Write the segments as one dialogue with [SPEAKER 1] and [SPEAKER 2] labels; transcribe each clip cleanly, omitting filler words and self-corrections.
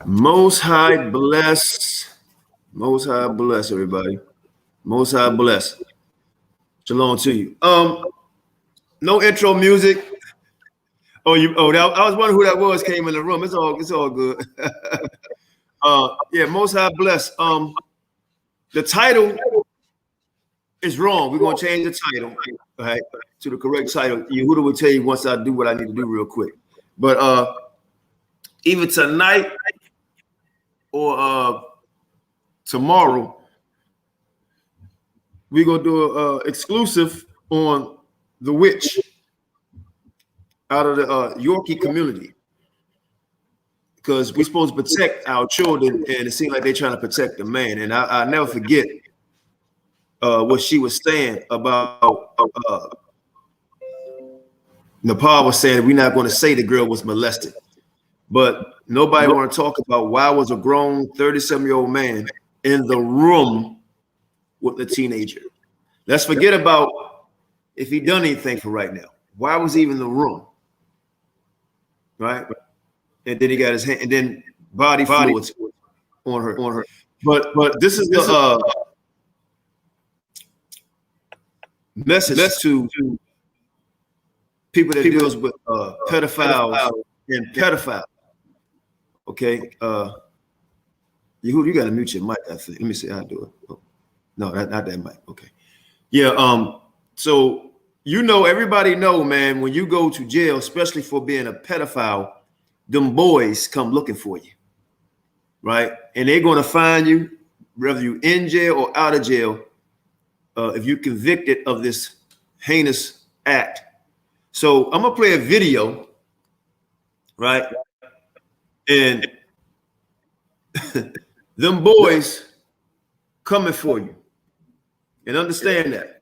[SPEAKER 1] Most High bless. Most High bless everybody. Most High bless. Shalom to you. No intro music. I was wondering who that was came in the room. It's all good. Yeah, Most High bless. The title is wrong. We're gonna change the title, right, to the correct title. Yehudah will tell you once I do what I need to do real quick. But either tonight or tomorrow, we're gonna do a exclusive on the witch out of the Yorkie community, because we're supposed to protect our children, and it seems like they're trying to protect the man. And I never forget what she was saying about Nepal was saying we're not going to say the girl was molested, but nobody want to talk about why was a grown 37-year-old man in the room with the teenager. Let's forget about if he done anything for right now. Why was he even in the room? Right? And then he got his hand, and then body fluids on her. But this is the message to people that deals with pedophiles and pedophiles. Okay, Yehudah, you got to mute your mic. I think. Let me see how I do it. Oh, no, not that mic. Okay, yeah. So everybody know, man, when you go to jail, especially for being a pedophile, them boys come looking for you, right? And they're going to find you, whether you in jail or out of jail, if you're convicted of this heinous act. So I'm gonna play a video, right? And them boys coming for you, and understand that.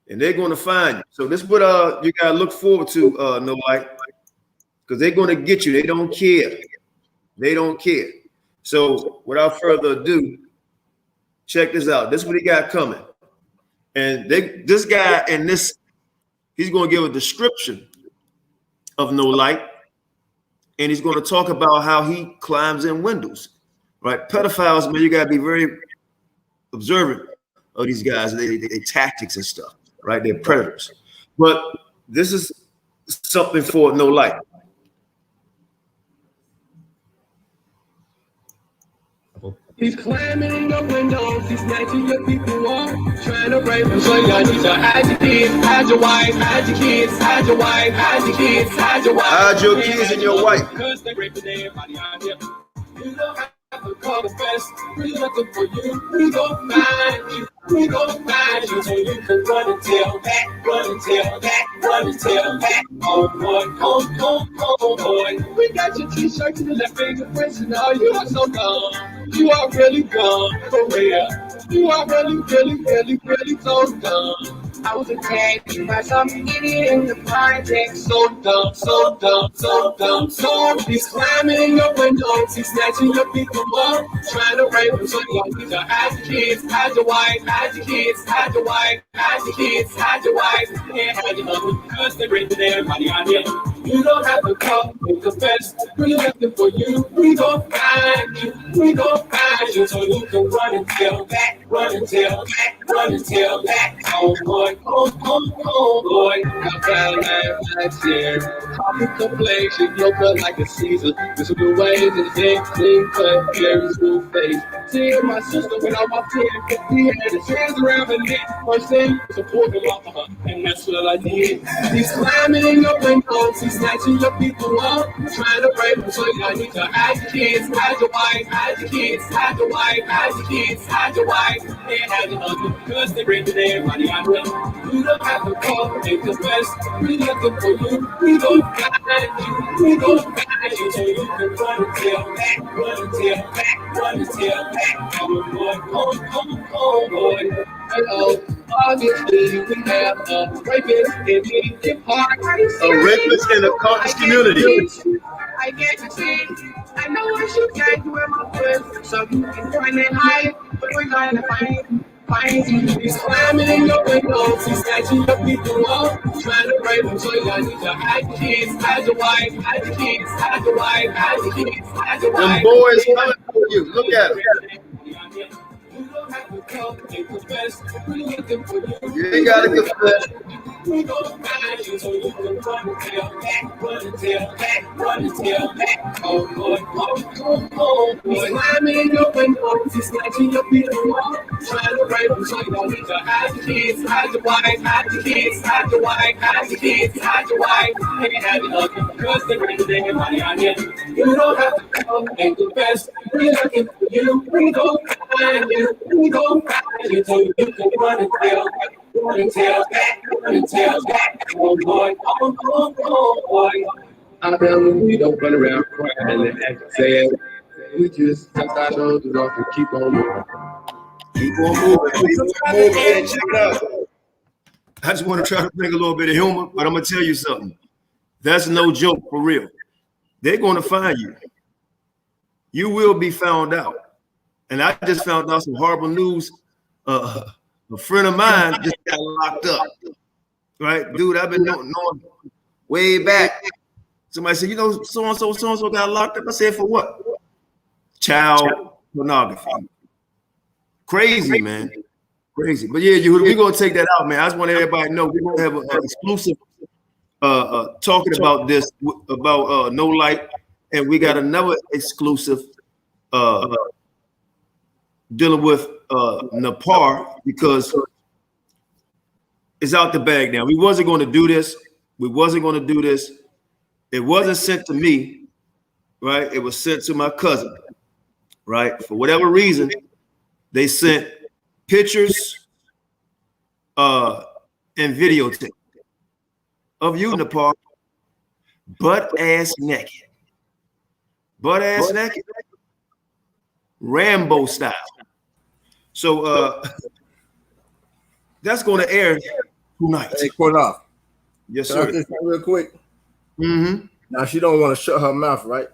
[SPEAKER 1] And they're going to find you. So this is what you gotta look forward to, no light, because they're going to get you. They don't care. They don't care. So without further ado, check this out. This is what he got coming. And this guy and this, he's going to give a description of no light, and he's going to talk about how he climbs in windows. Right? Pedophiles, man, you got to be very observant of these guys, they tactics and stuff. Right? They're predators. But this is something for no light.
[SPEAKER 2] He's climbing the windows, he's snatching your people up, trying to rape them. So y'all need to hide your kids, hide your wife, hide your kids, hide your wife, hide your kids, hide your wife.
[SPEAKER 1] Hide your kids and your wife.
[SPEAKER 2] Because they're raping everybody out here. You don't have to call the best. We're looking for you. We gon' find you. We gon' find you so you can run and tell that, run and tell that, run and tell that. Oh boy, oh boy. We got your t-shirt to the left fingerprints and all you are so dumb. You are really dumb, for real. You are really so dumb. I was attacked by some idiot in the project. So dumb, so dumb, so dumb, so dumb. He's climbing in your windows, he's snatching your people up, trying to rape them. So y'all need to hide your kids, hide your wife, hide your kids, hide your wife, hide your kids, hide your wife, and hide your husband, because they're raping everybody out here. You don't have to come and confess. We're looking for you. We gon' find you. We gon' find you so you can run and tell that, run and tell that, run and tell that. Oh boy, oh boy. I found that last year. Coffee complexion, your cut like a Caesar. This is the way the head clean cut, very smooth face. Seeing my sister when I walked in, he had his hands around her neck. First thing was a pull him off of her, and that's what I did. He's climbing in your windows, he's snatching your people up, trying to rape them. So y'all need to hide your kids, hide your wife, hide your kids, hide your wife, hide your kids, hide your wife, and hide your husband, because they're raping everybody out here. You don't have to call and confess. We're looking for you. We gon' find you. We gon' find you so you can run and tell that, run and tell that, run and tell that. Oh boy, oh boy. Hello, obviously we have a rapist in the park.
[SPEAKER 1] A rapist in the conscious community.
[SPEAKER 2] I get to see. I know what you can't do with my friends, so you can find it high, but we're gonna find it. He's climbing in your windows, he's snatching your people up, trying to break them. So y'all need to hide the kids, hide the wife, hide the kids, hide the wife, hide the kids, hide the wife.
[SPEAKER 1] Them boys coming for you. Look at them. You ain't got to confess.
[SPEAKER 2] We gon' find you so you can run and tell back, run and tell back, run and tell back. Oh Lord, oh. He's climbing in your windows, he's snatching your people up, trying to break them. So y'all need to hide the kids, hide the wife, hide the kids, hide the wife, hide the kids, hide the wife. Can't have it ugly because they're bringing everybody out here. You don't have to come and confess. We're looking for you. We gon' find you. We gon' find you so you can run and tell back, run and tell back, run and tell back. Oh Lord, oh boy.
[SPEAKER 3] I know we don't run around crying and act sad. We just touch our shoulders off and keep on moving.
[SPEAKER 1] Keep on moving. Keep on moving. Man, check it out. I just want to try to bring a little bit of humor, but I'm going to tell you something. That's no joke, for real. They're going to find you. You will be found out. And I just found out some horrible news. A friend of mine just got locked up. Right? Dude, I've been knowing way back. Somebody said, you know, so-and-so got locked up. I said, for what? Child pornography. Crazy, man. Crazy. But yeah, we're going to take that out, man. I just want everybody to know we're going to have an exclusive talking about this, about No Light. And we got another exclusive dealing with Nepal, because it's out the bag now. We wasn't going to do this. It wasn't sent to me, right? It was sent to my cousin, right? For whatever reason, they sent pictures and videotape of you, Nepal, butt-ass naked. Rambo style. So that's going to air tonight.
[SPEAKER 4] Hey, Qanath.
[SPEAKER 1] Yes,
[SPEAKER 4] Can I
[SPEAKER 1] sir.
[SPEAKER 4] say something real quick?
[SPEAKER 1] Mm-hmm.
[SPEAKER 4] Now she don't want to shut her mouth, right?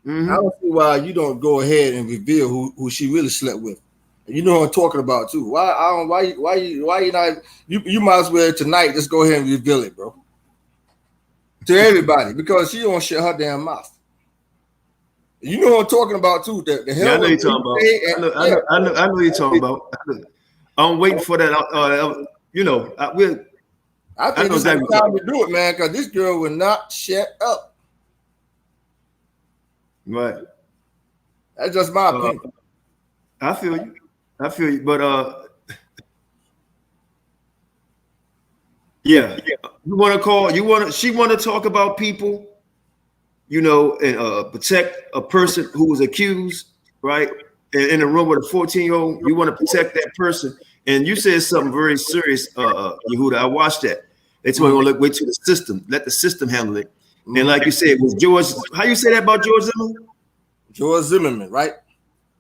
[SPEAKER 1] Mm-hmm.
[SPEAKER 4] I don't see why you don't go ahead and reveal who she really slept with. You know what I'm talking about too. Why you not? You might as well tonight just go ahead and reveal it, bro, to everybody, because she don't shut her damn mouth. You know what I'm talking about too. The hell,
[SPEAKER 1] Yeah, I know you're talking about. I know you're talking about. I'm waiting for that. You know, I
[SPEAKER 4] think it's time to do it, man, because this girl will not shut up.
[SPEAKER 1] Right.
[SPEAKER 4] That's just my opinion.
[SPEAKER 1] I feel you. But yeah. She want to talk about people, you know, and protect a person who was accused, right? In a room with a 14-year-old, you want to protect that person. And you said something very serious, Yehudah. I watched that. They told me to wait to the system, let the system handle it. And like you said, it was George. How you say that about George Zimmerman?
[SPEAKER 4] George Zimmerman, right?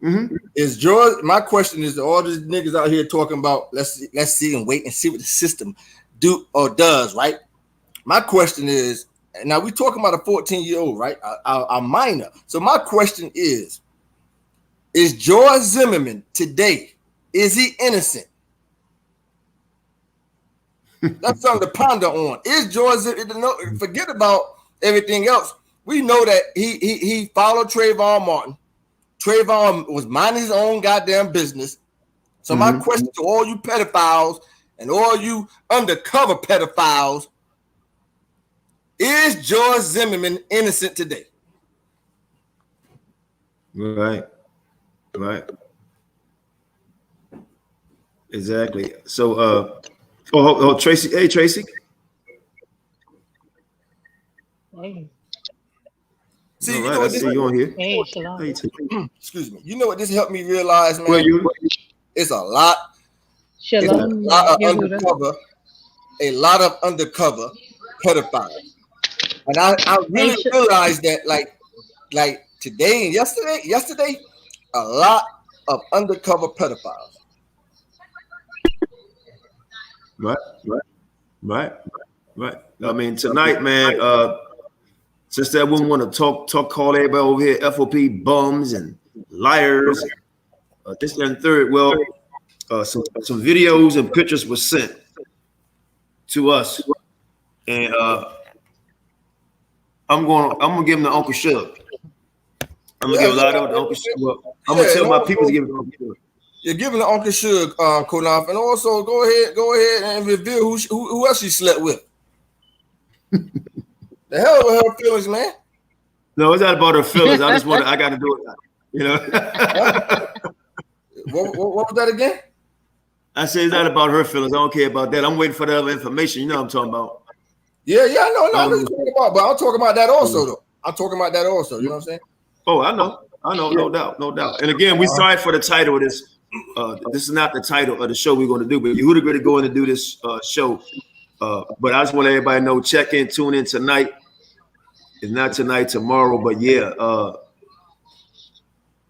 [SPEAKER 1] Mm-hmm.
[SPEAKER 4] Is George? My question is, all these niggas out here talking about let's see and wait and see what the system do or does, right? My question is, now we talking about a 14-year-old, right? A minor. So my question is George Zimmerman today, is he innocent? That's something to ponder on. Is George Zimmerman? Forget about everything else. We know that he followed Trayvon Martin. Trayvon was minding his own goddamn business. So my question to all you pedophiles and all you undercover pedophiles, is George Zimmerman innocent today?
[SPEAKER 1] Right. Exactly. So, Tracy. Hey, Tracy.
[SPEAKER 5] Hey.
[SPEAKER 4] See,
[SPEAKER 1] all right, I see you on here.
[SPEAKER 5] Hey, shalom.
[SPEAKER 4] Excuse me. You know what this helped me realize, man?
[SPEAKER 1] Well,
[SPEAKER 4] It's a lot.
[SPEAKER 5] Shalom.
[SPEAKER 4] It's a lot of undercover pedophiles. And I really realized that like today and yesterday, a lot of undercover pedophiles.
[SPEAKER 1] Right. I mean, tonight, man, since that woman want to call everybody over here F.O.P.E bums and liars, this and third. Well, some videos and pictures were sent to us, and I'm gonna give them to Uncle Shug. I'm gonna give a lot of it to Uncle Shug. Well, I'm gonna tell my people to give it to Uncle Shug.
[SPEAKER 4] You're giving to Uncle Shug, Qanath, and also go ahead and reveal who else you slept with. The hell with her feelings, man.
[SPEAKER 1] No, it's not about her feelings. I got to do it. You know.
[SPEAKER 4] What was that again?
[SPEAKER 1] I say it's not about her feelings. I don't care about that. I'm waiting for the other information. You know what I'm talking about.
[SPEAKER 4] Yeah, I know what you're talking about, but I'm talking about that also, though. I'm talking about that also. You know what I'm saying?
[SPEAKER 1] Oh, I know, no doubt. And again, we're sorry for the title of this. This is not the title of the show we're going to do, but Yehudah going to go in and do this show. But I just want everybody to know, check in, tune in tonight. It's not tonight, tomorrow, but yeah,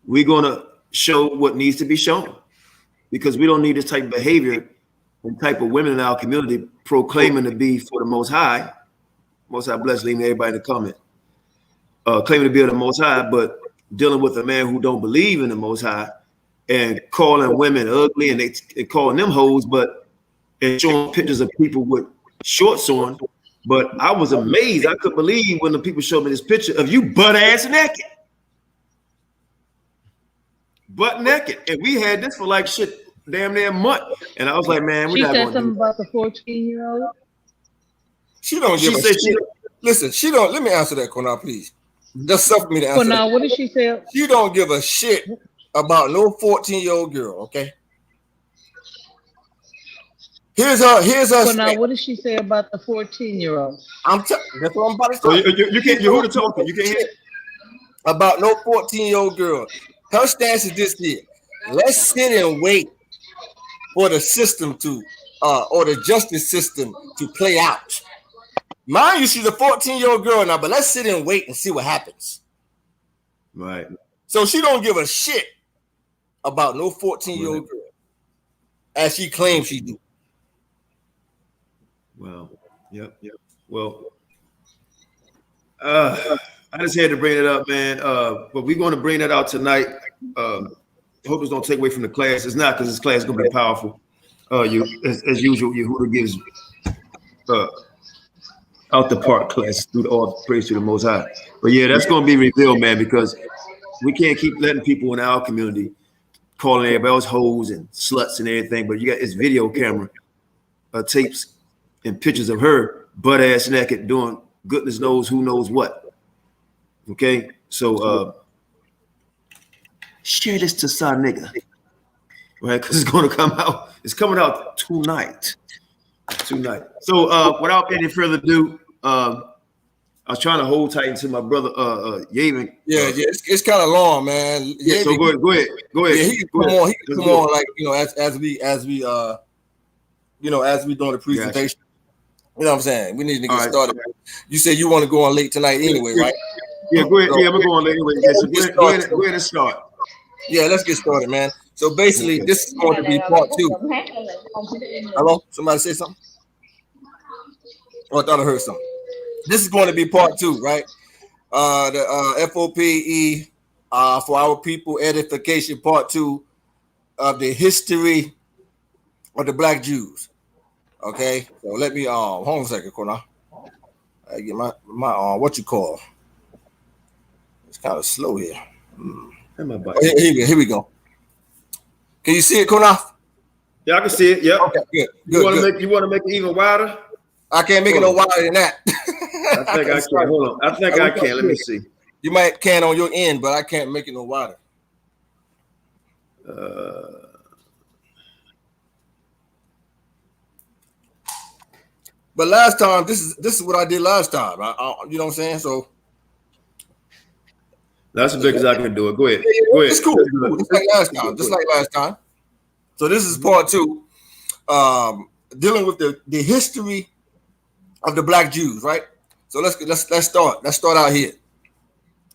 [SPEAKER 1] we're going to show what needs to be shown, because we don't need this type of behavior and type of women in our community proclaiming to be for the Most High. Most High bless, leaving everybody in the comment. Claiming to be of the Most High, but dealing with a man who don't believe in the Most High and calling women ugly and they calling them hoes, and showing pictures of people with shorts on. But I was amazed. I couldn't believe when the people showed me this picture of you butt ass naked. Butt naked. And we had this for like shit, damn near a month. And I was like, man, we're not going to do it.
[SPEAKER 5] She said something about the 14-year-old.
[SPEAKER 4] She don't give a shit. Listen, she don't. Let me answer that, Qanath, please. Just suffer me to answer.
[SPEAKER 5] Now, what did she say?
[SPEAKER 4] She don't give a shit about no 14-year-old girl. Okay. Here's her.
[SPEAKER 5] Now, what did she say about the 14-year-old?
[SPEAKER 4] That's what I'm about to say.
[SPEAKER 1] So you can't. Yehudah talking. You can't hear
[SPEAKER 4] about no 14-year-old girl. Her stance is this here. Let's sit and wait for the system to, or the justice system to play out. Mind you, she's a 14-year-old girl now, but let's sit and wait and see what happens.
[SPEAKER 1] Right.
[SPEAKER 4] So she don't give a shit about no 14-year-old girl, as she claims she do.
[SPEAKER 1] Well, yep. Well, I just had to bring it up, man. But we're going to bring that out tonight. Hope it's don't take away from the class. It's not, because this class is going to be powerful. As usual, Yehudah gives out the park class through all praise to the Most High. But yeah, that's going to be revealed, man, because we can't keep letting people in our community calling everybody else hoes and sluts and everything. But you got this video camera, tapes and pictures of her butt ass naked doing goodness knows who knows what. Okay, so share this to some nigga, right? Because it's going to come out. It's coming out tonight. So without any further ado, I was trying to hold tight to my brother Yavin.
[SPEAKER 4] Yeah, it's kind of long, man.
[SPEAKER 1] Yeah, so go ahead.
[SPEAKER 4] Yeah, he can come on, like, you know, as we doing the presentation. You know what I'm saying? We need to get started. You said you want to go on late tonight anyway, right?
[SPEAKER 1] Yeah, go ahead. Yeah, we're going late anyway. Yeah, so go ahead and start.
[SPEAKER 4] Yeah, let's get started, man. So basically, this is going to be part 2. Hello? Somebody say something? Oh, I thought I heard something. This is going to be part 2, right? The F.O.P.E. For our people, edification, part 2 of the history of the Black Jews. Okay, so let me hold on a second, Qanath. I get my what you call. It's kind of slow here. Here we go. Can you see it, Qanath?
[SPEAKER 1] Yeah, I can see it. Yeah.
[SPEAKER 4] Okay, good.
[SPEAKER 1] You want to make it even wider?
[SPEAKER 4] I can't make it no wider than that.
[SPEAKER 1] I think I can. Hold on. I think I can. Let me see.
[SPEAKER 4] You might can on your end, but I can't make it no wider. But last time, this is what I did last time. You know what I'm saying? So
[SPEAKER 1] that's as big as I can do it. Go ahead.
[SPEAKER 4] It's cool. Just like last time. So this is part 2, dealing with the history of the Black Jews, right? So let's start. Let's start out here.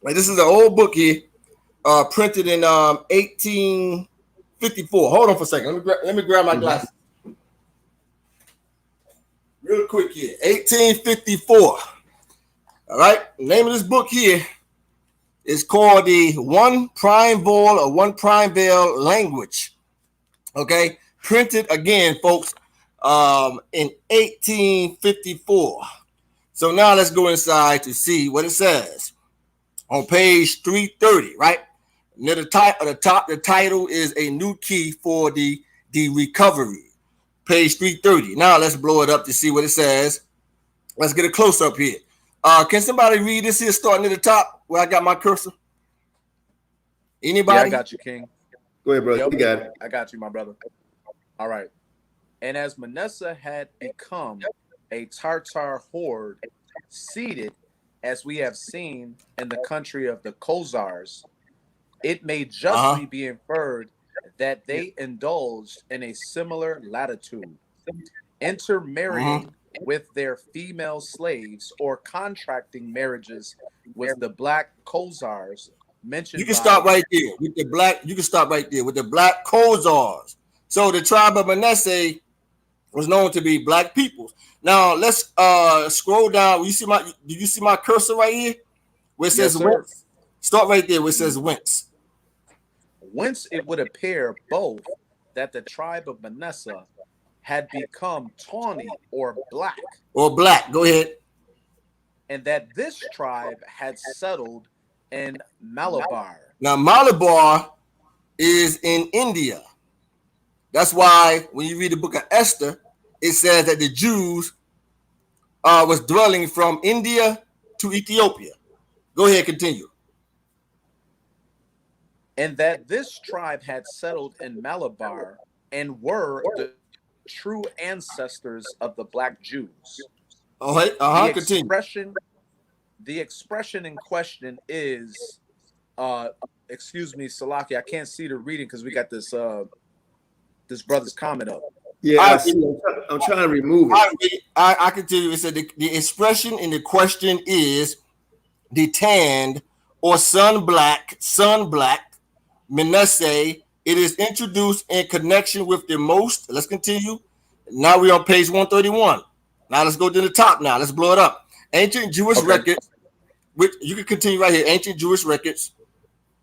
[SPEAKER 4] Like, this is an old book here, printed in 1854. Hold on for a second. Let me grab my glasses. Real quick here, 1854. All right, the name of this book here is called the One Prime Veil language. Okay, printed again, folks, in 1854. So now let's go inside to see what it says on page 330, right? Near the top, the title is A New Key for the Recovery. Page 330. Now let's blow it up to see what it says. Let's get a close up here. Can somebody read this here starting at the top where I got my cursor? Anybody?
[SPEAKER 6] Yeah, I got you, King.
[SPEAKER 1] Go ahead, brother.
[SPEAKER 6] Yep.
[SPEAKER 1] You got it.
[SPEAKER 6] I got you, my brother. All right. And as Manasseh had become a Tartar horde, seated, as we have seen, in the country of the Khazars, it may justly be inferred that they indulged in a similar latitude, intermarrying with their female slaves or contracting marriages with the black Khazars mentioned.
[SPEAKER 4] You can stop right there with the black. You can stop right there with the black Khazars. So the tribe of Manasseh was known to be black people. Now let's scroll down. Do you see my cursor right here? Where it says whence? Start right there where it says whence.
[SPEAKER 6] Whence it would appear both that the tribe of Manasseh had become tawny or black.
[SPEAKER 4] Or black. Go ahead.
[SPEAKER 6] And that this tribe had settled in Malabar.
[SPEAKER 4] Now Malabar is in India. That's why when you read the book of Esther, it says that the Jews was dwelling from India to Ethiopia. Go ahead, continue.
[SPEAKER 6] And that this tribe had settled in Malabar and were the true ancestors of the black Jews.
[SPEAKER 4] Continue.
[SPEAKER 6] The expression in question is, excuse me, Salaki, I can't see the reading because we got this this brother's comment up.
[SPEAKER 1] Yeah, I'm trying to remove it.
[SPEAKER 4] I continue. It said the expression in the question is the tanned or sun black Manasseh. It is introduced in connection with the most. Let's continue. Now we're on page 131. Now let's go to the top. Now let's blow it up. Ancient Jewish records. Which you can continue right here. Ancient Jewish records.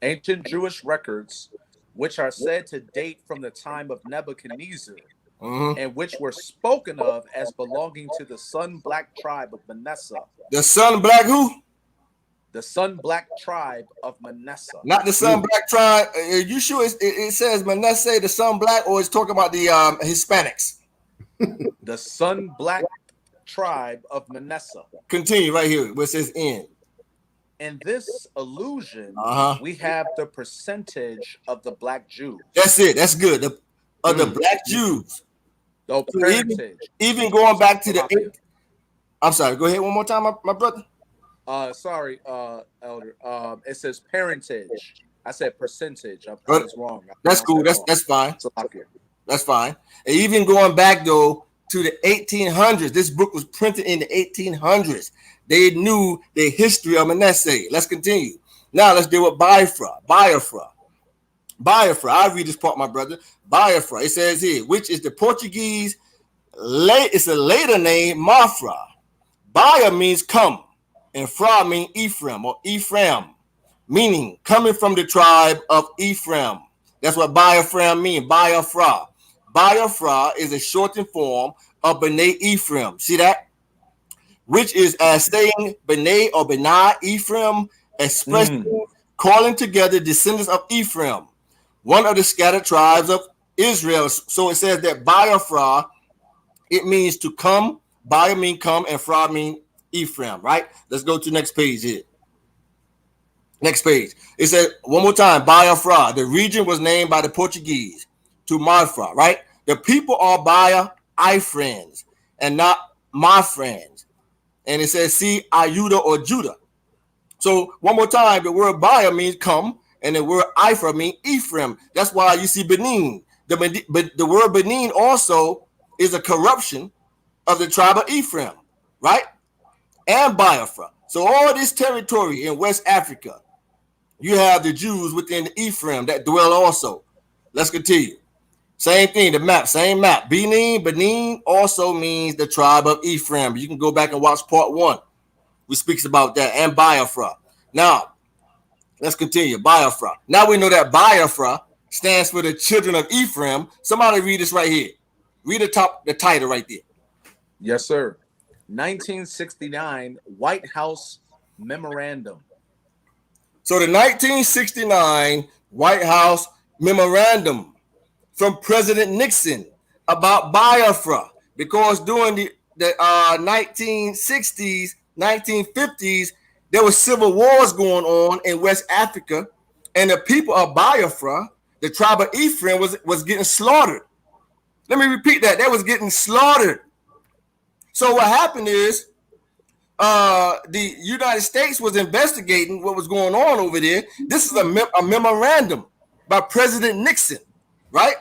[SPEAKER 6] Ancient Jewish records, which are said to date from the time of Nebuchadnezzar, and which were spoken of as belonging to the sun black tribe of Manasseh.
[SPEAKER 4] The sun black who?
[SPEAKER 6] The sun black tribe of Manasseh.
[SPEAKER 4] Not the sun black tribe. Are you sure it says Manasseh, the sun black, or it's talking about the Hispanics?
[SPEAKER 6] The sun black tribe of Manasseh.
[SPEAKER 4] Continue right here where it says in.
[SPEAKER 6] In this allusion, we have the percentage of the black Jews. That's
[SPEAKER 4] it. That's good. The black Jews.
[SPEAKER 6] The percentage.
[SPEAKER 4] Even going back to the. I'm sorry. Go ahead one more time, my brother.
[SPEAKER 6] Sorry, Elder. It says parentage. I said percentage. I was wrong.
[SPEAKER 4] That's cool. That's fine. That's fine. And even going back though to the 1800s, this book was printed in the 1800s. They knew the history of Manasseh. Let's continue. Now let's deal with Biafra. I read this part, my brother. Biafra. It says here, which is the Portuguese. It's a later name, Mafra. Bia means come, and Fra means Ephraim or Ephraim, meaning coming from the tribe of Ephraim. That's what Biafra means. Biafra. Biafra is a shortened form of B'nai Ephraim. See that? Which is as saying B'nai or B'nai Ephraim, expressing calling together descendants of Ephraim, one of the scattered tribes of Israel. So it says that Biafra, it means to come. Bia mean come, and Fra mean Ephraim, right? Let's go to the next page here. Next page. It says one more time, Biafra. The region was named by the Portuguese to Marfra, right? The people are Bia, I friends, and not my friends. And it says, see, Yehudah or Judah. So one more time, the word Bia means come, and the word Ephraim means Ephraim. That's why you see Benin. The word Benin also is a corruption of the tribe of Ephraim, right? And Biafra. So all this territory in West Africa, you have the Jews within Ephraim that dwell also. Let's continue. Same thing, the map, same map. Benin also means the tribe of Ephraim. You can go back and watch part 1. We speaks about that, and Biafra. Now, let's continue. Biafra. Now we know that Biafra stands for the children of Ephraim. Somebody read this right here. Read the title right there.
[SPEAKER 6] Yes, sir. 1969 White House Memorandum.
[SPEAKER 4] So the 1969 White House Memorandum from President Nixon about Biafra, because during the 1960s, 1950s, there was civil wars going on in West Africa, and the people of Biafra, the tribe of Ephraim, was getting slaughtered. Let me repeat that. They was getting slaughtered. So what happened is the United States was investigating what was going on over there. This is a memorandum by President Nixon, right?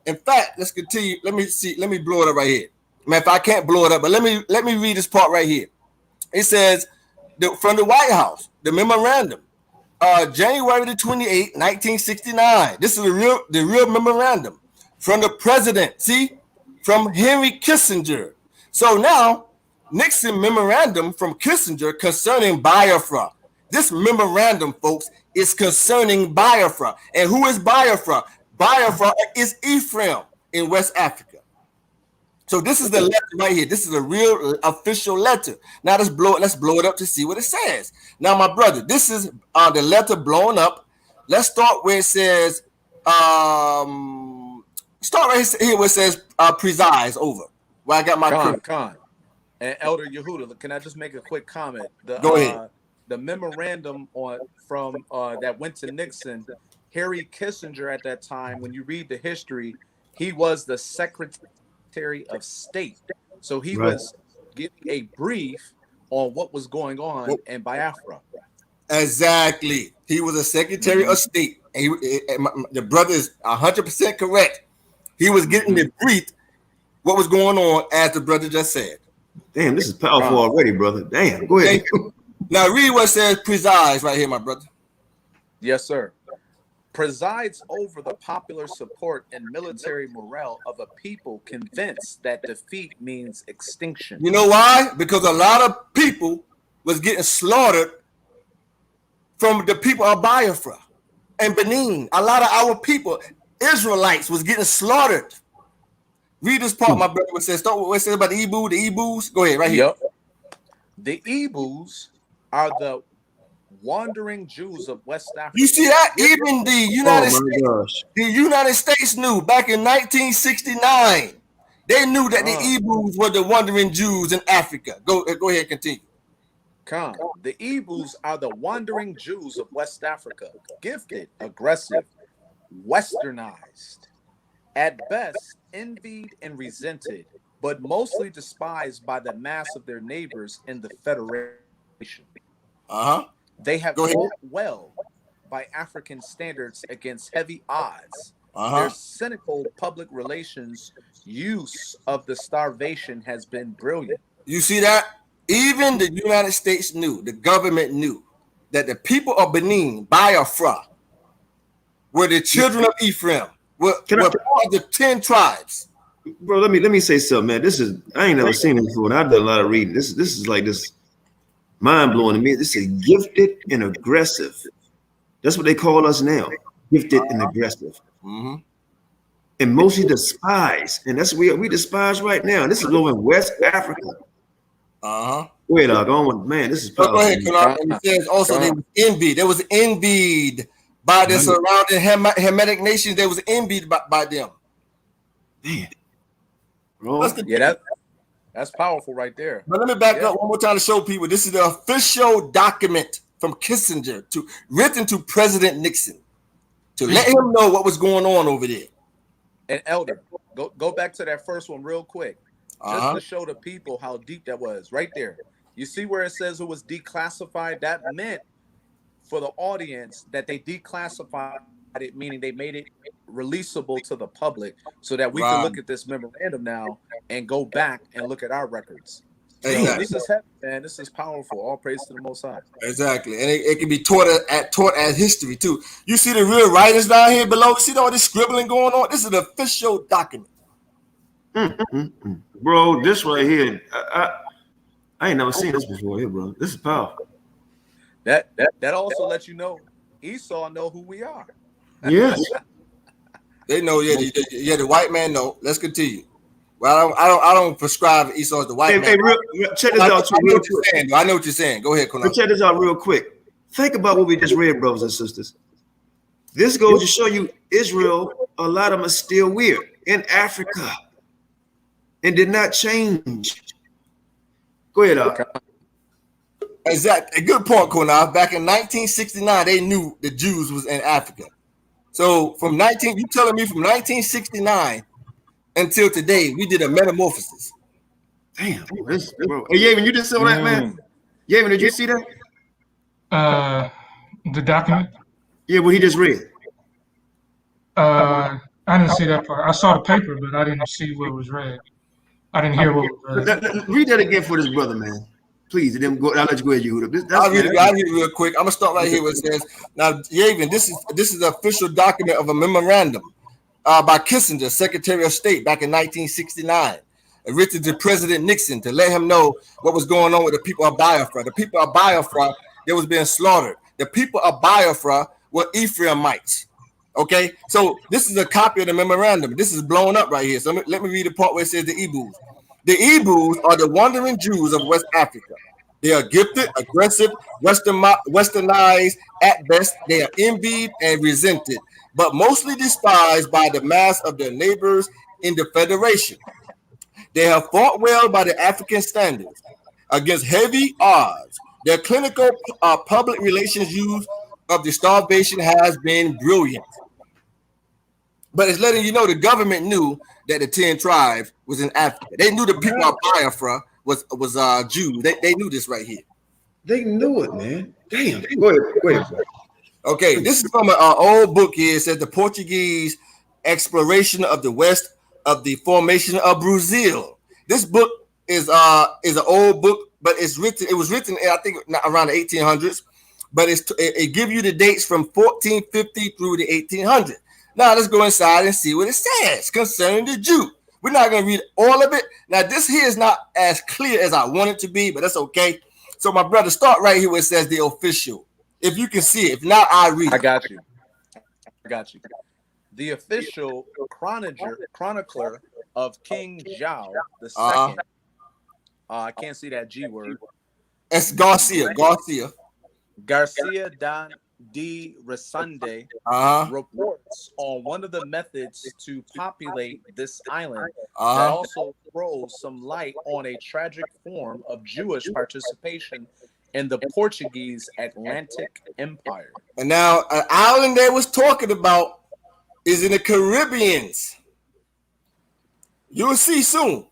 [SPEAKER 4] In fact, let's continue. Let me blow it up right here. Man, if I can't blow it up, but let me read this part right here. It says from the White House, the memorandum, January the 28th, 1969. This is the real memorandum from the president. See, from Henry Kissinger. So now, Nixon memorandum from Kissinger concerning Biafra. This memorandum, folks, is concerning Biafra. And who is Biafra? Biafra is Ephraim in West Africa. So this is the letter right here. This is a real official letter. Now let's blow it up to see what it says. Now, my brother, this is the letter blown up. Let's start where it says, start right here where it says presides over. Where I got my
[SPEAKER 6] Con. And Elder Yehudah, can I just make a quick comment?
[SPEAKER 4] Go ahead.
[SPEAKER 6] The memorandum from that went to Nixon, Harry Kissinger at that time, when you read the history, he was the Secretary of State. So he was giving a brief on what was going on in Biafra.
[SPEAKER 4] Exactly. He was a Secretary of State. And the brother is 100% correct. He was getting the brief what was going on, as the brother just said.
[SPEAKER 1] Damn, this is powerful already, brother. Damn, go ahead.
[SPEAKER 4] Now read what says presides right here, my brother.
[SPEAKER 6] Yes, sir. Presides over the popular support and military morale of a people convinced that defeat means extinction.
[SPEAKER 4] You know why? Because a lot of people was getting slaughtered from the people of Biafra and Benin. A lot of our people, Israelites, was getting slaughtered. Read this part, my brother. What says? Start with what it says about the Ebus. Go ahead, right here.
[SPEAKER 6] Yep. The Ebus are the wandering Jews of West Africa.
[SPEAKER 4] You see that? Even the United States knew back in 1969. They knew that the Ebus were the wandering Jews in Africa. Go ahead, continue.
[SPEAKER 6] The Ebus are the wandering Jews of West Africa, gifted, aggressive, westernized, at best envied and resented, but mostly despised by the mass of their neighbors in the Federation. They have fought well by African standards against heavy odds. Their cynical public relations use of the starvation has been brilliant.
[SPEAKER 4] You see that? Even the United States knew, the government knew, that the people of Benin, Biafra, were the children of Ephraim, were part of the 10 tribes.
[SPEAKER 1] Bro, let me say something, man. I ain't never seen this before, and I've done a lot of reading. This is like this mind-blowing to me. This is gifted and aggressive. That's what they call us now, gifted and aggressive. And mostly despised. And that's what we despise right now. And this is over in West Africa. Go ahead, dog. Man, this is powerful.
[SPEAKER 4] Go ahead, Qanath. And it says also they was envied. They was envied by the surrounding Hamitic nations. They was envied by them.
[SPEAKER 1] Man. Bro.
[SPEAKER 6] That's powerful right there.
[SPEAKER 4] But let me back up one more time to show people. This is the official document from Kissinger written to President Nixon to let him know what was going on over there.
[SPEAKER 6] And Elder, go back to that first one real quick. Just to show the people how deep that was right there. You see where it says it was declassified? That meant for the audience that they declassified it, meaning they made it releasable to the public so that we can look at this memorandum now and go back and look at our records. Exactly. This is heavy, man. This is powerful. All praise to the Most High.
[SPEAKER 4] Exactly. And it can be taught as history too. You see the real writers down here below? See all this scribbling going on? This is an official document.
[SPEAKER 1] Bro, this right here, I ain't never seen this before here, bro. This is powerful.
[SPEAKER 6] That also lets you know Esau know who we are.
[SPEAKER 1] Yes.
[SPEAKER 4] They know, the white man know. Let's continue. Well, I don't prescribe Esau as the white man.
[SPEAKER 1] Hey, check this out too.
[SPEAKER 4] I know what you're saying. Go ahead, Qanath.
[SPEAKER 1] Check this out real quick. Think about what we just read, brothers and sisters. This goes to show you Israel, a lot of them are still weird in Africa and did not change. Go ahead,
[SPEAKER 4] Exactly. A good point, Qanath. Back in 1969, they knew the Jews was in Africa. So you telling me from 1969 until today, we did a metamorphosis.
[SPEAKER 1] Damn, bro. Hey, Yavin, you just saw that, man? Yavin, did you see that?
[SPEAKER 7] The document?
[SPEAKER 1] Yeah, what he just read.
[SPEAKER 7] I didn't see that part. I saw the paper, but I didn't see what was read. I didn't hear what was read.
[SPEAKER 1] Read that again for this brother, man. Please, and then I'll let you go ahead, Yehudah.
[SPEAKER 4] I'll read it real quick. I'm gonna start right here where it says, now, Yavin, this is the official document of a memorandum by Kissinger, Secretary of State, back in 1969, written to President Nixon to let him know what was going on with the people of Biafra. The people of Biafra, they was being slaughtered. The people of Biafra were Ephraimites. Okay, so this is a copy of the memorandum. This is blown up right here. So let me read the part where it says the Ebus. The Ebus are the wandering Jews of West Africa. They are gifted, aggressive, westernized at best. They are envied and resented, but mostly despised by the mass of their neighbors in the Federation. They have fought well by the African standards against heavy odds. Their clinical public relations use of the starvation has been brilliant. But it's letting you know the government knew that the 10 tribes was in Africa. They knew the people of Biafra was Jews. They knew this right here.
[SPEAKER 1] They knew it, man. Damn. Go ahead.
[SPEAKER 4] Okay, this is from an old book here. It says the Portuguese exploration of the west of the formation of Brazil. This book is an old book, but it was written I think around the 1800s, but it gives you the dates from 1450 through the 1800s. Now let's go inside and see what it says concerning the Jew. We're not going to read all of it. Now this here is not as clear as I want it to be, but that's okay. So my brother, start right here where it says the official. If you can see it. If not, I read it.
[SPEAKER 6] I got you. The official chronicler of King Zhao II. I can't see that G word.
[SPEAKER 4] It's Garcia
[SPEAKER 6] de Resende reports on one of the methods to populate this island that also throws some light on a tragic form of Jewish participation in the Portuguese Atlantic Empire.
[SPEAKER 4] And now an island they was talking about is in the Caribbean. You'll see soon.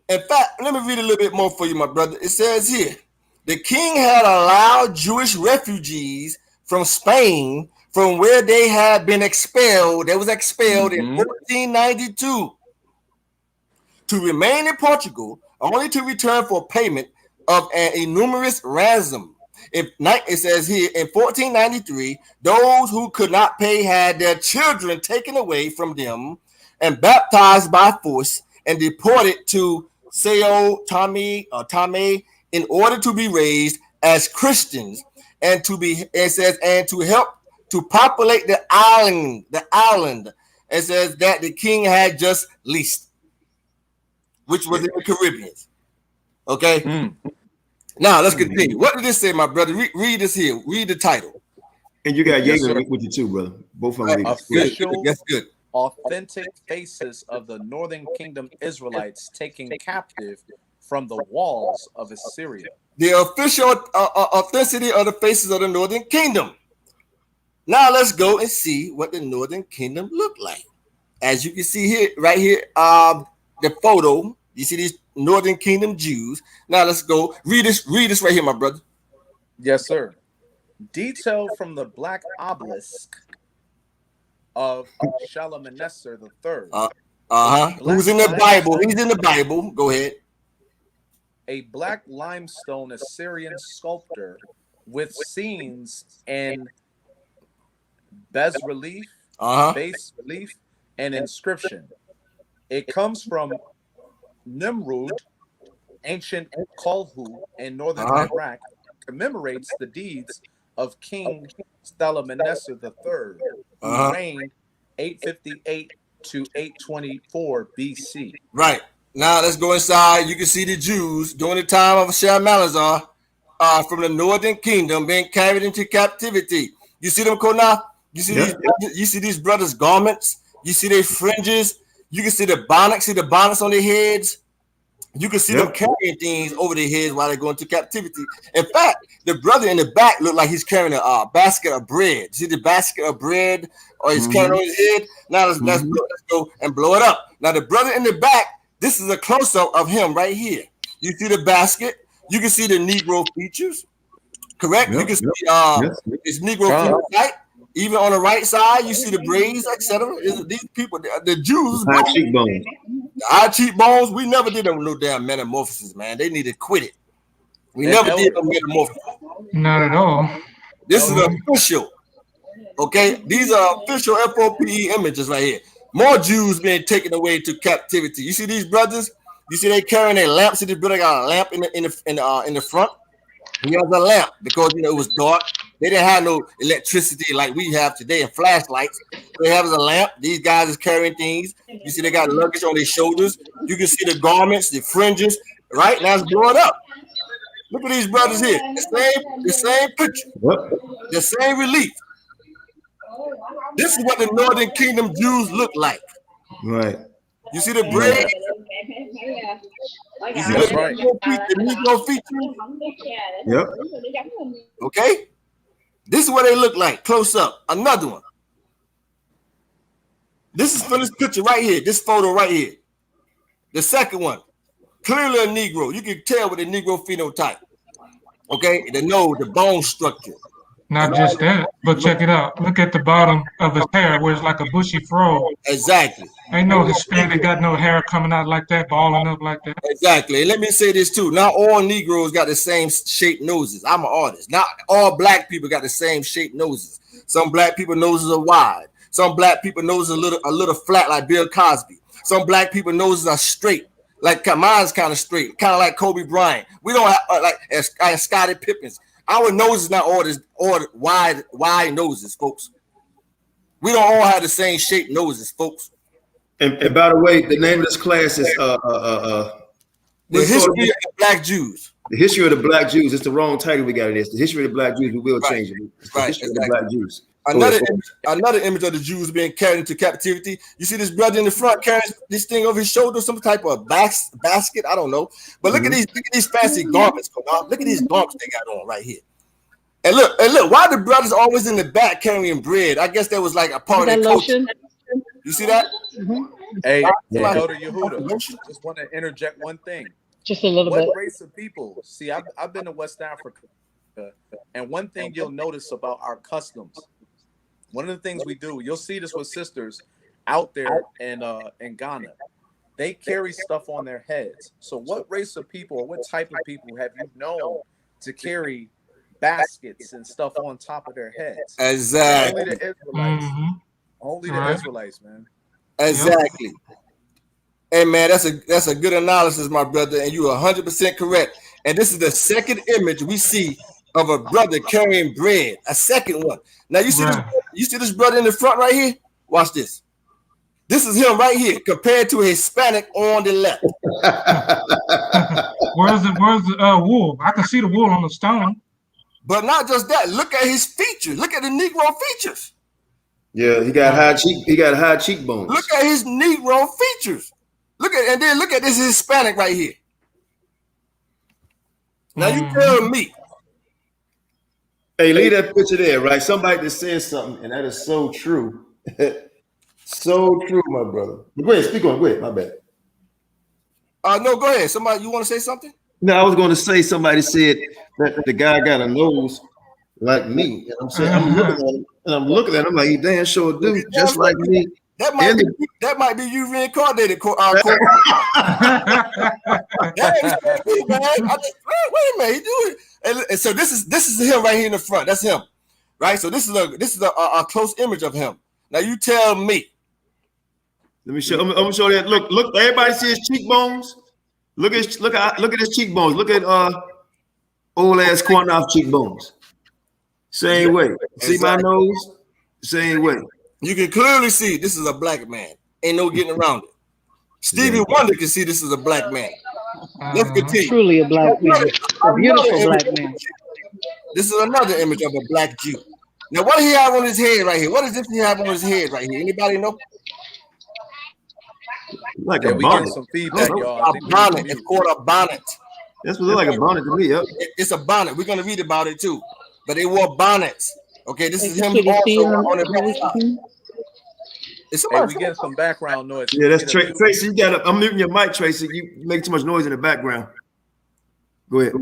[SPEAKER 4] In fact, let me read a little bit more for you, my brother. It says here, the king had allowed Jewish refugees from Spain, from where they had been expelled. They was expelled in 1492 to remain in Portugal, only to return for payment of an enormous ransom. It says here, in 1493, those who could not pay had their children taken away from them and baptized by force and deported to Sao Tome in order to be raised as Christians and to help to populate the island. It says that the king had just leased, which was in the Caribbean. Okay. Now let's continue. What did this say, my brother? Read this here. Read the title.
[SPEAKER 1] And you got Yehudah with you too, brother. Both of them.
[SPEAKER 6] Official,
[SPEAKER 4] that's good.
[SPEAKER 6] Authentic faces of the Northern Kingdom Israelites taken captive from the walls of Assyria.
[SPEAKER 4] The official authenticity of the faces of the Northern Kingdom. Now let's go and see what the Northern Kingdom looked like. As you can see here, right here, the photo. You see these Northern Kingdom Jews. Now let's go. Read this right here, my brother.
[SPEAKER 6] Yes, sir. Detail from the black obelisk of Shalmaneser III.
[SPEAKER 4] Who's in the Bible? He's in the Bible. Go ahead.
[SPEAKER 6] A black limestone Assyrian sculptor with scenes and bas relief, and inscription. It comes from Nimrud, ancient Kolhu in northern Iraq, commemorates the deeds of King Shalmaneser III, who reigned 858 to 824 BC.
[SPEAKER 4] Right. Now let's go inside. You can see the Jews during the time of Shalmaneser from the northern kingdom being carried into captivity. You see them, Qanath? You see these brothers' garments. You see their fringes. You can see the bonnets. See the bonnets on their heads. You can see them carrying things over their heads while they go into captivity. In fact, the brother in the back looked like he's carrying a basket of bread. See the basket of bread, or he's carrying on his head. Now let's go and blow it up. Now the brother in the back, this is a close-up of him right here. You see the basket. You can see the Negro features. Correct. You can see his Negro phenotype. Even on the right side, you see the braids, etc. These people, the Jews,
[SPEAKER 1] high cheekbones.
[SPEAKER 4] High cheekbones. We never did no damn metamorphosis, man. They need to quit it. We never did no metamorphosis.
[SPEAKER 7] Not at all.
[SPEAKER 4] This is official. Okay, these are official F.O.P.E. images right here. More Jews being taken away to captivity. You see these brothers? You see they carrying a lamp. See this brother got a lamp in the front. He has a lamp because it was dark. They didn't have no electricity like we have today and flashlights. They have a lamp. These guys is carrying things. You see they got luggage on their shoulders. You can see the garments, the fringes. Right now it's blowing up. Look at these brothers here. The same picture, the same relief. This is what the Northern Kingdom Jews look like.
[SPEAKER 1] Right.
[SPEAKER 4] You see the bread. You see the Negro feature.
[SPEAKER 1] Yep.
[SPEAKER 4] Okay. This is what they look like, close up. Another one. This is for this picture right here, this photo right here. The second one, clearly a Negro. You can tell with the Negro phenotype. Okay, the nose, the bone structure.
[SPEAKER 7] Not just that, but check it out. Look at the bottom of his hair where it's like a bushy fro.
[SPEAKER 4] Exactly.
[SPEAKER 7] Ain't no Hispanic got no hair coming out like that, balling up like that.
[SPEAKER 4] Exactly. And let me say this too. Not all Negroes got the same shaped noses. I'm an artist. Not all black people got the same shaped noses. Some black people noses are wide. Some black people noses a little flat like Bill Cosby. Some black people noses are straight. Like mine's kind of straight, kind of like Kobe Bryant. We don't have like Scottie Pippin's. Our noses not all wide noses, folks. We don't all have the same shaped noses, folks.
[SPEAKER 1] And by the way, the name of this class is
[SPEAKER 4] the history of the Black Jews.
[SPEAKER 1] The history of the Black Jews. It's the wrong title we got it. It's the history of the Black Jews. We will change it. It's the history of the Black Jews.
[SPEAKER 4] Another image of the Jews being carried into captivity. You see this brother in the front carrying this thing over his shoulder, some type of basket. I don't know. But look at these fancy garments. Look at these garments they got on right here. And look, why the brothers always in the back carrying bread? I guess that was like a part of the culture. You see that?
[SPEAKER 6] Hey, Elder Yehudah, just want to interject one thing.
[SPEAKER 5] Just a little bit.
[SPEAKER 6] What race of people? See, I've been to West Africa, and one thing you'll notice about our customs, one of the things we do, you'll see this with sisters out there in Ghana. They carry stuff on their heads. So what race of people or what type of people have you known to carry baskets and stuff on top of their heads?
[SPEAKER 4] Exactly.
[SPEAKER 6] Only the Israelites. Only the Israelites, man.
[SPEAKER 4] Exactly. Hey man, that's a good analysis, my brother, and you are 100% correct. And this is the second image we see of a brother carrying bread. A second one. Now you see this brother in the front right here? Watch this. This is him right here compared to a Hispanic on the left.
[SPEAKER 7] Where's the wool? I can see the wool on the stone.
[SPEAKER 4] But not just that. Look at his features. Look at the Negro features.
[SPEAKER 1] Yeah, he got high cheekbones.
[SPEAKER 4] Look at his Negro features. Look at this Hispanic right here. Now you tell me.
[SPEAKER 1] Hey, leave that picture there, right? Somebody just said something, and that is so true. So true, my brother. Go ahead, speak on. Go ahead, my bad.
[SPEAKER 4] No, go ahead. Somebody, you want to say something?
[SPEAKER 1] No, I was going to say somebody said that the guy got a nose like me. And I'm saying, I'm looking at him like he damn sure do, just like me.
[SPEAKER 4] That might be you reincarnated. Wait a minute, he do it. And so this is him right here in the front. That's him, right? So this is a close image of him. Now you tell me.
[SPEAKER 1] Let me show. I'm gonna show that. Look. Everybody see his cheekbones. Look at his cheekbones. Look at old ass Qanath cheekbones. Same way. See my nose? Same way.
[SPEAKER 4] You can clearly see this is a black man. Ain't no getting around it. Stevie Wonder can see this is a black man. Let's continue.
[SPEAKER 5] Truly a black man. A beautiful black man.
[SPEAKER 4] This is another image of a black Jew. Now, what do he have on his head right here? What does this he have on his head right here? Anybody know?
[SPEAKER 1] Like
[SPEAKER 6] Yeah,
[SPEAKER 1] a
[SPEAKER 6] we
[SPEAKER 1] bonnet.
[SPEAKER 6] getting some feedback, y'all. I
[SPEAKER 4] A
[SPEAKER 6] think we
[SPEAKER 4] bonnet.
[SPEAKER 6] need to
[SPEAKER 4] It's
[SPEAKER 6] mute.
[SPEAKER 4] called a bonnet.
[SPEAKER 1] That's what look like a bonnet to me. Yep.
[SPEAKER 4] It's a bonnet. We're gonna read about it too. But they wore bonnets. Okay, this is him
[SPEAKER 5] Can you see
[SPEAKER 4] also
[SPEAKER 5] him?
[SPEAKER 4] on the left side. It's
[SPEAKER 6] Hey, we getting some background noise.
[SPEAKER 1] Yeah, that's
[SPEAKER 6] Get a mute.
[SPEAKER 1] Tracy. You got. I'm muting your mic, Tracy. You make too much noise in the background. Go ahead.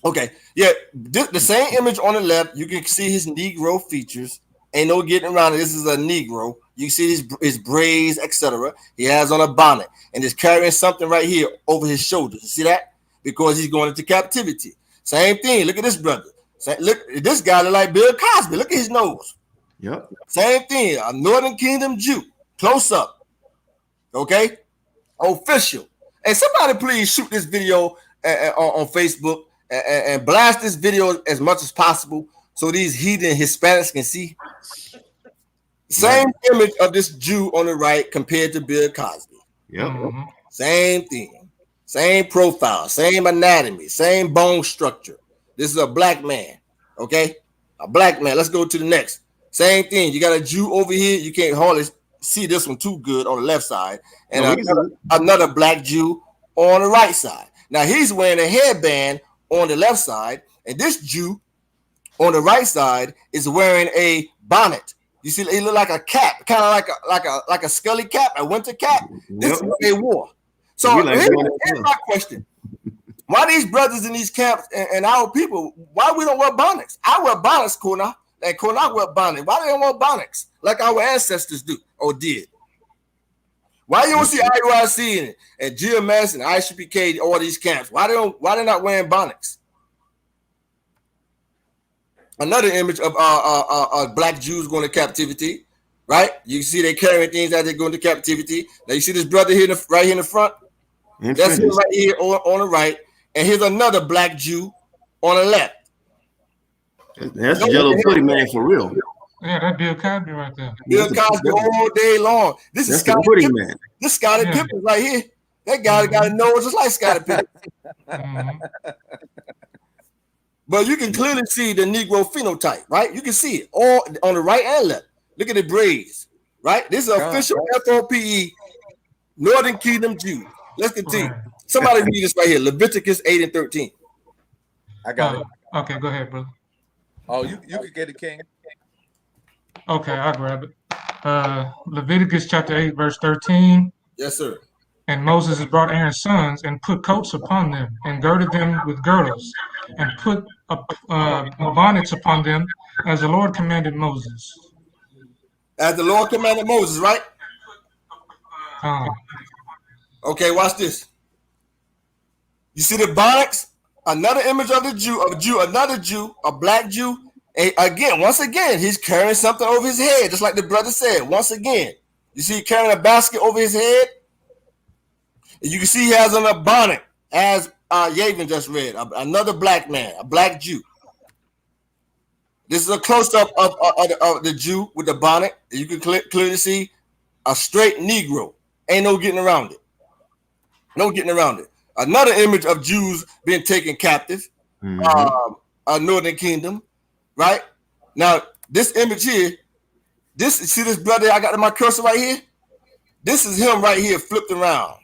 [SPEAKER 4] Okay, yeah, the same image on the left. You can see his Negro features. Ain't no getting around it. This is a Negro. You see his braids, etc. He has on a bonnet and is carrying something right here over his shoulders. You see that? Because he's going into captivity. Same thing. Look at this brother. Look, this guy look like Bill Cosby. Look at his nose.
[SPEAKER 1] Yep.
[SPEAKER 4] Same thing. A Northern Kingdom Jew. Close up. Okay? Official. And somebody please shoot this video on Facebook and blast this video as much as possible so these heathen Hispanics can see. Same image of this Jew on the right compared to Bill Cosby.
[SPEAKER 1] Yep.
[SPEAKER 4] Same thing. Same profile. Same anatomy. Same bone structure. This is a black man. Okay? A black man. Let's go to the next. Same thing. You got a Jew over here. You can't hardly see this one too good on the left side. And another black Jew on the right side. Now he's wearing a headband on the left side, and this Jew on the right side is wearing a bonnet. You see, it look like a cap, kind of like a scully cap, a winter cap. This is what they wore. So here's my question: why these brothers in these camps and our people? Why we don't wear bonnets? I wear bonnets, Qanath, and Qanath wear bonnets. Why they don't wear bonnets like our ancestors do or did? Why you don't see IUIC and GMS and ISUPK, all these camps? Why they not wearing bonnets? Another image of black Jews going to captivity, right? You see they carrying things as they go into captivity. Now you see this brother here, right here in the front. That's him right here on the right, and here's another black Jew on the left.
[SPEAKER 1] That's the yellow hoodie man for real.
[SPEAKER 7] Yeah, that Bill Cosby right there.
[SPEAKER 4] Bill Cosby all day long. This is Scottie Pippen.
[SPEAKER 1] Man.
[SPEAKER 4] This Scottie Pippen right here. That guy got a nose just like Scottie Pippen. But you can clearly see the Negro phenotype, right? You can see it all on the right and left. Look at the braids, right? This is official F.O.P.E. Northern Kingdom Jews. Let's continue. Somebody read this right here. Leviticus 8 and 13.
[SPEAKER 6] I got it.
[SPEAKER 7] Okay, go ahead, brother.
[SPEAKER 6] Oh, you could get it, King.
[SPEAKER 7] Okay, I'll grab it. Leviticus chapter 8, verse 13.
[SPEAKER 4] Yes, sir.
[SPEAKER 7] And Moses has brought Aaron's sons and put coats upon them and girded them with girdles and put bonnets upon them as the Lord commanded Moses.
[SPEAKER 4] As the Lord commanded Moses, right? Okay, watch this. You see the bonnets? Another image of the Jew, another Jew, a black Jew. And again, once again, he's carrying something over his head, just like the brother said. Once again, you see, carrying a basket over his head. And you can see he has on a bonnet, as Yavin just read. Another black man, a black Jew. This is a close-up of the Jew with the bonnet. You can clearly see a straight Negro. Ain't no getting around it. No getting around it. Another image of Jews being taken captive. Northern Kingdom. Right now, this image here, see this brother I got in my cursor right here? This is him right here flipped around.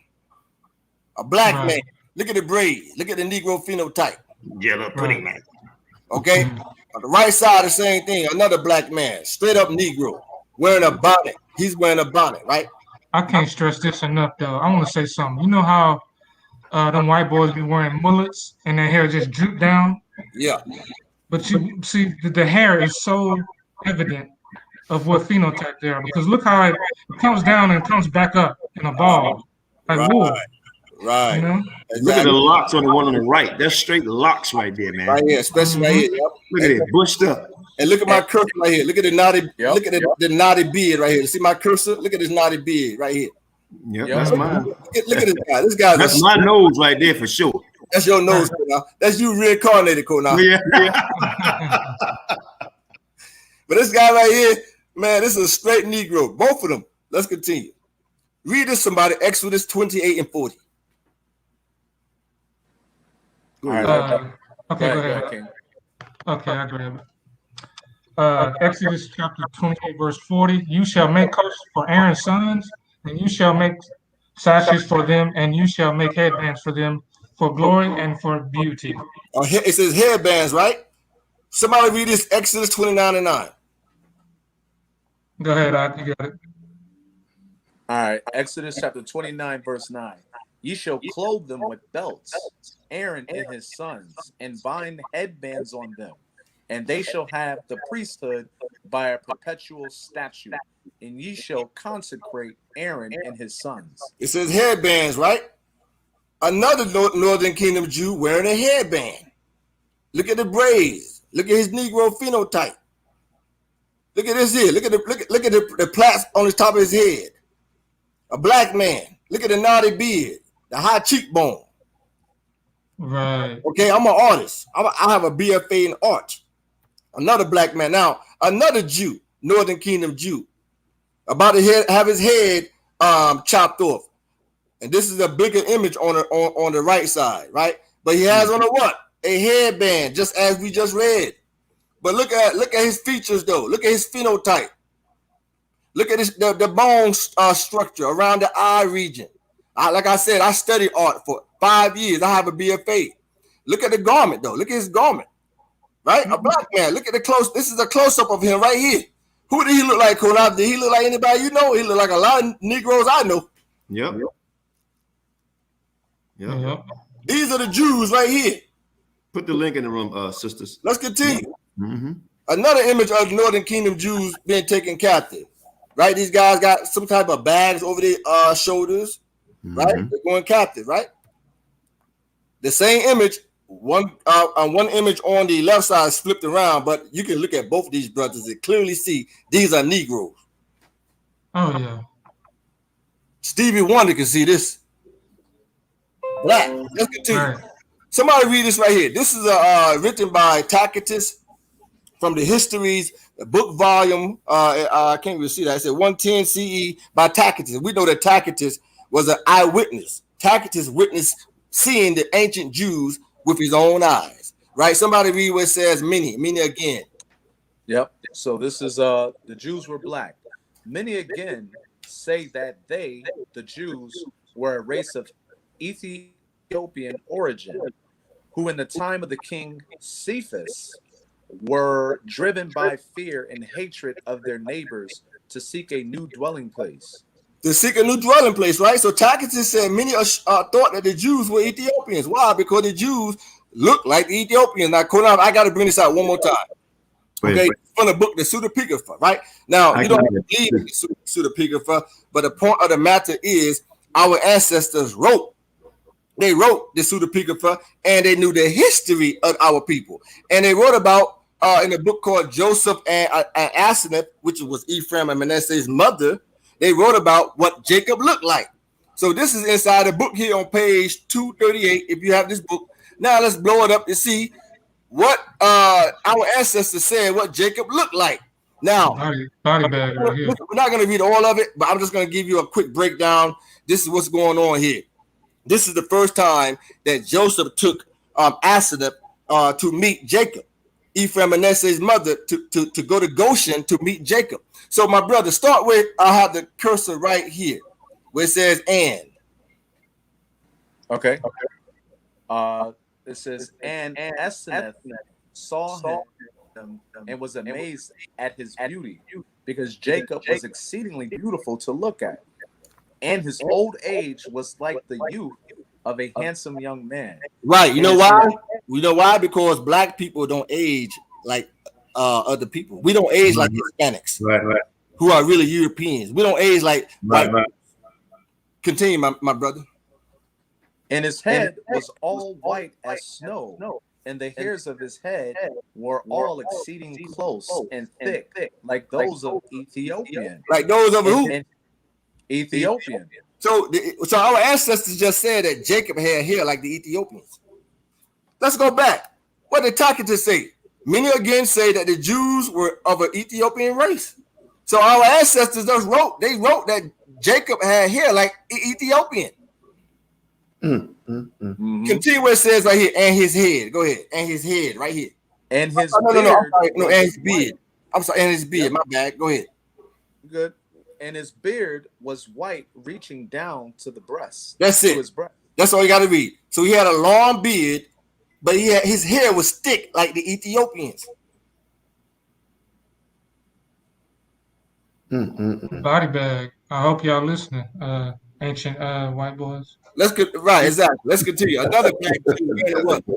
[SPEAKER 4] A black man. Look at the braid. Look at the Negro phenotype.
[SPEAKER 1] Yellow hoodie man.
[SPEAKER 4] Okay. On the right side, the same thing. Another black man, straight up Negro, wearing a bonnet. He's wearing a bonnet, right?
[SPEAKER 7] I can't stress this enough, though. I want to say something. You know how them white boys be wearing mullets and their hair just droop down?
[SPEAKER 4] Yeah.
[SPEAKER 7] But you see, the hair is so evident of what phenotype they are, because look how it comes down and comes back up in a ball, like wool.
[SPEAKER 4] Right.
[SPEAKER 7] You know?
[SPEAKER 4] Exactly.
[SPEAKER 1] Look at the locks on the one on the right. That's straight locks right there, man.
[SPEAKER 4] Right here, especially right here. Yep.
[SPEAKER 1] Look at it, bushed up.
[SPEAKER 4] And look at my cursor right here. Look at the naughty. Look at the naughty beard right here. See my cursor? Look at this naughty beard right here.
[SPEAKER 1] Yep, that's mine.
[SPEAKER 4] Look at this guy. This guy's
[SPEAKER 1] that's my nose right there for sure.
[SPEAKER 4] That's your nose, Qanath. That's you reincarnated, Qanath.
[SPEAKER 1] Yeah.
[SPEAKER 4] But this guy right here, Man, this is a straight Negro. Both of them. Let's continue. Read this, somebody. Exodus 28 and 40.
[SPEAKER 1] Go ahead.
[SPEAKER 7] Okay, go ahead.
[SPEAKER 6] King.
[SPEAKER 7] Okay, I grab it. Exodus chapter 28, verse 40. You shall make coats for Aaron's sons, and you shall make sashes for them, and you shall make headbands for them for glory and for beauty.
[SPEAKER 4] It says headbands, right? Somebody read this, Exodus 29 and 9.
[SPEAKER 7] Go ahead, you got it.
[SPEAKER 6] All right, Exodus chapter 29, verse 9. Ye shall clothe them with belts, Aaron and his sons, and bind headbands on them. And they shall have the priesthood by a perpetual statute. And ye shall consecrate Aaron and his sons.
[SPEAKER 4] It says headbands, right? Another Northern Kingdom Jew wearing a headband. Look at the braids. Look at his Negro phenotype. Look at this here. Look at the plaits on the top of his head. A black man. Look at the knotty beard, the high cheekbone.
[SPEAKER 7] Right.
[SPEAKER 4] Okay, I'm an artist. I have a BFA in art. Another black man. Now, another Jew, Northern Kingdom Jew, about to have his head chopped off. And this is a bigger image on the right side, right? But he has on a what? A headband, just as we just read. But look at his features, though. Look at his phenotype. Look at the bone structure around the eye region. Like I said, I studied art for 5 years. I have a BFA. Look at the garment, though. Look at his garment, right? A black man. Look at the close. This is a close-up of him right here. Who did he look like, Qanath? Did he look like anybody you know? He looked like a lot of Negroes I know.
[SPEAKER 1] Yep.
[SPEAKER 4] These are the Jews right here.
[SPEAKER 1] Put the link in the room, sisters.
[SPEAKER 4] Let's continue.
[SPEAKER 1] Mm-hmm.
[SPEAKER 4] Another image of Northern Kingdom Jews being taken captive. Right? These guys got some type of bags over their shoulders. Right? They're going captive, right? The same image, one image on the left side is flipped around, but you can look at both of these brothers and clearly see these are Negroes.
[SPEAKER 7] Oh, yeah.
[SPEAKER 4] Stevie Wonder can see this. Black. Let's continue. Right. Somebody read this right here. This is written by Tacitus from the Histories, the book volume. I can't really see that. It said 110 CE by Tacitus. We know that Tacitus was an eyewitness. Tacitus witnessed seeing the ancient Jews with his own eyes. Right? Somebody read where it says many again.
[SPEAKER 6] Yep. So this is the Jews were black. Many again say that they, the Jews, were a race of Ethiopian origin, who in the time of the king Cephas were driven by fear and hatred of their neighbors to seek a new dwelling place.
[SPEAKER 4] To seek a new dwelling place, right? So Tacitus said many thought that the Jews were Ethiopians. Why? Because the Jews look like the Ethiopians. Now, Qanath, I got to bring this out one more time. Okay, from the book, the Pseudepigrapha, right? Now, you don't believe in the Pseudepigrapha, but the point of the matter is our ancestors wrote. They wrote the Pseudepigrapha, and they knew the history of our people. And they wrote about, in a book called Joseph and Asenath, which was Ephraim and Manasseh's mother, they wrote about what Jacob looked like. So this is inside the book here on page 238, if you have this book. Now let's blow it up to see what our ancestors said what Jacob looked like. Now,
[SPEAKER 7] body bag right here.
[SPEAKER 4] We're not going to read all of it, but I'm just going to give you a quick breakdown. This is what's going on here. This is the first time that Joseph took Asenath to meet Jacob, Ephraim and Manasseh's mother, to go to Goshen to meet Jacob. So, my brother, start with, I have the cursor right here where it says and.
[SPEAKER 6] Okay. It says, and Asenath saw him and was amazed at his beauty, because Jacob was exceedingly beautiful to look at, and his old age was like the youth of a handsome young man.
[SPEAKER 4] Right. You know why? You know why? Because black people don't age like other people. We don't age like Hispanics, right, who are really Europeans. We don't age like right. Continue, my brother.
[SPEAKER 6] And his head was all white as snow, and the hairs of his head were all exceeding close and thick, like those of Ethiopian.
[SPEAKER 4] Like those of who?
[SPEAKER 6] Ethiopian.
[SPEAKER 4] So our ancestors just said that Jacob had hair like the Ethiopians. Let's go back. What did Tacitus say? Many again say that the Jews were of an Ethiopian race. So our ancestors wrote that Jacob had hair like Ethiopian. Continue what it says right here, and his head. Go ahead, and his head right here.
[SPEAKER 6] And his
[SPEAKER 4] beard.
[SPEAKER 6] No,
[SPEAKER 4] and his beard. I'm sorry, and his beard. My bad. Go ahead.
[SPEAKER 6] Good. And his beard was white, reaching down to the breast.
[SPEAKER 4] That's it.
[SPEAKER 6] His breast.
[SPEAKER 4] That's all you got to read. So he had a long beard, but his hair was thick like the Ethiopians.
[SPEAKER 7] Body bag. I hope y'all listening. Ancient white boys.
[SPEAKER 4] Let's get right, exactly. Let's continue. Another bag.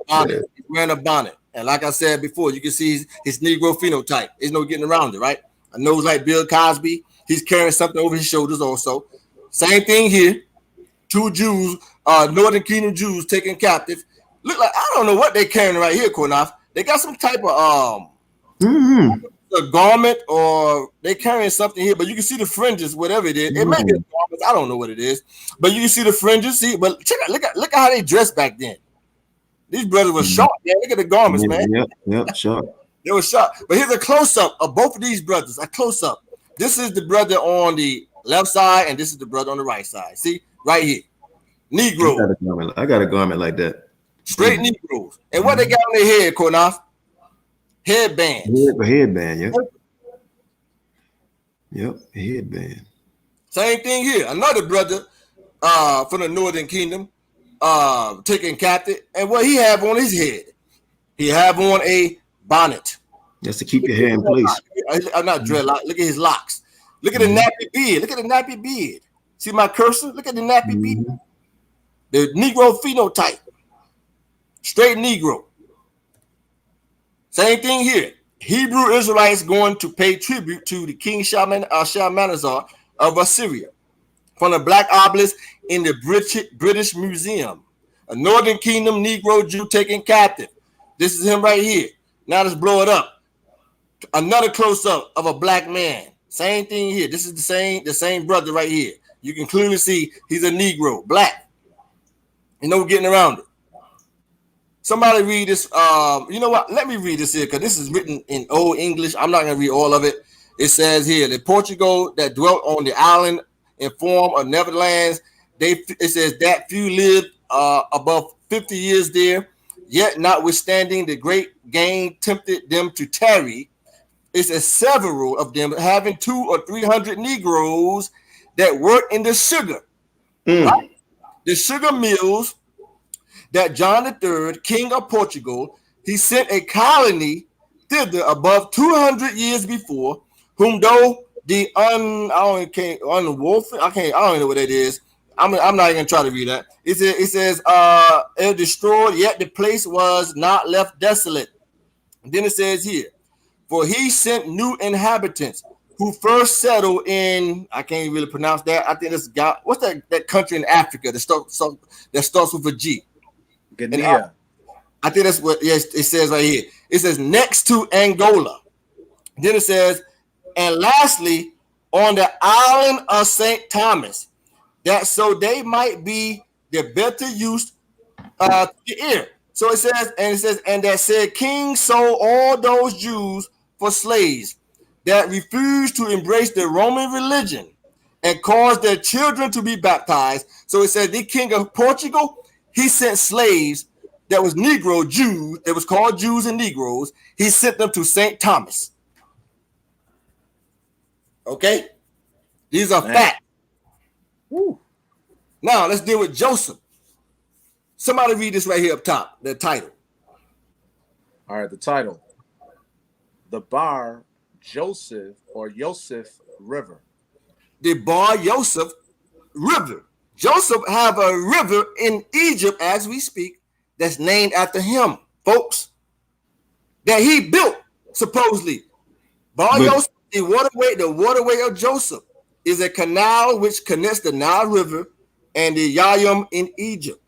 [SPEAKER 4] Bonnet. He's wearing a bonnet, and like I said before, you can see his Negro phenotype. There's no getting around it, right? A nose like Bill Cosby. He's carrying something over his shoulders also. Same thing here. 2 Jews, Northern Kingdom Jews taken captive. Look like, I don't know what they're carrying right here, Qanath. They got some type of a garment, or they carrying something here, but you can see the fringes, whatever it is. It might be garments. I don't know what it is, but you can see the fringes. See, but check out, look at how they dressed back then. These brothers were sharp. Man, look at the garments, man.
[SPEAKER 1] Yep, sharp.
[SPEAKER 4] They were sharp. But here's a close up of both of these brothers. A close up. This is the brother on the left side, and this is the brother on the right side. See, right here, Negro.
[SPEAKER 1] I got a garment like that.
[SPEAKER 4] Straight Negroes. And what they got on their head, Qanath? Headbands.
[SPEAKER 1] Headband, yeah. Yep, headband.
[SPEAKER 4] Same thing here. Another brother from the Northern Kingdom taken captive. And what he have on his head? He have on a bonnet.
[SPEAKER 1] Just to keep your hair in place.
[SPEAKER 4] I'm not dreadlock. Look at his locks. Look at the nappy beard. Look at the nappy beard. See my cursor? Look at the nappy beard. The Negro phenotype. Straight Negro. Same thing here. Hebrew Israelites going to pay tribute to the King Shalmaneser of Assyria from the Black Obelisk in the British Museum. A Northern Kingdom Negro Jew taken captive. This is him right here. Now let's blow it up. Another close-up of a black man. Same thing here. This is the same brother right here. You can clearly see he's a Negro, black. You know, we're getting around it. Somebody read this. You know what? Let me read this here because this is written in Old English. I'm not going to read all of it. It says here that Portugal that dwelt on the island in form of Netherlands. It says that few lived above 50 years there. Yet, notwithstanding the great gain tempted them to tarry, it says several of them having 200 or 300 Negroes that worked in the sugar, right? The sugar mills. That John III, King of Portugal, he sent a colony thither above 200 years before, whom though the I don't know what that is. I'm not even try to read that. It says it destroyed, yet the place was not left desolate. And then it says here, for he sent new inhabitants who first settled in, I can't really pronounce that. I think it's what's that country in Africa that starts with a G.
[SPEAKER 6] Guinea.
[SPEAKER 4] I think that's what it says right here. It says next to Angola. Then it says, and lastly, on the island of St. Thomas, that so they might be the better used to the ear. So it says, and that said, King sold all those Jews for slaves that refused to embrace the Roman religion and caused their children to be baptized. So it says the King of Portugal, he sent slaves that was Negro Jews, that was called Jews and Negroes. He sent them to St. Thomas. Okay? These are facts. Now, let's deal with Joseph. Somebody read this right here up top, the title.
[SPEAKER 6] All right, the title. The Bar Joseph or Yosef River.
[SPEAKER 4] The Bar Yosef River. Joseph have a river in Egypt as we speak that's named after him, folks, that he built, supposedly. Bar Yosef, the waterway of Joseph is a canal which connects the Nile River and the Yayim in Egypt.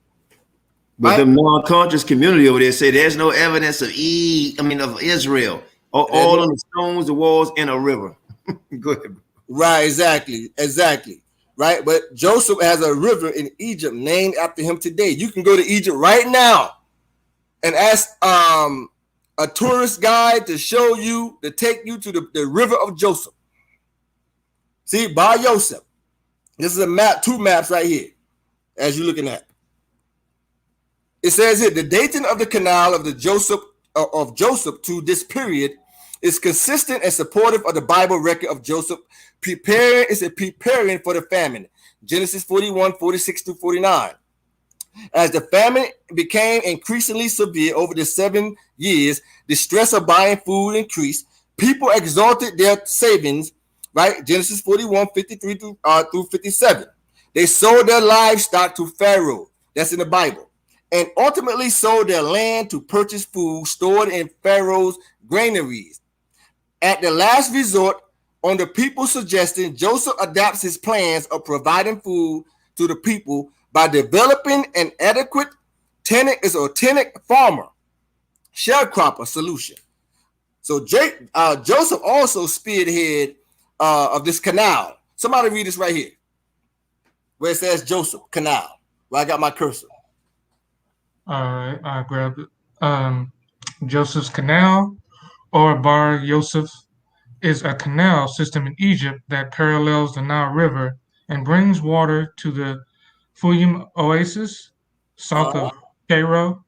[SPEAKER 1] But the non-conscious community over there say there's no evidence of Israel. All on the stones, the walls, and a river. Go ahead.
[SPEAKER 4] Right, exactly. Right, but Joseph has a river in Egypt named after him today. You can go to Egypt right now and ask a tourist guide to take you to the river of Joseph. See, Bar Yosef. This is a map, two maps right here, as you're looking at. It says here, the dating of the canal of Joseph to this period is consistent and supportive of the Bible record of Joseph preparing for the famine. Genesis 41, 46 to 49. As the famine became increasingly severe over the 7 years, the stress of buying food increased. People exalted their savings, right? Genesis 41, 53 through 57. They sold their livestock to Pharaoh. That's in the Bible. And ultimately sold their land to purchase food stored in Pharaoh's granaries. At the last resort, on the people's suggestion, Joseph adapts his plans of providing food to the people by developing an adequate tenant farmer sharecropper solution. So Joseph also spearhead of this canal. Somebody read this right here, where it says Joseph Canal, where I got my cursor.
[SPEAKER 7] All right, I grabbed it. Joseph's Canal, or Bar Yosef, is a canal system in Egypt that parallels the Nile River and brings water to the Fuyum Oasis, south of Cairo.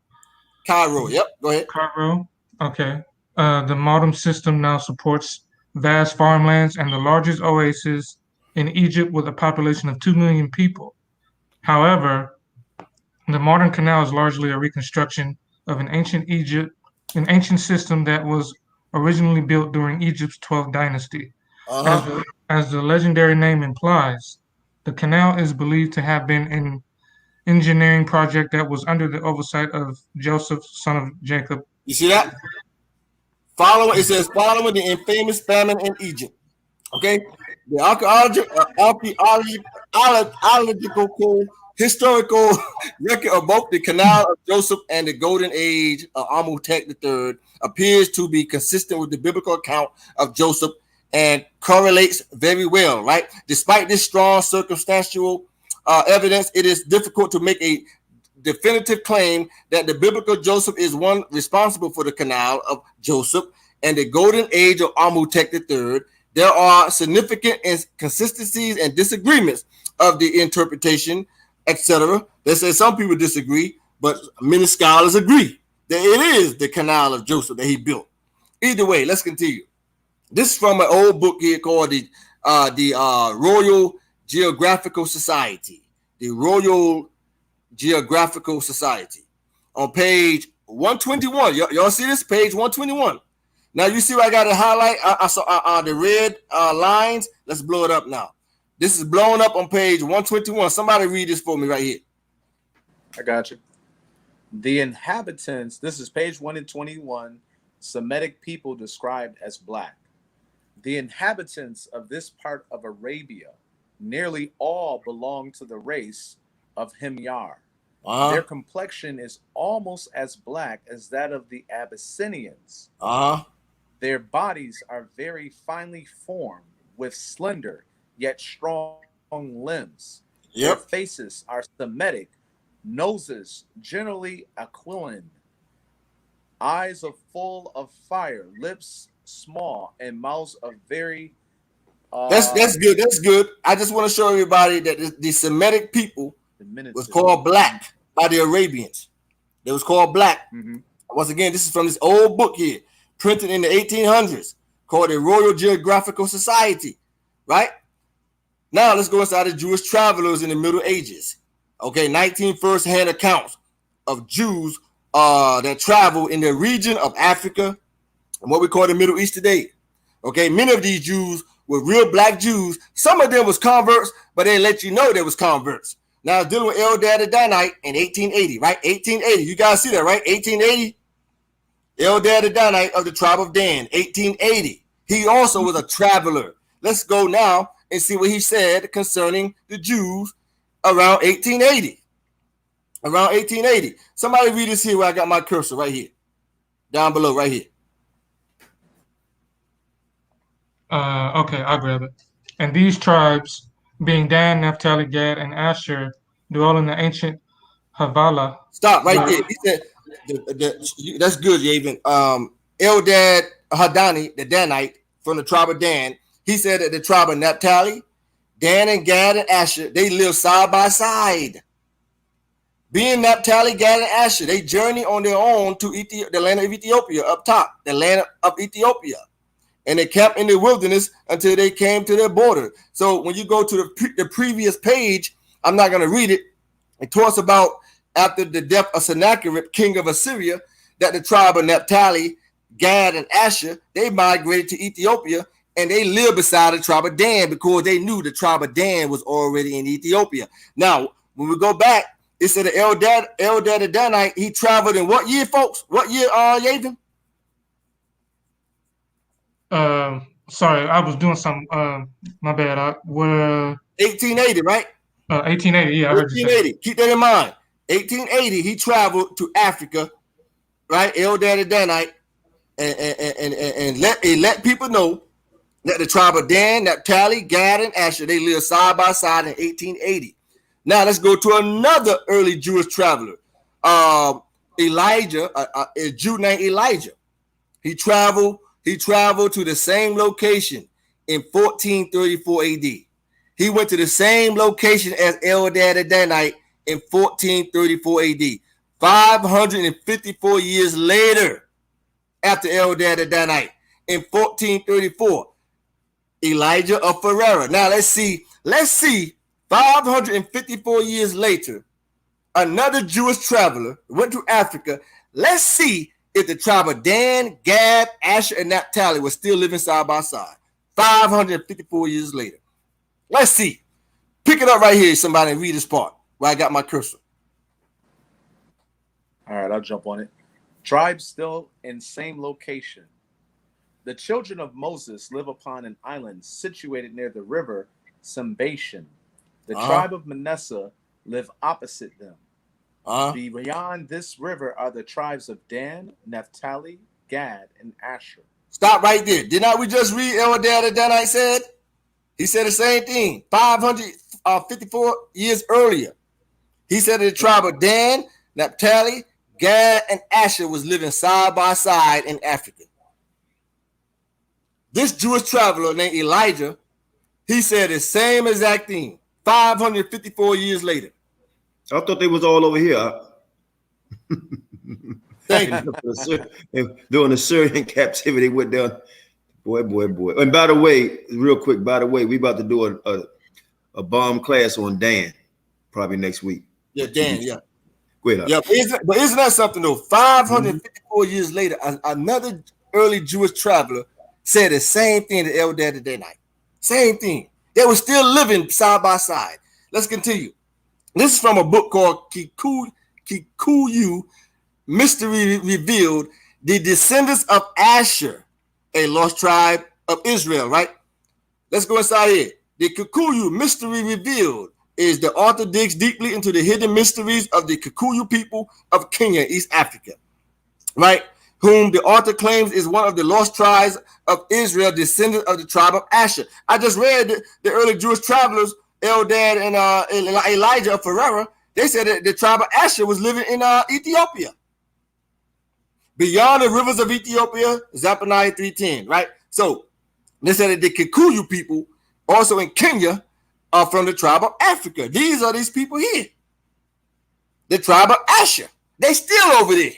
[SPEAKER 4] Yep, go ahead.
[SPEAKER 7] Cairo, okay. The modern system now supports vast farmlands and the largest oasis in Egypt with a population of 2 million people. However, the modern canal is largely a reconstruction of an ancient system that was originally built during Egypt's 12th dynasty. As the legendary name implies, the canal is believed to have been an engineering project that was under the oversight of Joseph, son of Jacob.
[SPEAKER 4] You see that? It says following the infamous famine in Egypt. Okay? The archaeological historical record of both the canal of Joseph and the golden age of Amenhotep III appears to be consistent with the biblical account of Joseph and correlates very well, right? Despite this strong circumstantial evidence, it is difficult to make a definitive claim that the biblical Joseph is one responsible for the canal of Joseph and the golden age of Amenhotep III. There are significant inconsistencies and disagreements of the interpretation, etc. They say some people disagree, but many scholars agree that it is the canal of Joseph that he built. Either way, let's continue. This is from an old book here called the Royal Geographical Society. The Royal Geographical Society. On page 121. Y'all see this? Page 121. Now you see where I got to highlight? I saw the red lines. Let's blow it up now. This is blown up on page 121. Somebody read this for me right here.
[SPEAKER 6] I got you. The inhabitants, this is page 121, Semitic people described as black. The inhabitants of this part of Arabia nearly all belong to the race of Himyar. Their complexion is almost as black as that of the Abyssinians. Their bodies are very finely formed with slender yet strong limbs. Their faces are Semitic, noses generally aquiline, eyes are full of fire, lips small, and mouths are very that's good. That's good. I just want to show everybody that the Semitic people was called black by the Arabians. They was called black. Once again, this is from this old book here, printed in the 1800s, called the Royal Geographical Society. Right? Now let's go inside the Jewish travelers in the Middle Ages. Okay, 19 first-hand accounts of Jews that travel in the region of Africa and what we call the Middle East today. Okay, many of these Jews were real black Jews. Some of them was converts, but they let you know they was converts. Now, dealing with Eldad the Danite in 1880, right? 1880. You guys see that, right? 1880. Eldad the Danite of the tribe of Dan, 1880. He also was a traveler. Let's go now and see what he said concerning the Jews around 1880. Around 1880. Somebody read this here where I got my cursor right here. Down below, right here.
[SPEAKER 7] Okay, I'll grab it. And these tribes, being Dan, Naphtali, Gad, and Asher, dwell in the ancient Havilah.
[SPEAKER 4] Stop right there. He said, that's good, Yavin. Eldad Hadani, the Danite from the tribe of Dan, he said that the tribe of Naphtali, Dan and Gad and Asher, they live side by side. Being Naphtali, Gad, and Asher, they journey on their own to the land of Ethiopia, up top, the land of Ethiopia. And they camped in the wilderness until they came to their border. So when you go to the previous page, I'm not going to read it. It talks about after the death of Sennacherib, king of Assyria, that the tribe of Naphtali, Gad, and Asher, they migrated to Ethiopia, and they lived beside the tribe of Dan because they knew the tribe of Dan was already in Ethiopia. Now, when we go back, it said that Eldad the Danite, he traveled in what year, folks? What year, Yavin?
[SPEAKER 7] Sorry, I was doing some. My bad.
[SPEAKER 4] 1880, right?
[SPEAKER 7] 1880. Yeah, I heard you say.
[SPEAKER 4] 1880. Keep that in mind. 1880, he traveled to Africa, right? Eldad the Danite, and let people know that the tribe of Dan, Naphtali, Gad, and Asher, they lived side by side in 1880. Now let's go to another early Jewish traveler, Elijah, a Jew named Elijah. He traveled to the same location in 1434 AD. He went to the same location as Eldad the Danite in 1434 AD. 554 years later, after Eldad the Danite, in 1434, Elijah of Ferrara. Now let's see. 554 years later, another Jewish traveler went to Africa. Let's see if the tribe of Dan, Gad, Asher, and Naphtali was still living side by side. 554 years later. Let's see. Pick it up right here, somebody, and read this part where I got my cursor.
[SPEAKER 6] All right, I'll jump on it. Tribes still in same location. The children of Moses live upon an island situated near the river Sambation. The tribe of Manasseh live opposite them. Beyond this river are the tribes of Dan, Naphtali, Gad, and Asher. Stop
[SPEAKER 4] right there. Did not we just read Eldad the Danite said? He said the same thing 554 years earlier. He said that the tribe of Dan, Naphtali, Gad, and Asher was living side by side in Africa. This Jewish traveler named Elijah, he said the same exact thing 554 years later.
[SPEAKER 1] I thought they was all over here.
[SPEAKER 4] Thank you.
[SPEAKER 1] During the Syrian captivity with them. Boy. And by the way, real quick, we about to do a bomb class on Dan probably next week.
[SPEAKER 4] Yeah, Dan, yeah.
[SPEAKER 1] Go ahead.
[SPEAKER 4] Yeah, but isn't that something though? 554 years later, another early Jewish traveler said the same thing to Eldad the Danite. Same thing. They were still living side by side. Let's continue. This is from a book called Kikuyu, Mystery Revealed, the Descendants of Asher, a lost tribe of Israel, right? Let's go inside here. The Kikuyu, Mystery Revealed, is the author digs deeply into the hidden mysteries of the Kikuyu people of Kenya, East Africa, right? Whom the author claims is one of the lost tribes of Israel, descendant of the tribe of Asher. I just read the early Jewish travelers, Eldad and Elijah of Ferrara. They said that the tribe of Asher was living in Ethiopia. Beyond the rivers of Ethiopia, Zephaniah 3:10, right? So they said that the Kikuyu people, also in Kenya, are from the tribe of Africa. These are these people here. The tribe of Asher. They still over there.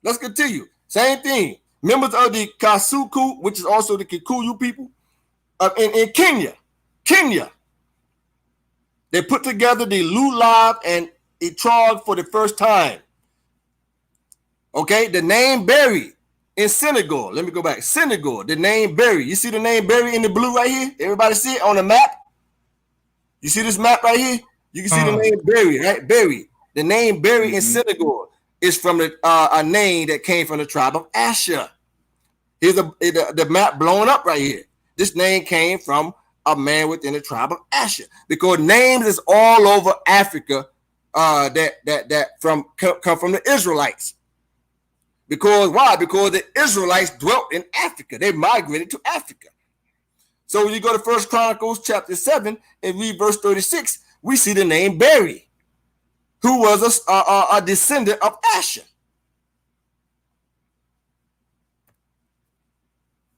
[SPEAKER 4] Let's continue. Same thing. Members of the Kasuku, which is also the Kikuyu people, in Kenya. They put together the Lulav and Etrog for the first time. Okay, the name buried in Senegal. Let me go back. Senegal, the name buried. You see the name buried in the blue right here? Everybody see it on the map? You see this map right here? You can see the name buried, right? Buried. The name buried in Senegal is from a name that came from the tribe of Asher. Here's the map blown up right here. This name came from a man within the tribe of Asher, because names is all over Africa that come from the Israelites. Because why? Because the Israelites dwelt in Africa. They migrated to Africa. So when you go to 1 Chronicles chapter 7 and read verse 36, we see the name Beri, who was a descendant of Asher.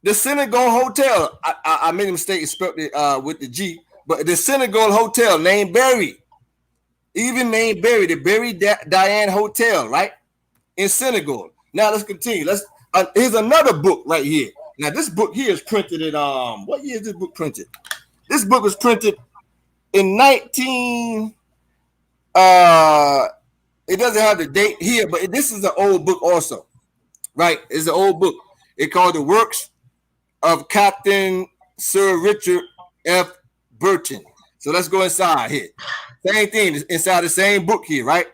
[SPEAKER 4] The Senegal Hotel. I made a mistake and spelled it with the G, but the Senegal Hotel named Barry. Even named Barry, the Barry Diane Hotel, right? In Senegal. Now let's continue. Here's another book right here. Now this book here is printed in what year is this book printed? This book was printed in 19 it doesn't have the date here, but this is an old book also, right? It's an old book. It's called The Works of Captain Sir Richard F. Burton. So let's go inside here. Same thing inside the same book here, right?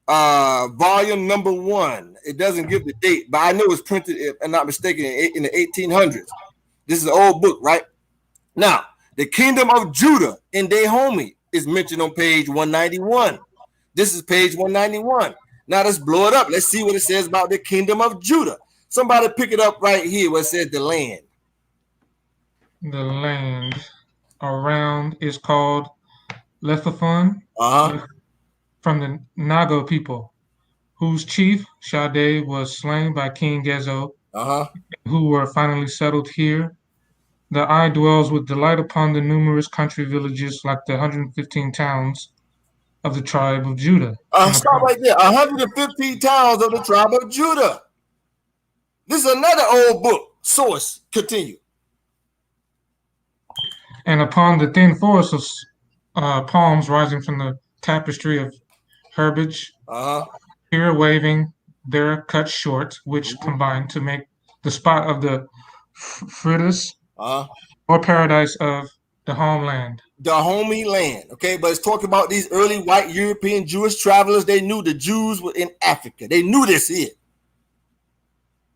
[SPEAKER 4] Volume number 1. It doesn't give the date, but I know it's printed, if I'm not mistaken, in the 1800s. This is an old book, right? Now, the Kingdom of Judah in Dahomey is mentioned on page 191. This is page 191. Now let's blow it up. Let's see what it says about the Kingdom of Judah. Somebody pick it up right here where it says the land.
[SPEAKER 7] The land around is called Lethafon, from the Nago people, whose chief Shade was slain by King Gezo, who were finally settled here. The eye dwells with delight upon the numerous country villages, like the 115 towns of the tribe of Judah.
[SPEAKER 4] Stop right there. 115 towns of the tribe of Judah. This is another old book. Source. Continue.
[SPEAKER 7] And upon the thin forest of palms rising from the tapestry of herbage, here waving, there cut short, which combined to make the spot of the Fritus, or paradise of the homeland.
[SPEAKER 4] The homey land, okay? But it's talking about these early white European Jewish travelers. They knew the Jews were in Africa. They knew this here.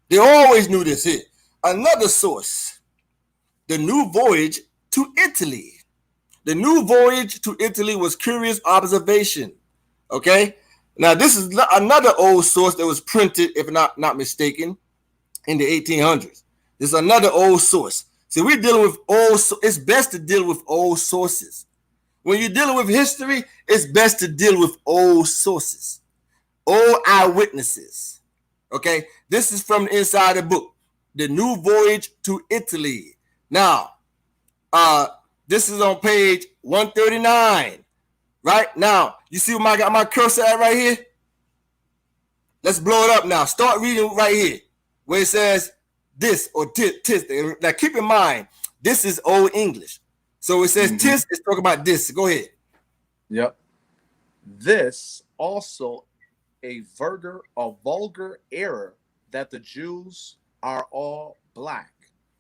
[SPEAKER 4] They always knew this here. Another source, the new voyage to Italy. The new voyage to Italy was curious observation, okay? Now, this is another old source that was printed, if not mistaken, in the 1800s. This is another old source. See, we're dealing with old. It's best to deal with old sources. When you're dealing with history, it's best to deal with old sources, old eyewitnesses. Okay, this is from the inside the book, The New Voyage to Italy. Now, this is on page 139. Right now, you see where I got my cursor at right here? Let's blow it up now. Start reading right here, where it says this or tis. Now keep in mind, this is Old English. So it says tis, it's talking about this. Go ahead.
[SPEAKER 6] Yep. This also a vulgar error that the Jews are all black.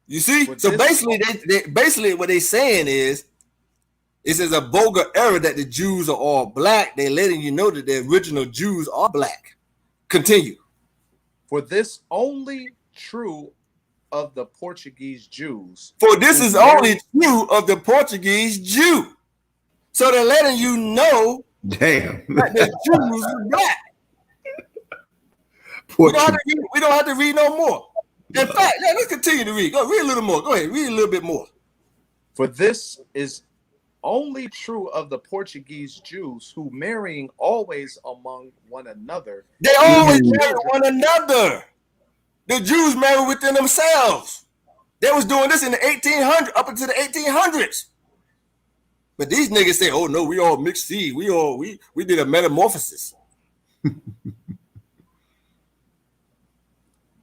[SPEAKER 4] You see? So basically, basically what they're saying is, it says a vulgar error that the Jews are all black. They're letting you know that the original Jews are black. Continue.
[SPEAKER 6] For this only true of the Portuguese Jews.
[SPEAKER 4] For this is only true of the Portuguese Jew. So they're letting you know that the Jews are black. We don't have to read no more. In fact, let's continue to read. Go read a little more. Go ahead, read a little bit more.
[SPEAKER 6] For this is only true of the Portuguese Jews, who marrying always among one another.
[SPEAKER 4] They always marry one another. The Jews marry within themselves. They was doing this in the 1800s, up into the 1800s. But these niggas say, "Oh no, we all mixed seed. We did a metamorphosis."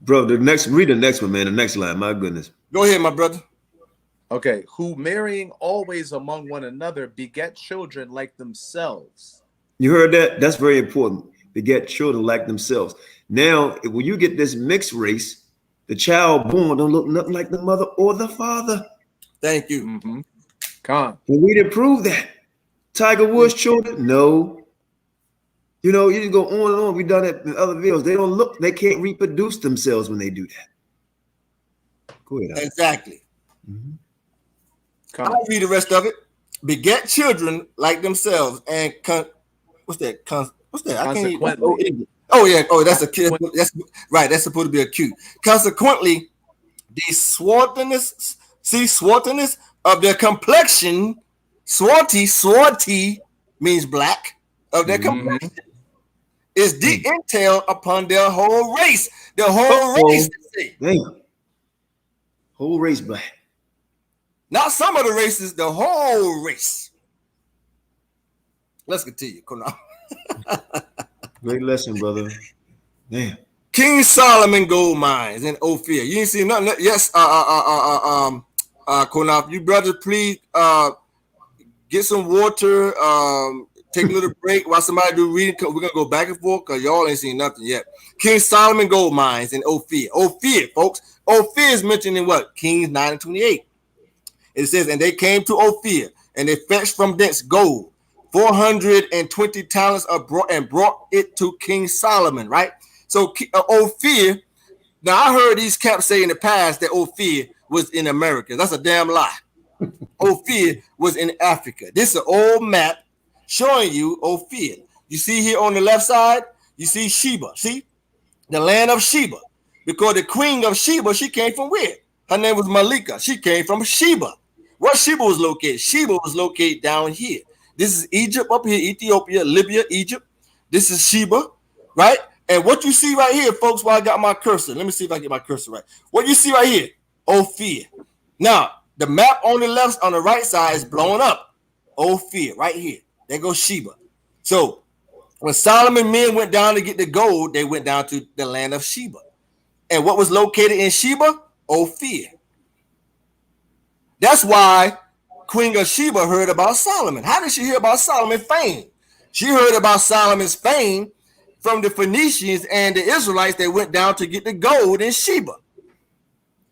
[SPEAKER 1] Bro, read the next one, man. The next line. My goodness.
[SPEAKER 4] Go ahead, my brother.
[SPEAKER 6] Okay, who marrying always among one another beget children like themselves.
[SPEAKER 1] You heard that? That's very important. Beget children like themselves. Now, when you get this mixed race, the child born don't look nothing like the mother or the father.
[SPEAKER 4] Thank you.
[SPEAKER 6] Con.
[SPEAKER 1] And we didn't prove that. Tiger Woods children, no. You know, you just go on and on. We've done it in other videos. They don't look, they can't reproduce themselves when they do that. Go ahead.
[SPEAKER 4] Exactly. I'll read the rest of it. Beget children like themselves and what's that? I can't even. Oh yeah. Oh, that's a kid. That's right. That's supposed to be acute. Consequently, the swarthiness of their complexion. Swarty means black of their complexion. Is the entail upon their whole race. The whole race.
[SPEAKER 1] Whole race black.
[SPEAKER 4] Not some of the races, the whole race. Let's continue.
[SPEAKER 1] Great lesson, brother. Damn.
[SPEAKER 4] King Solomon gold mines in Ophir. You ain't seen nothing. Yes, Qanath, you brothers, please get some water. Take a little break while somebody do reading. We're gonna go back and forth because y'all ain't seen nothing yet. King Solomon gold mines in Ophir. Ophir, folks. Ophir is mentioned in what? Kings 9:28. It says, and they came to Ophir, and they fetched from thence gold, 420 talents and brought it to King Solomon, right? So Ophir, now I heard these caps say in the past that Ophir was in America. That's a damn lie. Ophir was in Africa. This is an old map showing you Ophir. You see here on the left side, you see Sheba. See? The land of Sheba. Because the queen of Sheba, she came from where? Her name was Malika. She came from Sheba. Where Sheba was located? Sheba was located down here. This is Egypt up here, Ethiopia, Libya, Egypt. This is Sheba, right? And what you see right here, folks, while I got my cursor, let me see if I get my cursor right. What you see right here, Ophir. Now, the map on the left, on the right side is blown up. Ophir, right here. There goes Sheba. So, when Solomon men went down to get the gold, they went down to the land of Sheba. And what was located in Sheba? Ophir. That's why Queen of Sheba heard about Solomon. How did she hear about Solomon's fame? She heard about Solomon's fame from the Phoenicians and the Israelites that went down to get the gold in Sheba.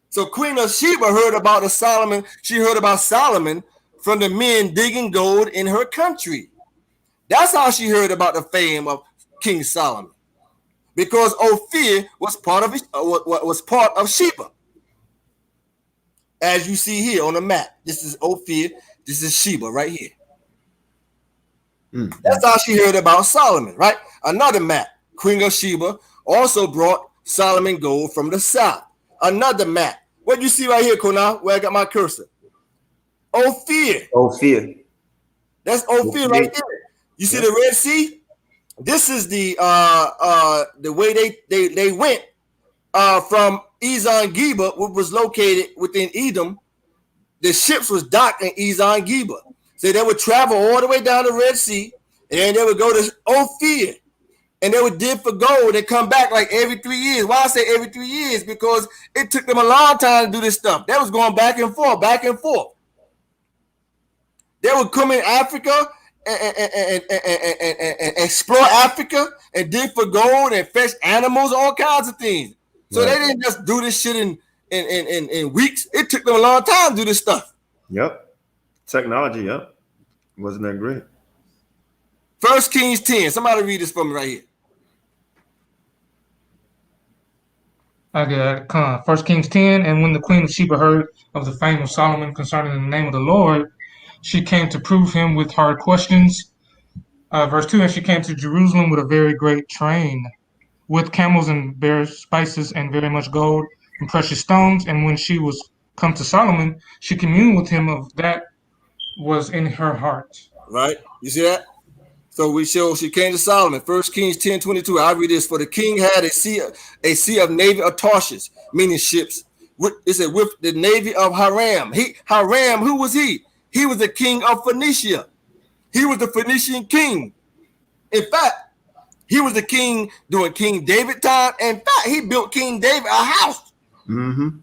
[SPEAKER 4] So Queen of Sheba heard about Solomon. She heard about Solomon from the men digging gold in her country. That's how she heard about the fame of King Solomon, because Ophir was part of Sheba. As you see here on the map, this is Ophir, this is Sheba right here. That's how she heard about Solomon, right? Another map, Queen of Sheba also brought Solomon gold from the south. Another map. What do you see right here, Qanath, where I got my cursor? Ophir.
[SPEAKER 1] Ophir.
[SPEAKER 4] That's Ophir right there. You see the Red Sea? This is the way they went from Ezon-Geber, which was located within Edom. The ships was docked in Ezon-Geber. So they would travel all the way down the Red Sea, and they would go to Ophir, and they would dig for gold and come back like every 3 years. Why I say every 3 years? Because it took them a long time to do this stuff. They was going back and forth, back and forth. They would come in Africa and explore Africa and dig for gold and fetch animals, all kinds of things. So they didn't just do this shit in weeks. It took them a long time to do this stuff.
[SPEAKER 1] Yep. Technology, yep. Wasn't that great?
[SPEAKER 4] 1 Kings 10. Somebody read this for me right here.
[SPEAKER 7] I got 1 Kings 10. And when the queen of Sheba heard of the fame of Solomon concerning the name of the Lord, she came to prove him with hard questions. Verse 2, and she came to Jerusalem with a very great train, with camels and bear spices and very much gold and precious stones. And when she was come to Solomon, she communed with him of that was in her heart.
[SPEAKER 4] Right? You see that? So she came to Solomon. 1 Kings 10:22. I read this. For the king had a sea of navy of Tarshish, meaning ships. It said with the navy of Hiram. Hiram, who was he? He was the king of Phoenicia. He was the Phoenician king. In fact, he was the king during King David time. In fact, he built King David a house. Mm-hmm.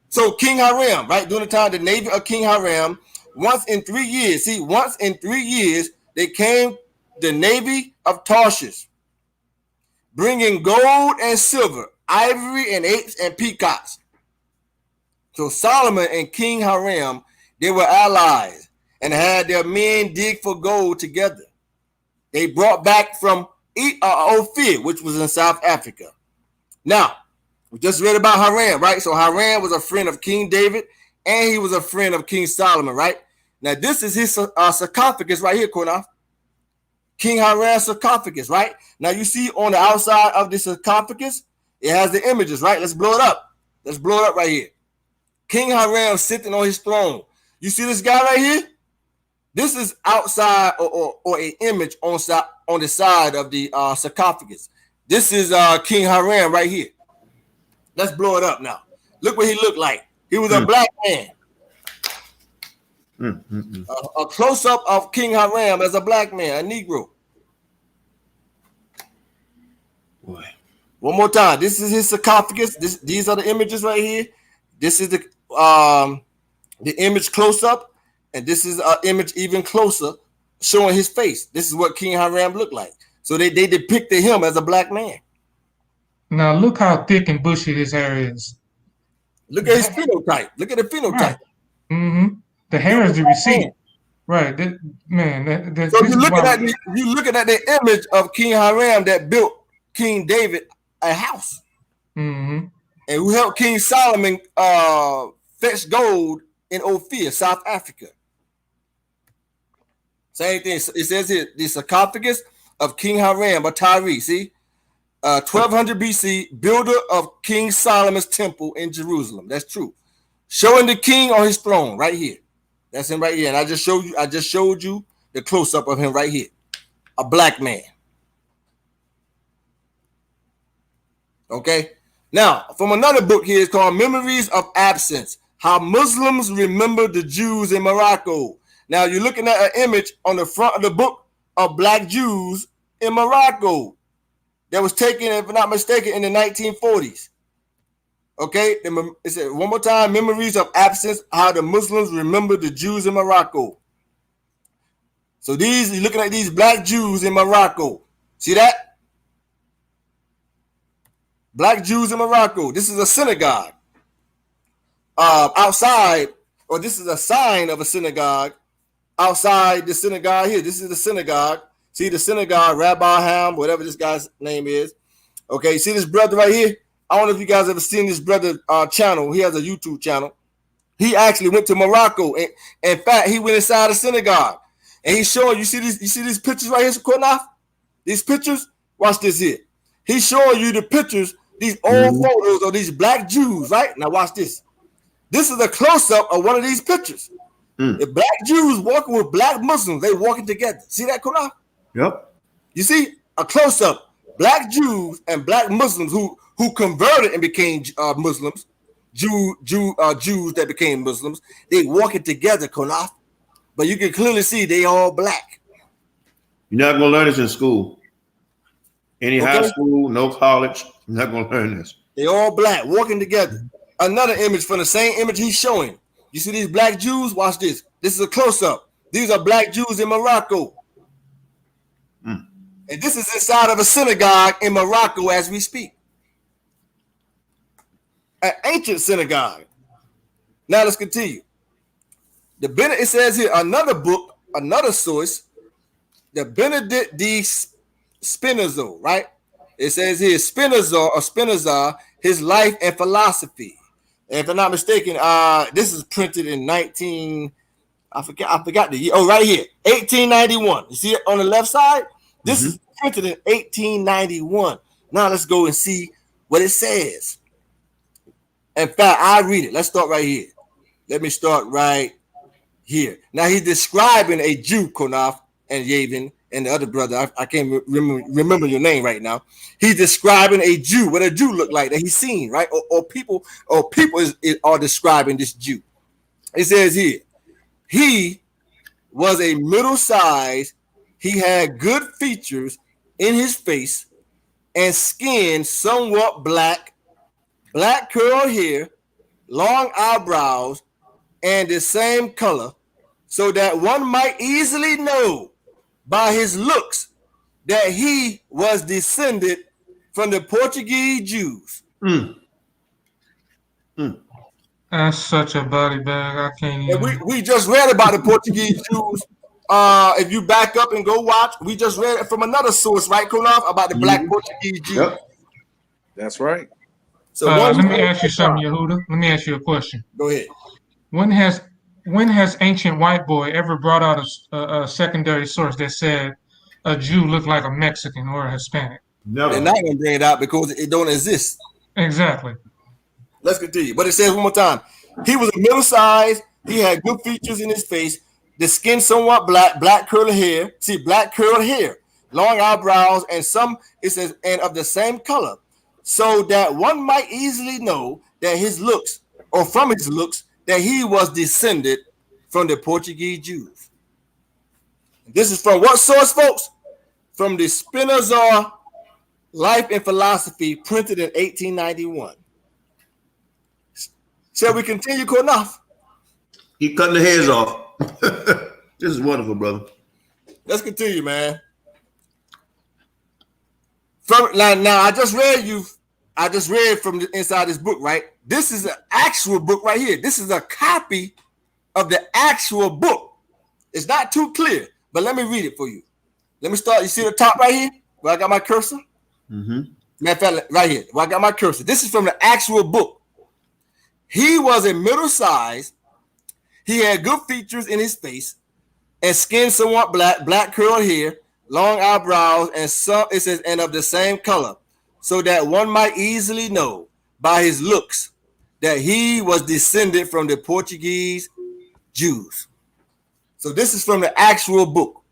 [SPEAKER 4] So King Hiram, right, during the time, the navy of King Hiram, once in 3 years, they came, the navy of Tarshish, bringing gold and silver, ivory and apes and peacocks. So Solomon and King Hiram, they were allies and had their men dig for gold together. They brought back from Ophir, which was in South Africa. Now, we just read about Hiram, right? So Hiram was a friend of King David, and he was a friend of King Solomon, right? Now, this is his sarcophagus right here, Qanath. King Hiram's sarcophagus, right? Now, you see on the outside of the sarcophagus, it has the images, right? Let's blow it up. Let's blow it up right here. King Hiram sitting on his throne. You see this guy right here? This is outside or an image on the side of the sarcophagus. This is King Hiram right here. Let's blow it up now. Look what he looked like. He was a black man. A close-up of King Hiram as a black man, a Negro.
[SPEAKER 1] Boy.
[SPEAKER 4] One more time. This is his sarcophagus. These are the images right here. This is the image close-up, and this is an image even closer showing his face. This is what King Hiram looked like. So they depicted him as a black man.
[SPEAKER 7] Now look how thick and bushy his hair is.
[SPEAKER 4] Look at his phenotype. Look at the phenotype.
[SPEAKER 7] Right. Mm-hmm. The hair is the receipt. Right. So
[SPEAKER 4] you're looking at the image of King Hiram that built King David a house.
[SPEAKER 7] Mm-hmm.
[SPEAKER 4] And who helped King Solomon fetch gold in Ophir, South Africa. Same thing. It says here, the sarcophagus of King Hiram, or Tyre, see? 1200 BC, builder of King Solomon's temple in Jerusalem. That's true. Showing the king on his throne right here. That's him right here. And I just showed you the close-up of him right here. A black man. Okay. Now, from another book here, it's called Memories of Absence: How Muslims Remember the Jews in Morocco. Now, you're looking at an image on the front of the book of black Jews in Morocco that was taken, if I'm not mistaken, in the 1940s. Okay, it said one more time: Memories of Absence: How the Muslims Remember the Jews in Morocco. So you're looking at these black Jews in Morocco. See that? Black Jews in Morocco. This is a synagogue. Outside, or this is a sign of a synagogue outside the synagogue here. This is the synagogue. See the synagogue, Rabbi Ham, whatever this guy's name is. Okay, see this brother right here? I don't know if you guys ever seen this brother channel. He has a YouTube channel. He actually went to Morocco. And in fact, he went inside a synagogue. And he's showing, you see these pictures right here, Qanath? These pictures? Watch this here. He's showing you the pictures, these old photos of these black Jews, right? Now watch this. This is a close-up of one of these pictures. The black Jews walking with black Muslims. They walking together. See that, Qanath?
[SPEAKER 1] Yep.
[SPEAKER 4] You see a close-up. Black Jews and black Muslims who converted and became Muslims, Jews that became Muslims. They walking together, Qanath. But you can clearly see they all black.
[SPEAKER 1] You're not going to learn this in school. Any high school, no college. You're not going to learn this.
[SPEAKER 4] They all black, walking together. Another image from the same image he's showing. You see these black Jews? Watch this. This is a close-up. These are black Jews in Morocco. And this is inside of a synagogue in Morocco as we speak. An ancient synagogue. Now let's continue. It says here, another book, another source, the Benedict de Spinoza, right? It says here, Spinoza, his life and philosophy. And if I'm not mistaken, this is printed in I forgot the year. Oh, right here, 1891. You see it on the left side? This is printed in 1891. Now let's go and see what it says. In fact, I read it. Let's start right here. Let me start right here. Now he's describing a Jew, Qanath and Yavin and the other brother. I can't remember your name right now. He's describing a Jew, what a Jew looked like that he's seen, right? Or people are describing this Jew. It says here, he was a middle-sized. He had good features in his face and skin somewhat black curly hair, long eyebrows, and the same color, so that one might easily know by his looks that he was descended from the Portuguese Jews.
[SPEAKER 7] That's such a body bag. I can't even.
[SPEAKER 4] We just read about the Portuguese Jews. If you back up and go watch, we just read it from another source, right, Qanath, about the black Portuguese Jews.
[SPEAKER 1] Yep.
[SPEAKER 6] That's right.
[SPEAKER 7] So let me ask you something, Yehudah. Let me ask you a question.
[SPEAKER 4] Go ahead.
[SPEAKER 7] When has ancient white boy ever brought out a secondary source that said a Jew looked like a Mexican or a Hispanic?
[SPEAKER 1] Never.
[SPEAKER 4] They're not going to bring it out because it don't exist.
[SPEAKER 7] Exactly.
[SPEAKER 4] Let's continue. But it says one more time. He was a middle-sized. He had good features in his face. The skin somewhat black curly hair. See, black curly hair, long eyebrows, and it says, and of the same color, so that one might easily know that his looks or from his looks, that he was descended from the Portuguese Jews. This is from what source, folks? From the Spinoza Life and Philosophy, printed in 1891. Shall we continue, Qanath?
[SPEAKER 1] He cutting the heads off. This is wonderful, brother.
[SPEAKER 4] Let's continue, man. From now, I just read from the inside this book, right? This is an actual book right here. This is a copy of the actual book. It's not too clear, but let me read it for you. Let me start. You see the top right here where I got my cursor?
[SPEAKER 1] Mm-hmm.
[SPEAKER 4] Matter of fact, right here where I got my cursor. This is from the actual book. He was a middle size. He had good features in his face and skin somewhat black curled hair, long eyebrows, and it says, and of the same color, so that one might easily know by his looks that he was descended from the Portuguese Jews. So this is from the actual book.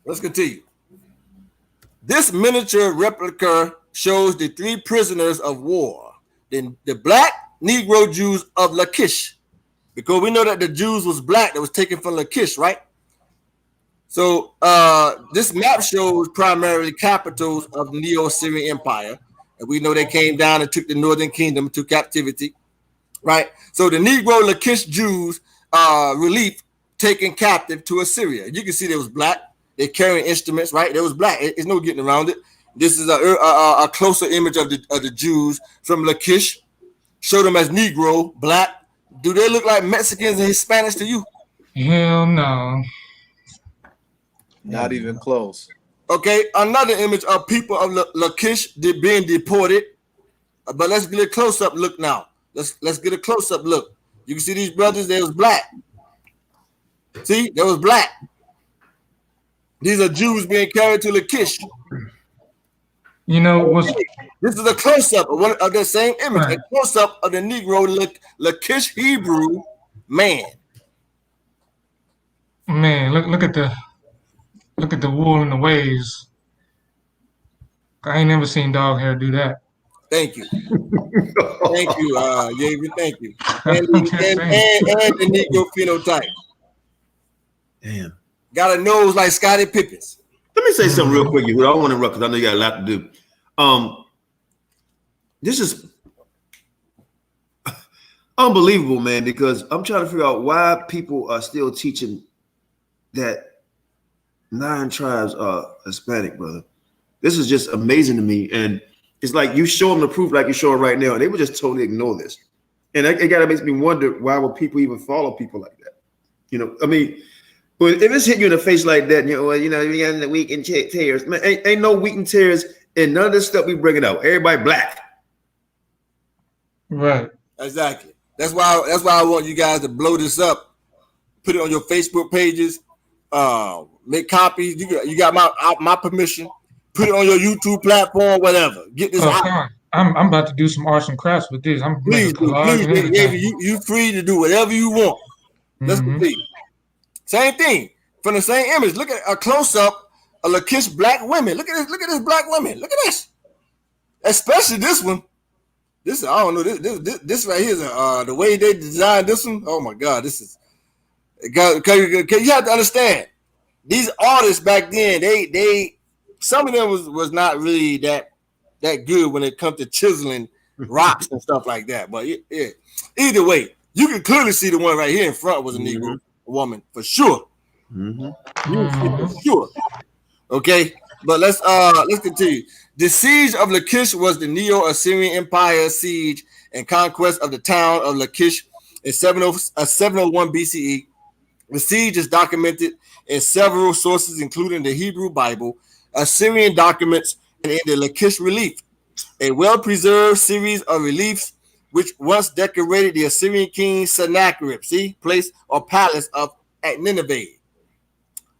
[SPEAKER 4] Let's continue. This miniature replica shows the three prisoners of war, the black Negro Jews of Lachish, because we know that the Jews was black that was taken from Lachish, right? So this map shows primarily capitals of the Neo-Assyrian Empire, and we know they came down and took the northern kingdom to captivity, right? So the Negro Lachish Jews relief taken captive to Assyria. You can see they was black. They carrying instruments, right? They was black. There's no getting around it. This is a closer image of the Jews from Lachish. Show them as Negro, black. Do they look like Mexicans and Hispanics to you?
[SPEAKER 7] Hell no.
[SPEAKER 6] Not even close.
[SPEAKER 4] Okay, another image of people of Lachish being deported. But let's get a close-up look now. Let's get a close-up look. You can see these brothers, they was black. See, they was black. These are Jews being carried to Lachish.
[SPEAKER 7] You know what's
[SPEAKER 4] This is a close-up of one of the same image,
[SPEAKER 7] right.
[SPEAKER 4] a close-up of the Negro Lachish Hebrew man.
[SPEAKER 7] Man, look at the wool and the waves. I ain't never seen dog hair do that.
[SPEAKER 4] Thank you. Thank you, Yehudah. Thank you. And the Negro phenotype.
[SPEAKER 1] Damn.
[SPEAKER 4] Got a nose like Scottie Pippen's.
[SPEAKER 1] Let me say something real quick. I don't want to interrupt because I know you got a lot to do. This is unbelievable, man, because I'm trying to figure out why people are still teaching that 9 tribes are Hispanic, brother. This is just amazing to me. And it's like you show them the proof like you're showing right now, and they would just totally ignore this. And it gotta make me wonder, why would people even follow people like that? You know, I mean, but if it's hitting you in the face like that, you got the weak and tears, man, ain't no weak and tears in none of this stuff we bringing out. Everybody black.
[SPEAKER 7] Right.
[SPEAKER 4] Exactly. That's why I want you guys to blow this up, put it on your Facebook pages, make copies. You got my permission. Put it on your YouTube platform, whatever. Get this out.
[SPEAKER 7] I'm about to do some arts and crafts with this.
[SPEAKER 4] Please, you free to do whatever you want. Let's continue. Same thing from the same image. Look at a close up of Lachish black women. Look at this black women. Look at this, especially this one. This I don't know. This right here is the way they designed this one. Oh my God, this is. You have to understand these artists back then. They some of them was not really that good when it comes to chiseling rocks and stuff like that. But yeah, either way, you can clearly see the one right here in front was a Negro woman for sure. For sure. Okay, but let's continue. The siege of Lachish was the Neo-Assyrian Empire siege and conquest of the town of Lachish in 701 BCE. The siege is documented in several sources, including the Hebrew Bible, Assyrian documents, and in the Lachish relief, a well-preserved series of reliefs which once decorated the Assyrian king Sennacherib, place or palace at Nineveh.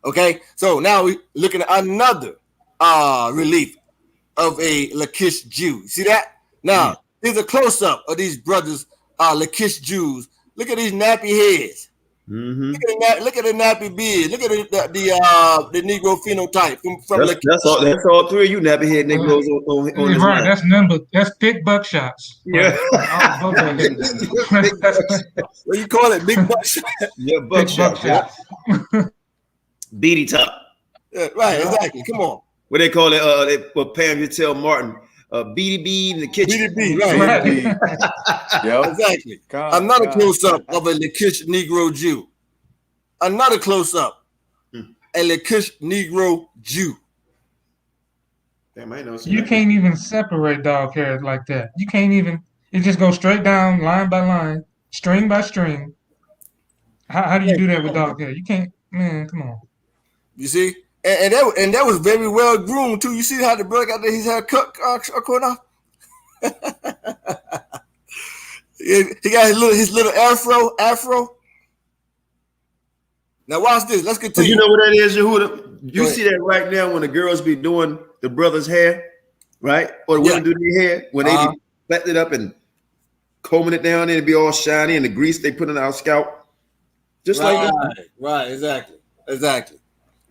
[SPEAKER 4] Okay, so now we're looking at another relief of a Lachish Jew. See that? Now, here's a close-up of these brothers, Lachish Jews. Look at these nappy heads.
[SPEAKER 1] Mm-hmm.
[SPEAKER 4] Look at the nappy beard. Look at the Negro phenotype from
[SPEAKER 1] That's all three of you nappy head Negroes on this
[SPEAKER 7] Right,
[SPEAKER 1] line.
[SPEAKER 7] that's thick buckshots.
[SPEAKER 1] Yeah.
[SPEAKER 7] Right. Both of them.
[SPEAKER 4] What you call it? Big buckshot.
[SPEAKER 1] Yeah,
[SPEAKER 7] Thick
[SPEAKER 1] buckshot. Yeah.
[SPEAKER 7] buckshots.
[SPEAKER 1] Beady top.
[SPEAKER 4] Yeah, right, exactly. Come on.
[SPEAKER 1] What they call it? What Pam you tell Martin? Beady in the kitchen.
[SPEAKER 4] BDB, right.
[SPEAKER 6] Yep.
[SPEAKER 4] Exactly. Another close-up of a Lakish Negro Jew. Another close-up. A Lakish Negro Jew.
[SPEAKER 1] Damn, I know
[SPEAKER 7] You can't even separate dog hairs like that. You can't even. It just goes straight down, line by line, string by string. How do you do that with dog hair? You can't. Man, come on. You
[SPEAKER 4] see, and that was very well groomed too. You see how the brother got his hair cut, Qanath? He got his little afro. Now watch this. Let's continue.
[SPEAKER 1] You know what that is, Yehudah? You see that right now when the girls be doing the brother's hair, right? Or the women do their hair when they be flatting it up and combing it down, and it be all shiny, and the grease they put in our scalp, just like that.
[SPEAKER 4] Right, exactly.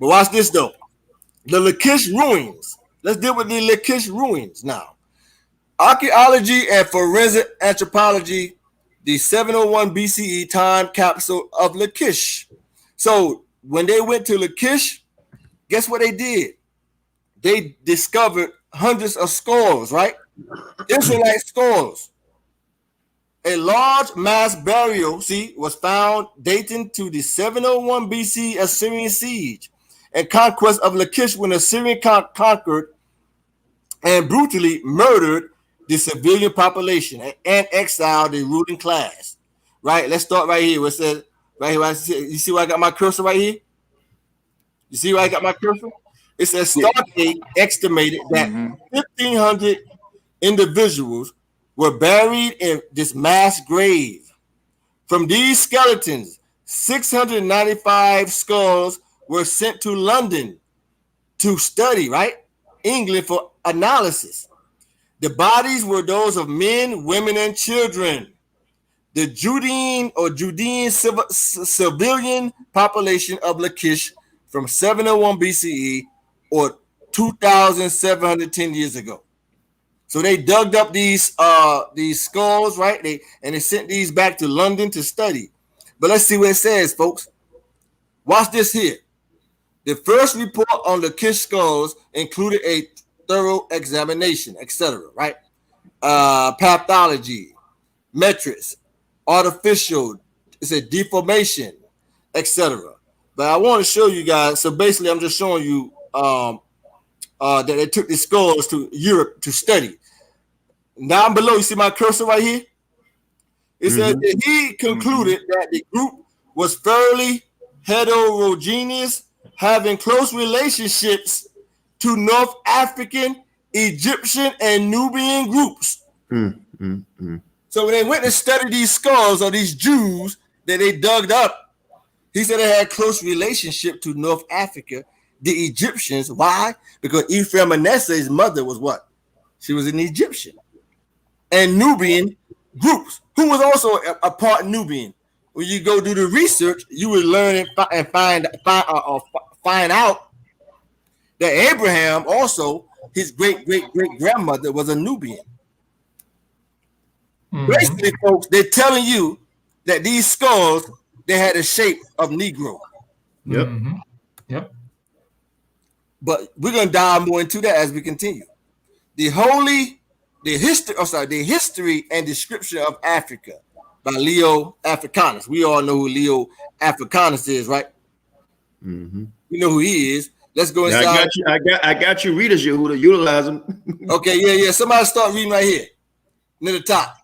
[SPEAKER 4] But watch this though. The Lakish ruins. Let's deal with the Lakish ruins now. Archaeology and forensic anthropology, the 701 BCE time capsule of Lakish. So when they went to Lakish, guess what they did? They discovered hundreds of skulls, right? Israelite skulls. A large mass burial, was found dating to the 701 BC Assyrian siege and conquest of Lakish when Assyrian conquered and brutally murdered the civilian population and exiled the ruling class. Right? Let's start right here. Where it says, right here, you see where I got my cursor right here? You see where I got my cursor? It says Stargate estimated that 1,500 individuals were buried in this mass grave. From these skeletons, 695 skulls were sent to London to study, right? England for analysis. The bodies were those of men, women, and children. The Judean civilian population of Lakish from 701 BCE or 2,710 years ago. So they dug up these skulls, right? They sent these back to London to study. But let's see what it says, folks. Watch this here. The first report on the Lakish skulls included a thorough examination, etc. Right? Pathology, metrics, artificial, it's a deformation, etc. But I want to show you guys. So basically, I'm just showing you that they took the skulls to Europe to study. Down below, you see my cursor right here? It says that he concluded that the group was fairly heterogeneous, having close relationships to North African, Egyptian, and Nubian groups. So when they went to study these skulls of these Jews that they dug up, he said they had close relationship to North Africa, the Egyptians. Why? Because Ephraim Manasseh's mother was what? She was an Egyptian. And Nubian groups, who was also a part Nubian. When you go do the research, you will learn and find out that Abraham also, his great-great-great-grandmother was a Nubian. Basically, folks, they're telling you that these skulls, they had the shape of Negro.
[SPEAKER 7] Yep.
[SPEAKER 4] But we're going to dive more into that as we continue. The history and description of Africa by Leo Africanus. We all know who Leo Africanus is, right? We know who he is. Let's go inside.
[SPEAKER 1] I got you readers, Yehudah. Utilize them.
[SPEAKER 4] Okay, yeah. Somebody start reading right here near the top.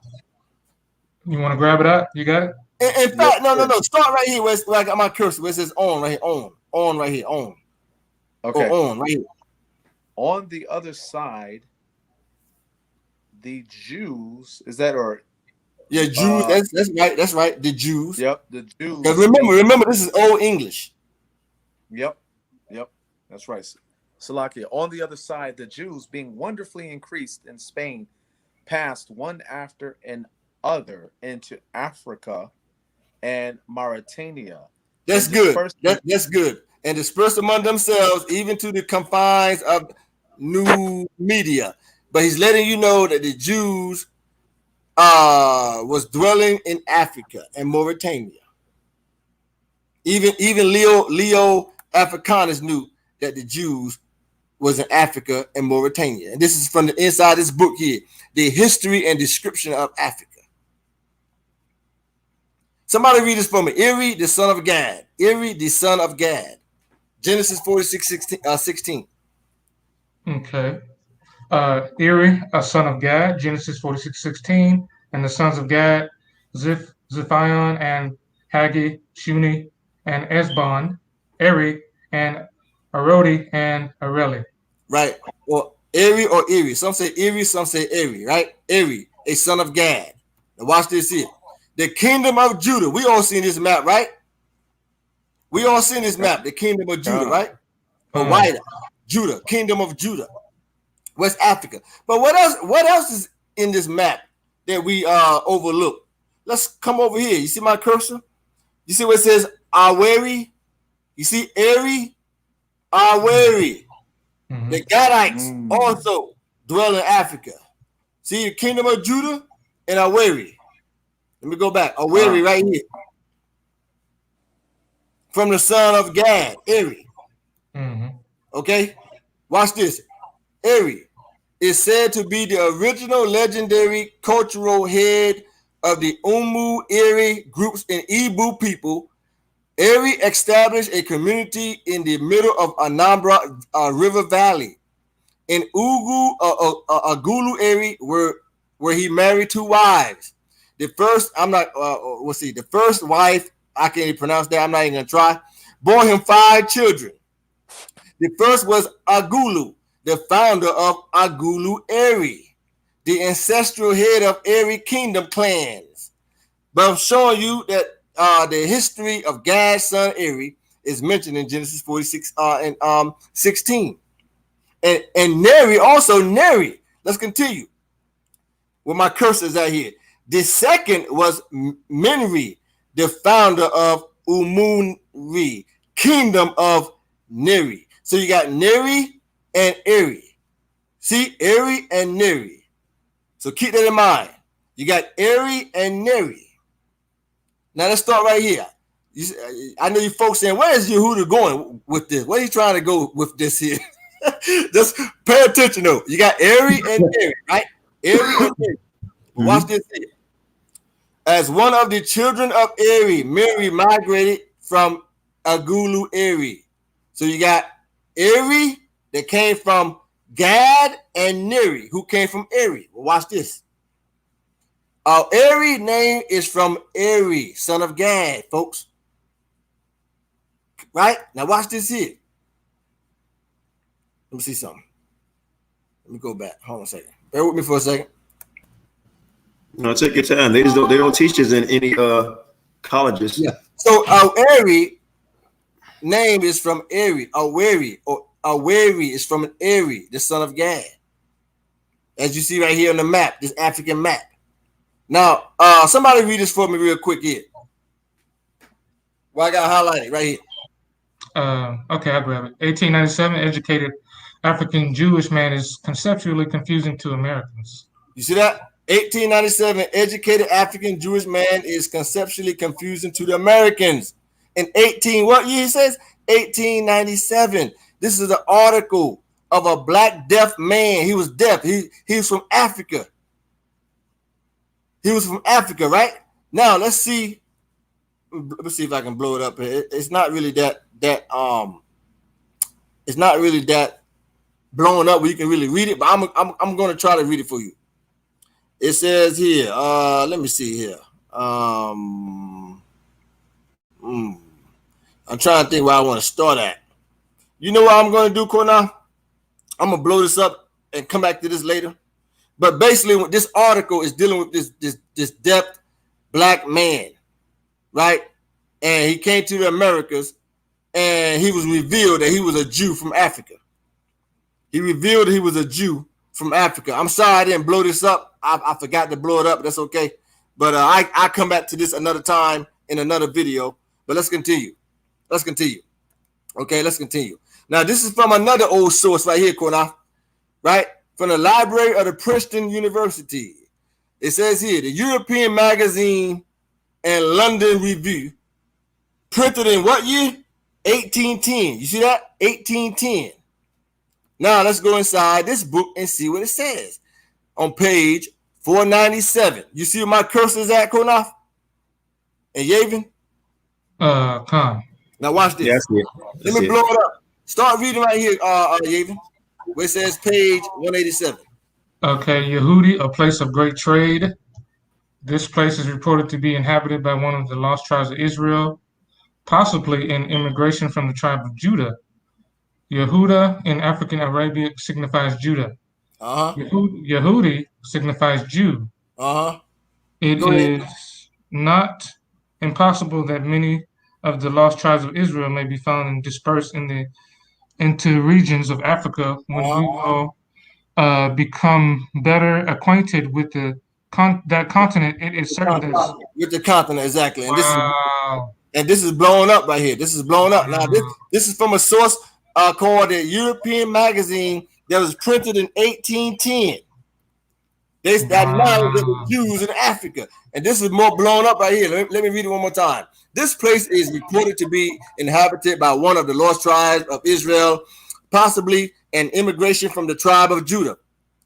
[SPEAKER 7] You want to grab it out? You got it?
[SPEAKER 4] In fact, no. Start right here where I got my cursor, where it says on right here, on right here, on.
[SPEAKER 6] Okay.
[SPEAKER 4] On right here.
[SPEAKER 6] On the other side, the Jews, is that or?
[SPEAKER 4] Yeah, Jews. That's right. The Jews.
[SPEAKER 6] Yep, the Jews.
[SPEAKER 4] Because remember, this is Old English.
[SPEAKER 6] Yep. That's right. Salakia. On the other side, the Jews, being wonderfully increased in Spain, passed one after another into Africa and Mauritania.
[SPEAKER 4] That's
[SPEAKER 6] And
[SPEAKER 4] good.
[SPEAKER 6] dispersed-
[SPEAKER 4] That's good. And dispersed among themselves, even to the confines of New Media. But he's letting you know that the Jews was dwelling in Africa and Mauritania. Even Leo Africanus knew that the Jews was in Africa and Mauritania. And this is from the inside this book here, The History and Description of Africa. Somebody read this for me. Eri, the son of Gad. Eri, the son of Gad. Genesis 46:16.
[SPEAKER 7] Okay. Eri, a son of Gad, Genesis 46:16, and the sons of Gad, Ziphion and Haggi, Shuni, and Esbon, Eri, and Arodi, and Areli.
[SPEAKER 4] Right. Or Eri or Eri. Some say Eri, some say Eri, right? Eri, a son of Gad. Now watch this here. The kingdom of Judah. We all seen this map, right? We all seen this map, the kingdom of Judah, right? Or wider. Judah, kingdom of Judah. West Africa. But what else is in this map that we overlook? Let's come over here. You see my cursor? You see what it says Aweri? You see Eri? Aweri.
[SPEAKER 7] Mhm.
[SPEAKER 4] The Gadites also dwell in Africa. See the kingdom of Judah and Aweri. Let me go back. Aweri right here. From the son of Gad, Eri.
[SPEAKER 7] Mhm.
[SPEAKER 4] Okay? Watch this. Eri is said to be the original legendary cultural head of the Umu Eri groups and Igbo people. Eri established a community in the middle of Anambra River Valley. In Agulu Eri, where he married 2 wives. The first, the first wife, I can't even pronounce that. I'm not even gonna try. Bore him 5 children. The first was Agulu, the founder of Agulu Eri, the ancestral head of Eri kingdom clans. But I'm showing you that the history of Gad's son Eri is mentioned in Genesis 46 and 16. And Neri, also Neri. Let's continue. Where my cursor is at here. The second was Menri, the founder of Umunri, kingdom of Neri. So you got Neri and Eri. See, Eri and Neri. So keep that in mind. You got Eri and Neri. Now let's start right here. I know you folks saying, where is Yehudah going with this? Where are you trying to go with this here? Just pay attention though. You got Eri and Neri, right? Eri and Neri. Watch this here. As one of the children of Eri, Mary migrated from Agulu Eri. So you got Eri that came from Gad and Neri, who came from Eri. Well, watch this. Our Eri name is from Eri, son of Gad, folks. Right? Now watch this here. Let me see something. Let me go back. Hold on a second. Bear with me for a second.
[SPEAKER 1] No, take your time. They don't teach this in any colleges.
[SPEAKER 4] Yeah. So our Eri name is from Eri. Aweri is from an Eri, the son of Gad. As you see right here on the map, this African map. Now, somebody read this for me real quick here. Well, I got highlighted right here.
[SPEAKER 7] Okay, I'll grab it. 1897, educated African Jewish man is conceptually confusing to Americans.
[SPEAKER 4] You see that? 1897, educated African Jewish man is conceptually confusing to the Americans. In what year he says? 1897. This is an article of a black deaf man. He was deaf. He was from Africa. He was from Africa, right? Now let's see. Let's see if I can blow it up. It's not really that it's not really that blown up where you can really read it, but I'm going to try to read it for you. It says here, let me see here. I'm trying to think where I want to start at. You know what I'm going to do, Qanath? I'm going to blow this up and come back to this later. But basically, this article is dealing with this deaf black man, right? And he came to the Americas, and he was revealed that he was a Jew from Africa. He revealed that he was a Jew from Africa. I'm sorry I didn't blow this up. I forgot to blow it up. That's okay. But I come back to this another time in another video, but let's continue. Okay, let's continue. Now, this is from another old source right here, Qanath, right? From the library of the Princeton University. It says here, the European Magazine and London Review, printed in what year? 1810. You see that? 1810. Now, let's go inside this book and see what it says. On page 497. You see where my cursor is at, Qanath? And Yavin?
[SPEAKER 7] Con.
[SPEAKER 4] Now watch this.
[SPEAKER 1] That's it.
[SPEAKER 4] Let me blow it up. Start reading right here, Yavin, where it says page 187.
[SPEAKER 7] Okay, Yehudi, a place of great trade. This place is reported to be inhabited by one of the lost tribes of Israel, possibly in immigration from the tribe of Judah. Yehudah in African Arabia signifies Judah. Yehudi signifies Jew. It is not impossible that many of the lost tribes of Israel may be found and dispersed into regions of Africa when we will become better acquainted with that continent. It is certain that
[SPEAKER 4] with the continent, exactly. And this is blowing up right here. This is blowing up. Now this is from a source called the European Magazine that was printed in 1810. That knowledge of the Jews in Africa. And this is more blown up right here. Let me read it one more time. This place is reported to be inhabited by one of the lost tribes of Israel, possibly an immigration from the tribe of Judah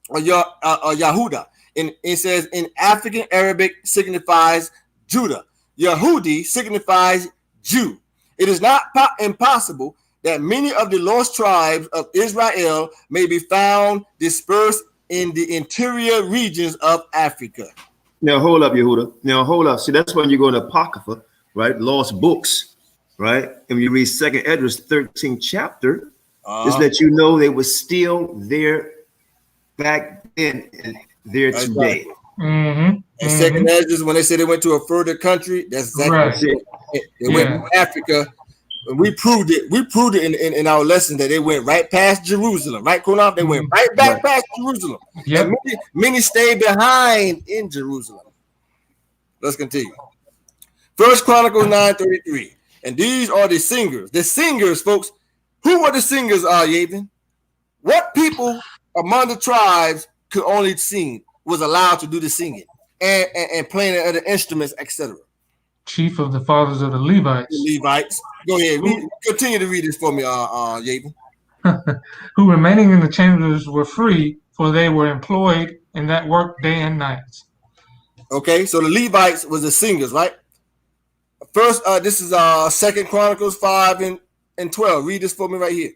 [SPEAKER 4] or Yehudah. It says in African Arabic signifies Judah. Yehudi signifies Jew. It is not impossible that many of the lost tribes of Israel may be found dispersed in the interior regions of Africa.
[SPEAKER 1] Now, hold up, Yehudah. Now, hold up. See, that's when you go to Apocrypha, right? Lost books, right? And you read 2nd Esdras 13th chapter, just let you know they were still there back then and there today.
[SPEAKER 4] Right. And 2nd Esdras, when they said they went to a further country, that's exactly it. They went to Africa. We proved it. We proved it in our lesson that they went right past Jerusalem, right, Qanath? They went right back past Jerusalem. Yep. And many stayed behind in Jerusalem. Let's continue. 1 Chronicles 9:33. And these are the singers. The singers, folks. Who were the singers, Yavin? What people among the tribes could only sing, was allowed to do the singing and playing other instruments, etc.?
[SPEAKER 7] Chief of the fathers of the Levites.
[SPEAKER 4] The Levites. Go ahead. Continue to read this for me, Yavin.
[SPEAKER 7] Who remaining in the chambers were free, for they were employed in that work day and night.
[SPEAKER 4] Okay, so the Levites was the singers, right? First, this is 2 Chronicles 5 and 12. Read this for me right here.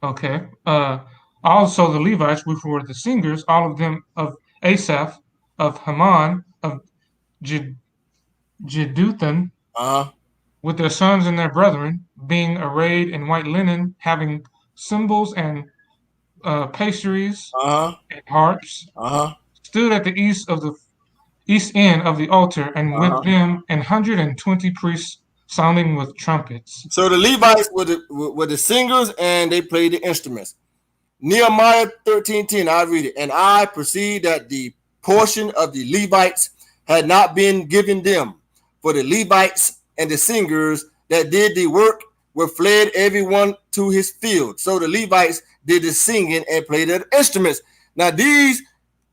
[SPEAKER 7] Okay. Also the Levites, which were the singers, all of them of Asaph, of Haman, of Jeduthun, with their sons and their brethren, being arrayed in white linen, having cymbals and pastries and harps, stood at the east end of the altar, and with them 120 priests sounding with trumpets.
[SPEAKER 4] So the Levites were the singers, and they played the instruments. Nehemiah 13:10, I read it. And I perceived that the portion of the Levites had not been given them, for the Levites and the singers that did the work were fled everyone to his field. So the Levites did the singing and played the instruments. Now these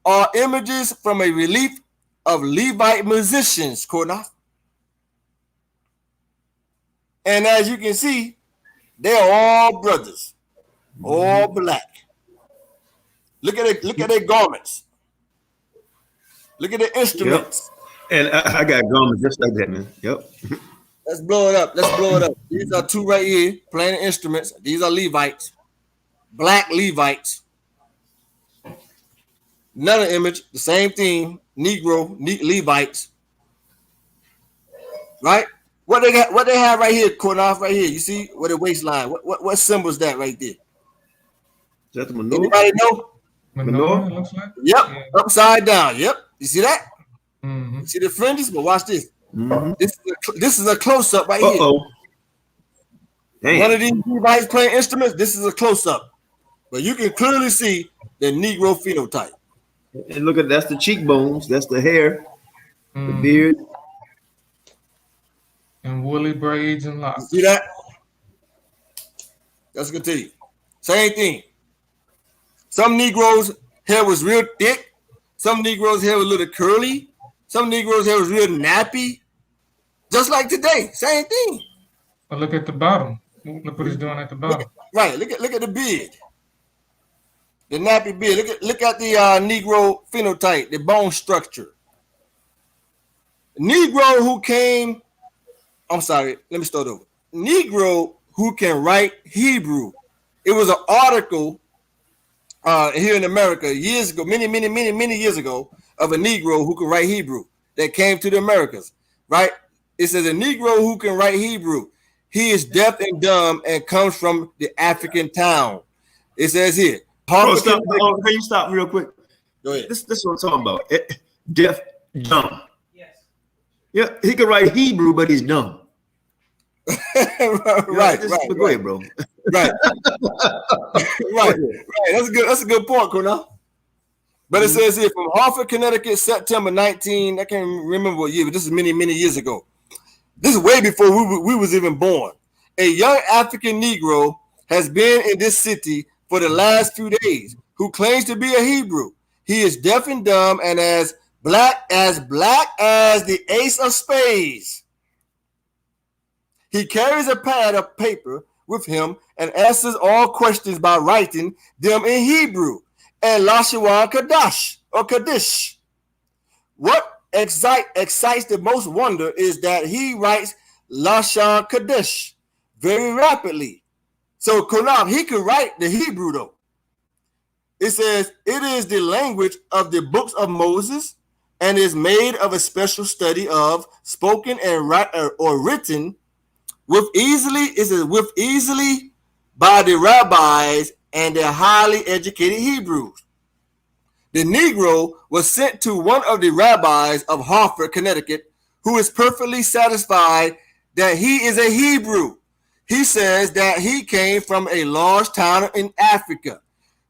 [SPEAKER 4] are images from a relief of Levite musicians, Qanath. And as you can see, they're all brothers, all black. Look at their garments. Look at the instruments.
[SPEAKER 1] Yep. And I got garments just like that, man. Yep.
[SPEAKER 4] Let's blow it up. Let's blow it up. These are two right here playing instruments. These are Levites, black Levites. Another image, the same thing, Negro Levites. Right? What they got? What they have right here, Qanath, right here. You see what the waistline? What symbol is that right there? Is
[SPEAKER 1] that the menorah?
[SPEAKER 4] Anybody know?
[SPEAKER 7] Menorah, it looks like.
[SPEAKER 4] Yep, yeah. Upside down. Yep. You see that? You see the fringes? But watch this. This is a close up right here. One of these Levites playing instruments. This is a close up, but you can clearly see the Negro phenotype.
[SPEAKER 1] And look at that's the cheekbones. That's the hair, the beard.
[SPEAKER 7] And woolly braids and locks.
[SPEAKER 4] You see that? That's gonna tell you. Same thing. Some Negroes' hair was real thick. Some Negroes' hair was a little curly. Some Negroes' hair was real nappy. Just like today, same thing.
[SPEAKER 7] But look at the bottom. Look what he's doing at the bottom.
[SPEAKER 4] Look at the beard. The nappy beard. Look at the Negro phenotype, the bone structure. Negro who came, I'm sorry, let me start over. Negro who can write Hebrew. It was an article here in America years ago, many years ago, of a Negro who could write Hebrew that came to the Americas, right? It says a Negro who can write Hebrew. He is deaf and dumb and comes from the African town. It says here.
[SPEAKER 1] Bro, can you stop real quick?
[SPEAKER 4] Go ahead.
[SPEAKER 1] This is what I'm talking about. Deaf, dumb. Yes. Yeah, he can write Hebrew, but he's dumb.
[SPEAKER 4] right.
[SPEAKER 1] Go ahead, bro.
[SPEAKER 4] Right. right. That's a good point, Qanath. But it says here from Hartford, Connecticut, September 19. I can't remember what year, but this is many years ago. This is way before we was even born. A young African Negro has been in this city for the last few days who claims to be a Hebrew. He is deaf and dumb and as black as the ace of spades. He carries a pad of paper with him and answers all questions by writing them in Hebrew and Lashon Kadash or Kaddish. What excites the most wonder is that he writes Lashon Kaddish very rapidly. So Qanath, he could write the Hebrew though. It says it is the language of the books of Moses and is made of a special study of spoken and written with easily by the rabbis and the highly educated Hebrews. The Negro was sent to one of the rabbis of Hartford, Connecticut, who is perfectly satisfied that he is a Hebrew. He says that he came from a large town in Africa,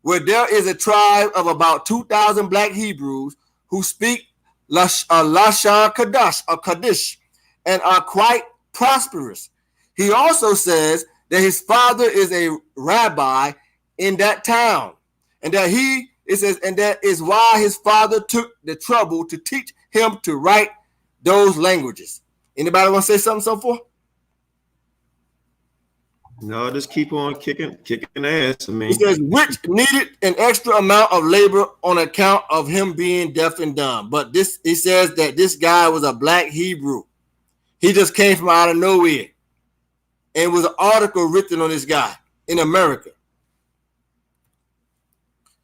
[SPEAKER 4] where there is a tribe of about 2,000 black Hebrews who speak Lashon Kadash or Kaddish and are quite prosperous. He also says that his father is a rabbi in that town, and that that is why his father took the trouble to teach him to write those languages. Anybody want to say something so far?
[SPEAKER 1] No, just keep on kicking ass. I mean,
[SPEAKER 4] he says which needed an extra amount of labor on account of him being deaf and dumb. But he says that this guy was a black Hebrew. He just came from out of nowhere, and was an article written on this guy in America.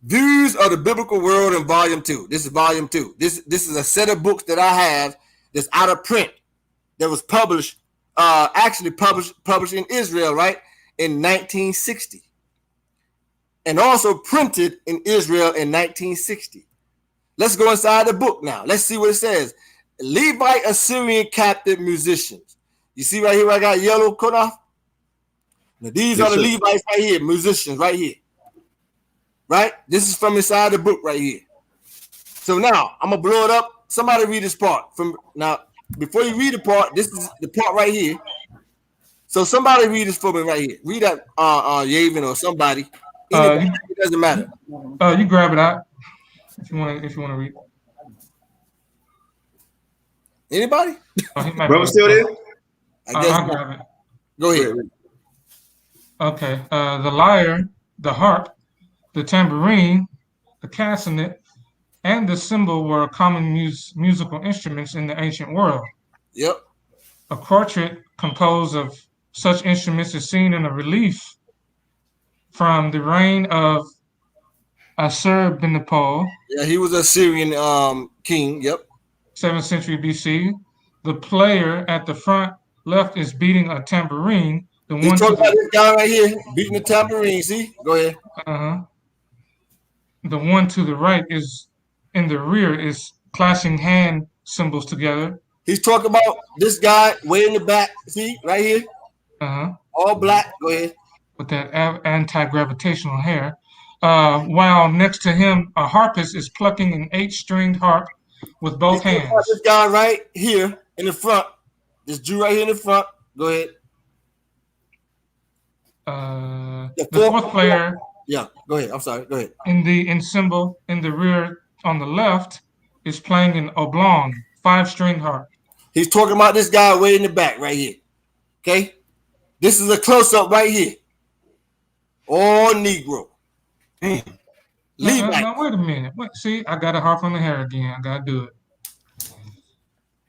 [SPEAKER 4] Views of the Biblical World in Volume 2. This is Volume 2. This is a set of books that I have that's out of print that was published in Israel, right, in 1960. And also printed in Israel in 1960. Let's go inside the book now. Let's see what it says. Levite Assyrian captive musicians. You see right here where I got yellow cut off? Now these are the Levites right here, musicians right here. Right? This is from inside the book right here. So now I'm gonna blow it up. Somebody read this part. Now, before you read the part, this is the part right here. So somebody read this for me right here. Read that Yavin or somebody. It doesn't matter.
[SPEAKER 7] You grab it out if you want to read.
[SPEAKER 4] Anybody?
[SPEAKER 1] Brother still there?
[SPEAKER 4] I guess
[SPEAKER 7] I'll grab it.
[SPEAKER 4] Go ahead.
[SPEAKER 7] Okay. The lyre, the harp, the tambourine, the castanet, and the cymbal were common musical instruments in the ancient world.
[SPEAKER 4] Yep.
[SPEAKER 7] A quartet composed of such instruments is seen in a relief from the reign of Assur-bani-pal.
[SPEAKER 4] Yeah, he was a Syrian king. Yep.
[SPEAKER 7] 7th century BC. The player at the front left is beating a tambourine.
[SPEAKER 4] He's talking about this guy right here beating the tambourine. See? Go ahead.
[SPEAKER 7] The one to the right is in the rear is clashing hand cymbals together.
[SPEAKER 4] He's talking about this guy way in the back. See? Right here. All black. Go ahead.
[SPEAKER 7] With that anti-gravitational hair. While next to him, a harpist is plucking an 8-stringed harp with both hands.
[SPEAKER 4] This guy right here in the front This Jew right here in the front. Go ahead.
[SPEAKER 7] The fourth player.
[SPEAKER 4] Yeah, go ahead. I'm sorry. Go ahead.
[SPEAKER 7] In symbol in the rear on the left is playing an oblong 5-string harp.
[SPEAKER 4] He's talking about this guy way in the back right here. Okay, this is a close up right here. All Negro.
[SPEAKER 7] Now, wait a minute. See, I got a harp on the hair again. I gotta do it.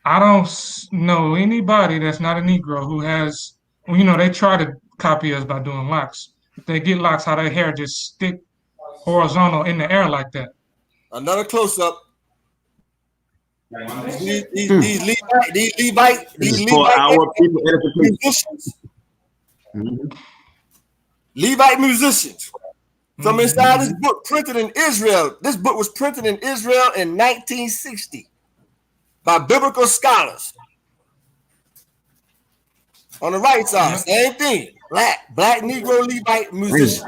[SPEAKER 7] I don't know anybody that's not a Negro who has. Well, you know, they try to copy us by doing locks. If they get locks, how their hair just stick horizontal in the air like that.
[SPEAKER 4] Another close up. These Levite musicians. Levite musicians from inside this book printed in Israel. This book was printed in Israel in 1960 by biblical scholars. On the right side, same thing. Black Negro Levite musicians.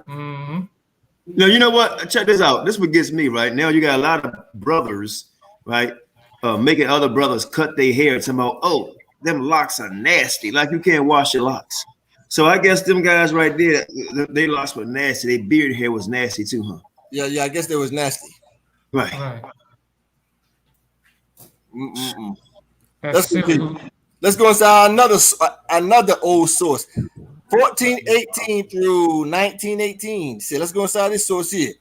[SPEAKER 1] Now, you know what? Check this out. This is what gets me, right? Now you got a lot of brothers, right? Making other brothers cut their hair and talking about, oh, them locks are nasty. Like you can't wash your locks. So I guess them guys right there, they locks were nasty. Their beard hair was nasty too, huh?
[SPEAKER 4] Yeah, I guess they was nasty.
[SPEAKER 1] Right.
[SPEAKER 4] Let's go inside another old source. 1418 through 1918. See, let's go inside this source here.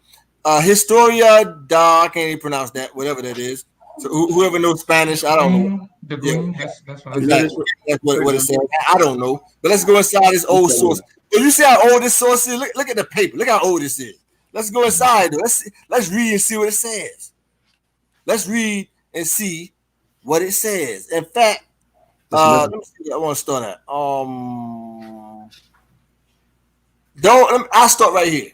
[SPEAKER 4] Historia da, I can't even pronounce that, whatever that is. So whoever knows Spanish, I don't know.
[SPEAKER 7] The green, that's what
[SPEAKER 4] that's what it says. I don't know. But let's go inside this old source. So you see how old this source is? Look at the paper. Look how old this is. Let's go inside. Let's read and see what it says. Let's read and see what it says. In fact, let me see. I want to start at. I'll start right here.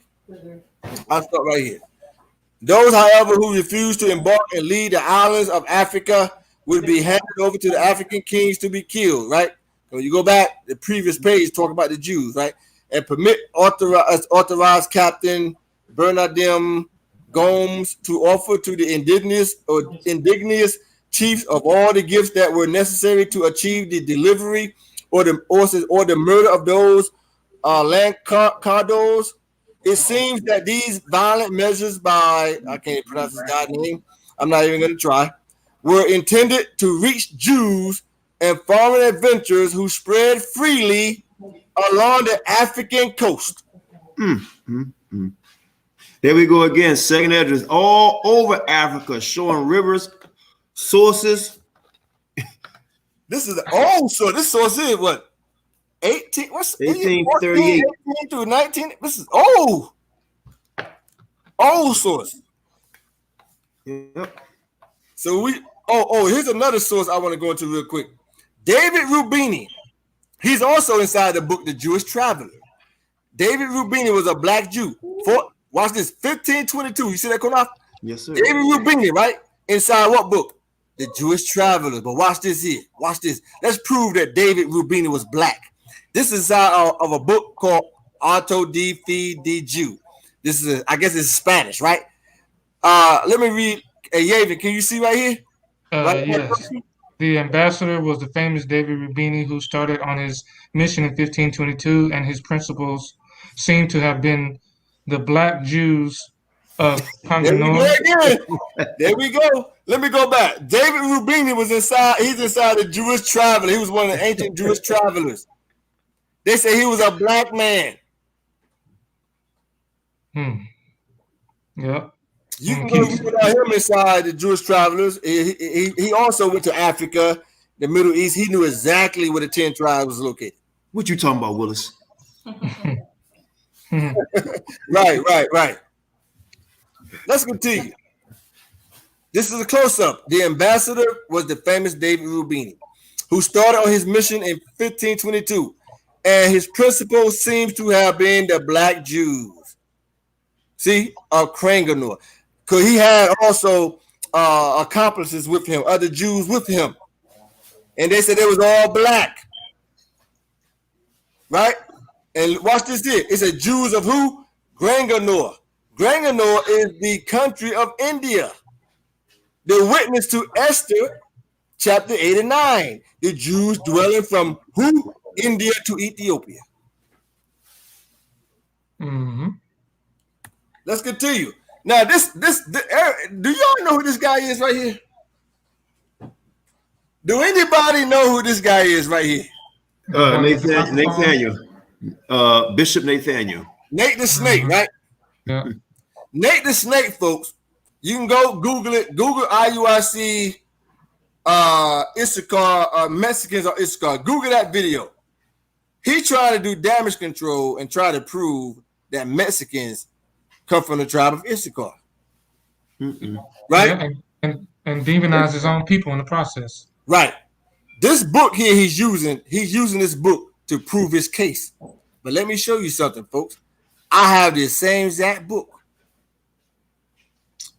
[SPEAKER 4] Those, however, who refuse to embark and lead the islands of Africa would be handed over to the African kings to be killed, right? So you go back, the previous page talk about the Jews, right? And permit authorized Captain Bernardin Gomes to offer to the indigenous chiefs of all the gifts that were necessary to achieve the delivery or the murder of those land cardos. It seems that these violent measures by, I can't pronounce this guy's name, I'm not even going to try, were intended to reach Jews and foreign adventurers who spread freely along the African coast.
[SPEAKER 1] There we go again. Second address all over Africa, showing rivers, sources.
[SPEAKER 4] This is the old source. This source is what?
[SPEAKER 1] 1838
[SPEAKER 4] 18 through 19. This is old source.
[SPEAKER 1] Yep.
[SPEAKER 4] So here's another source I want to go into real quick. David Rubini. He's also inside the book, The Jewish Traveler. David Rubini was a black Jew. Watch this, 1522. You see that, Qanath?
[SPEAKER 1] Yes, sir.
[SPEAKER 4] David Rubini, right? Inside what book? The Jewish Traveler. But watch this here. Watch this. Let's prove that David Rubini was black. This is inside of a book called Auto de Fe de Jew. This is, I guess it's Spanish, right? Let me read. Yavin, can you see right here?
[SPEAKER 7] Yes. The ambassador was the famous David Rubini, who started on his mission in 1522, and his principles seem to have been the black Jews of Qanath.
[SPEAKER 4] There we go. Let me go back. David Rubini was inside. He's inside the Jewish Traveler. He was one of the ancient Jewish travelers. They say he was a black man.
[SPEAKER 7] Yep.
[SPEAKER 4] You can go without him inside the Jewish Travelers. He also went to Africa, the Middle East. He knew exactly where the 10 tribes was located.
[SPEAKER 1] What you talking about, Willis?
[SPEAKER 4] Right. Let's continue. This is a close-up. The ambassador was the famous David Rubini, who started on his mission in 1522, and his principal seems to have been the black Jews. See, of Qanath, because he had also accomplices with him, other Jews with him, and they said they was all black, right? And watch this here. It said Jews of who? Qanath. Qanath is the country of India. The witness to Esther chapter 8 and 9. The Jews dwelling from who? India to Ethiopia.
[SPEAKER 7] Mm-hmm.
[SPEAKER 4] Let's continue. Now, do y'all know who this guy is right here? Do anybody know who this guy is right here?
[SPEAKER 1] Nathaniel. Bishop Nathaniel.
[SPEAKER 4] Nate the Snake, right?
[SPEAKER 7] Yeah.
[SPEAKER 4] Nate the Snake, folks. You can go Google it. Google IUIC Issachar, Mexicans or Issachar. Google that video. He tried to do damage control and try to prove that Mexicans come from the tribe of Issachar. Right?
[SPEAKER 7] Yeah, and demonize his own people in the process.
[SPEAKER 4] Right. This book here he's using this book to prove his case. But let me show you something, folks. I have this same exact book.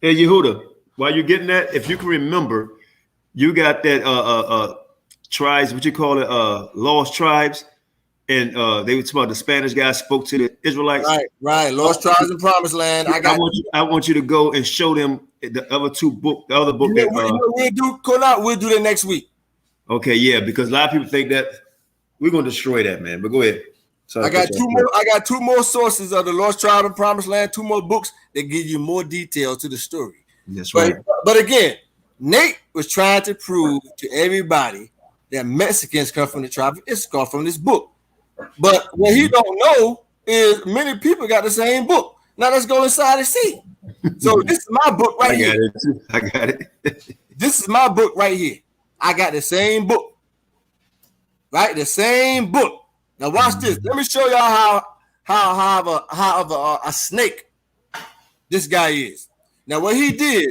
[SPEAKER 1] Hey, Yehudah, while you're getting that, if you can remember, you got that tribes, what you call it, lost tribes, and they were talking about the Spanish guy spoke to the Israelites.
[SPEAKER 4] Right. Lost tribes in Promised Land.
[SPEAKER 1] I want you to go and show them the other book.
[SPEAKER 4] We'll do Qanath. We'll do that next week.
[SPEAKER 1] Okay, yeah, because a lot of people think that we're gonna destroy that, man. But go ahead.
[SPEAKER 4] I got two more sources of the lost tribe in Promised Land. 2 more books that give you more detail to the story.
[SPEAKER 1] That's right.
[SPEAKER 4] But again, Nate was trying to prove to everybody that Mexicans come from the tribe of Issachar from this book. But what he don't know is many people got the same book. Now let's go inside and see. So this is my book right here.
[SPEAKER 1] I got it.
[SPEAKER 4] This is my book right here. I got the same book. Right? The same book. Now watch this. Let me show y'all how a snake this guy is. Now what he did,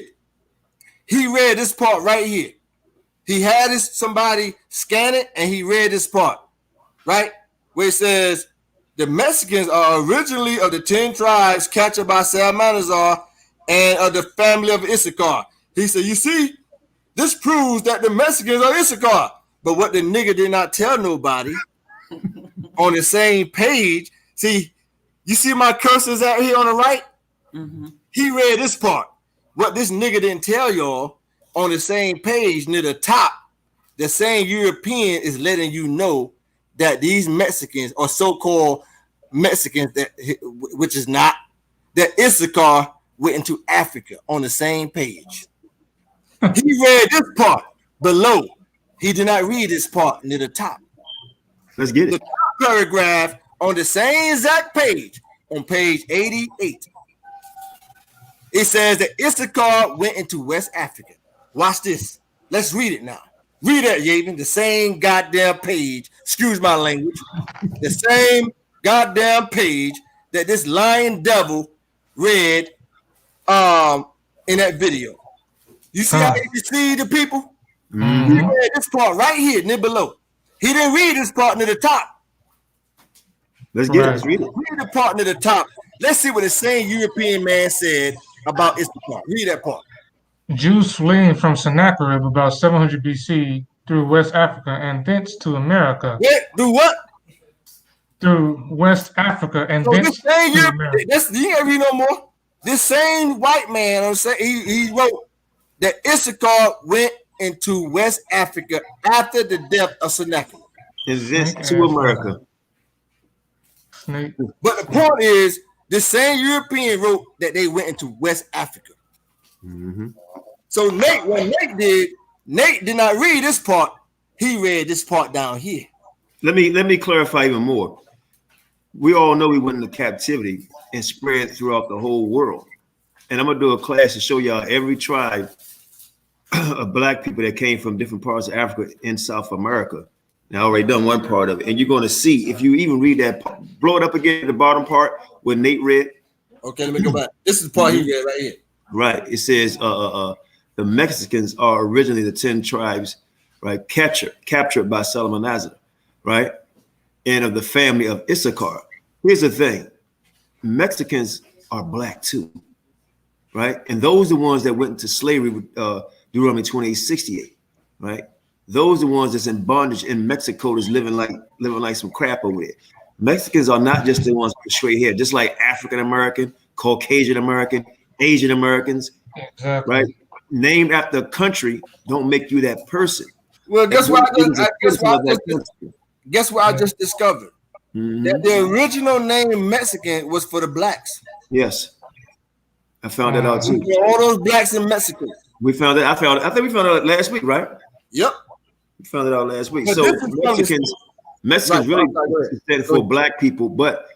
[SPEAKER 4] he read this part right here. He had somebody scan it and he read this part, right? Where it says the Mexicans are originally of the 10 tribes captured by Salmanazar and of the family of Issachar. He said, you see, this proves that the Mexicans are Issachar. But what the nigga did not tell nobody on the same page, see, you see my cursors out here on the right? Mm-hmm. He read this part. What this nigga didn't tell y'all, on the same page near the top, the same European is letting you know that these Mexicans or so-called Mexicans, which is not, that Issachar went into Africa on the same page. He read this part below. He did not read this part near the top.
[SPEAKER 1] Let's get it.
[SPEAKER 4] The top paragraph on the same exact page, on page 88. It says that Issachar went into West Africa. Watch this. Let's read it now. Read that, Yavin. The same goddamn page. Excuse my language. The same goddamn page that this lying devil read in that video. You see how you see the people? Mm-hmm. He read this part right here, near below. He didn't read this part near the top.
[SPEAKER 1] Let's get it. Let's read it.
[SPEAKER 4] Read the part near the top. Let's see what the same European man said about Issachar. Read that part.
[SPEAKER 7] Jews fleeing from Sennacherib about 700 BC through West Africa and thence to America.
[SPEAKER 4] Do what?
[SPEAKER 7] Through West Africa and thence to America.
[SPEAKER 4] You ain't read no more. This same white man, he wrote that Issachar went into West Africa after the death of Sennacherib.
[SPEAKER 1] And thence to America.
[SPEAKER 7] Snake.
[SPEAKER 4] But the point is, the same European wrote that they went into West Africa. Mm-hmm. So Nate did not read this part. He read this part down here.
[SPEAKER 1] Let me clarify even more. We all know we went into captivity and spread throughout the whole world. And I'm gonna do a class to show y'all every tribe of black people that came from different parts of Africa in South America. Now, I already done one part of it, and you're going to see if you even read that part, blow it up again, the bottom part where Nate read. Okay, let me go back. This is the part he read right here. Right. It says the Mexicans are originally the 10 tribes, right? Captured by Salmanazar, right? And of the family of Issachar. Here's the thing: Mexicans are black too, right? And those are the ones that went into slavery with Deuteronomy 28:68, right? Those are the ones that's in bondage in Mexico that's living like some crap over there. Mexicans are not just the ones with straight hair, just like African American, Caucasian American, Asian Americans, exactly. Right? Named after a country don't make you that person.
[SPEAKER 4] Well, guess what? Guess what I
[SPEAKER 1] Mm-hmm.
[SPEAKER 4] just discovered? That the original name Mexican was for the blacks.
[SPEAKER 1] Yes, I found that out too.
[SPEAKER 4] All those blacks in Mexico.
[SPEAKER 1] We found it. I think we found out last week, right?
[SPEAKER 4] Yep.
[SPEAKER 1] We found it out last week.
[SPEAKER 4] But
[SPEAKER 1] So
[SPEAKER 4] this is
[SPEAKER 1] Mexicans
[SPEAKER 4] Right,
[SPEAKER 1] really stand for black people, but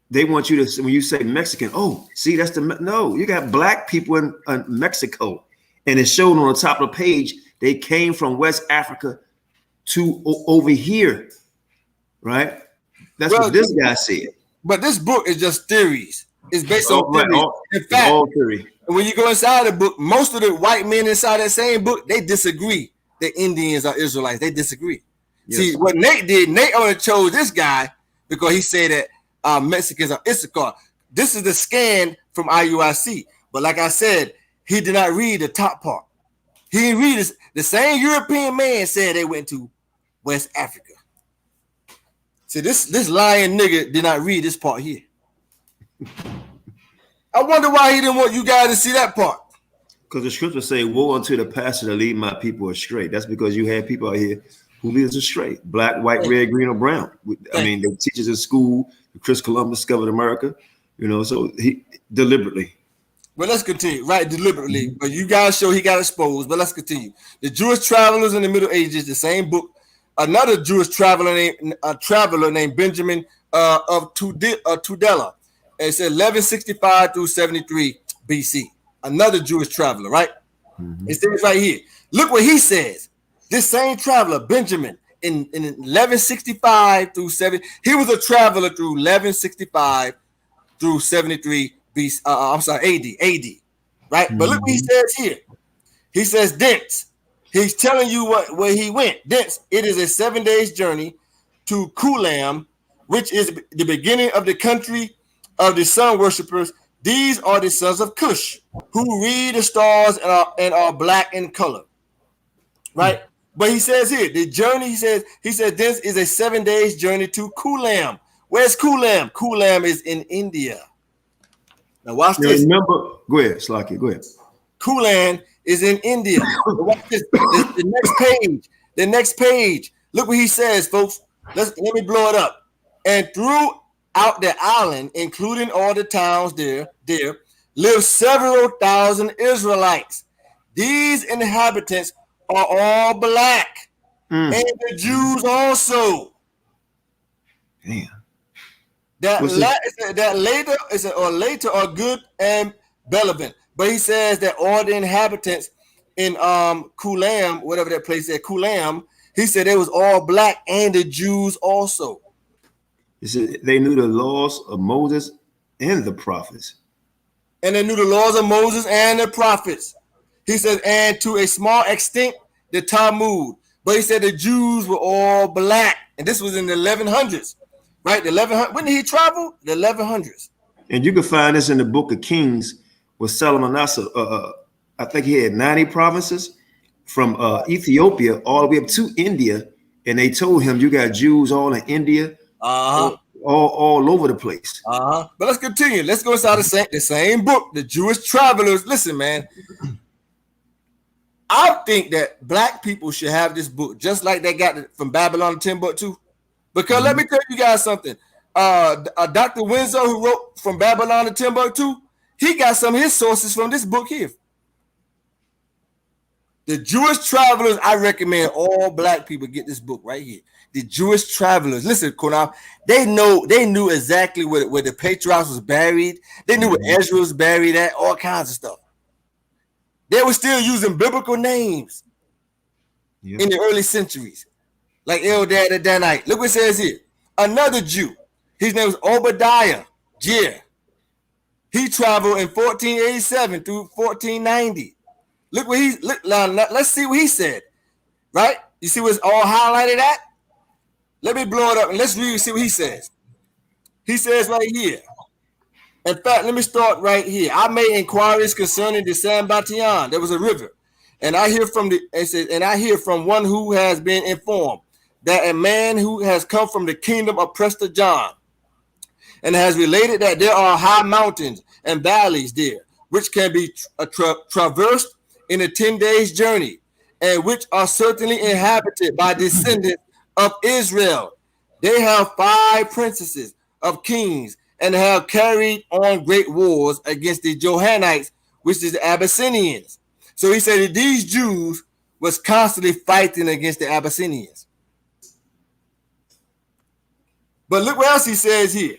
[SPEAKER 1] they want you to, when you say Mexican, oh, see, that's no, you got black people in Mexico, and it's shown on the top of the page. They came from West Africa to over here, right? That's what this guy said.
[SPEAKER 4] But this book is just theories. It's based on theories. In fact,
[SPEAKER 1] all theory.
[SPEAKER 4] When you go inside the book, most of the white men inside that same book, they disagree that Indians are Israelites. They disagree. Yes. See, what Nate did, Nate only chose this guy because he said that Mexicans are Issachar. This is the scan from IUIC. But like I said, he did not read the top part. He didn't read this. The same European man said they went to West Africa. See, this lying nigga did not read this part here. I wonder why he didn't want you guys to see that part.
[SPEAKER 1] Because the scriptures say, woe unto the pastor that lead my people astray. That's because you have people out here who lead us astray. Black, white, red, green, or brown. I mean, they teach us in school. Chris Columbus discovered America. You know, so he deliberately.
[SPEAKER 4] Well, let's continue. Right, deliberately. But you guys show he got exposed. But let's continue. The Jewish travelers in the Middle Ages, the same book. Another Jewish traveler named Benjamin of Tudela. It said 1165 through 73 BC. Another Jewish traveler, right? Mm-hmm. It says right here. Look what he says. This same traveler, Benjamin, in 1165 through 70. He was a traveler through 1165 through 73 BC. AD. Right? Mm-hmm. But look what he says here. He says, thence. He's telling you where he went. Thence, it is a 7 days journey to Kulam, which is the beginning of the country of the sun worshippers. These are the sons of Cush, who read the stars and are black in color. Right? But he says here, the journey, he said, this is a 7 days journey to Kulam. Where's Kulam? Kulam is in India. Now watch this.
[SPEAKER 1] Remember, go ahead, Slaki, go ahead.
[SPEAKER 4] Kulam is in India. Watch this. The next page. Look what he says, folks. Let me blow it up. And throughout the island, including all the towns there live several thousand Israelites. These inhabitants are all black, and the Jews also.
[SPEAKER 1] Damn.
[SPEAKER 4] Later are good and relevant. But he says that all the inhabitants in Kulam, whatever that place is, Kulam, he said it was all black and the Jews also.
[SPEAKER 1] He said they knew the laws of Moses and the prophets.
[SPEAKER 4] And they knew the laws of Moses and the prophets. He said, and to a small extent, the Talmud. But he said the Jews were all black. And this was in the 1100s, right? The 1100s. When did he travel? The 1100s.
[SPEAKER 1] And you can find this in the book of Kings with Solomon. I think he had 90 provinces from Ethiopia all the way up to India. And they told him, you got Jews all in India, all over the place.
[SPEAKER 4] But let's continue. Let's go inside the same book, the Jewish travelers. Listen, man. I think that black people should have this book, just like they got it from Babylon to Timbuktu. Because let me tell you guys something. Dr. Winslow, who wrote From Babylon to Timbuktu, he got some of his sources from this book here. The Jewish travelers, I recommend all black people get this book right here. The Jewish travelers. Listen, Qanath, they knew exactly where the patriarchs was buried. They knew where Ezra was buried at, all kinds of stuff. They were still using biblical names in the early centuries, like Eldad and Danite. Look what it says here. Another Jew, his name was Obadiah Jer. He traveled in 1487 through 1490. Look now, let's see what he said. Right? You see what's all highlighted at? Let me blow it up and let's read see what he says. He says right here. In fact, let me start right here. I made inquiries concerning the Sambatian. There was a river. And I hear from one who has been informed that a man who has come from the kingdom of Prester John and has related that there are high mountains and valleys there, which can be traversed in a 10 days journey. and which are certainly inhabited by descendants of Israel. They have 5 princesses of kings and have carried on great wars against the Johannites, which is the Abyssinians. So he said that these Jews was constantly fighting against the Abyssinians. But look what else he says here.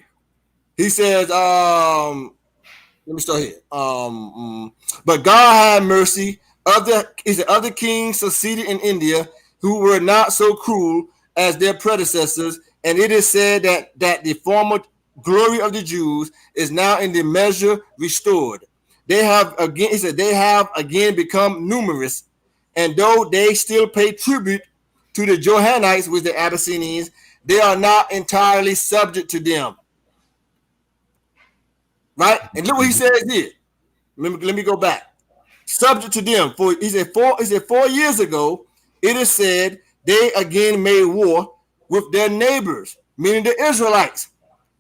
[SPEAKER 4] He says, let me start here. But God had mercy of the kings succeeded in India who were not so cruel as their predecessors, and it is said that the former glory of the Jews is now in the measure restored. They have again, he said, they have again become numerous, and though they still pay tribute to the Johannites with the Abyssinians, they are not entirely subject to them. Right? And look what he says here. Let me go back. Subject to them. For he said 4 years ago, it is said they again made war with their neighbors, meaning the Israelites.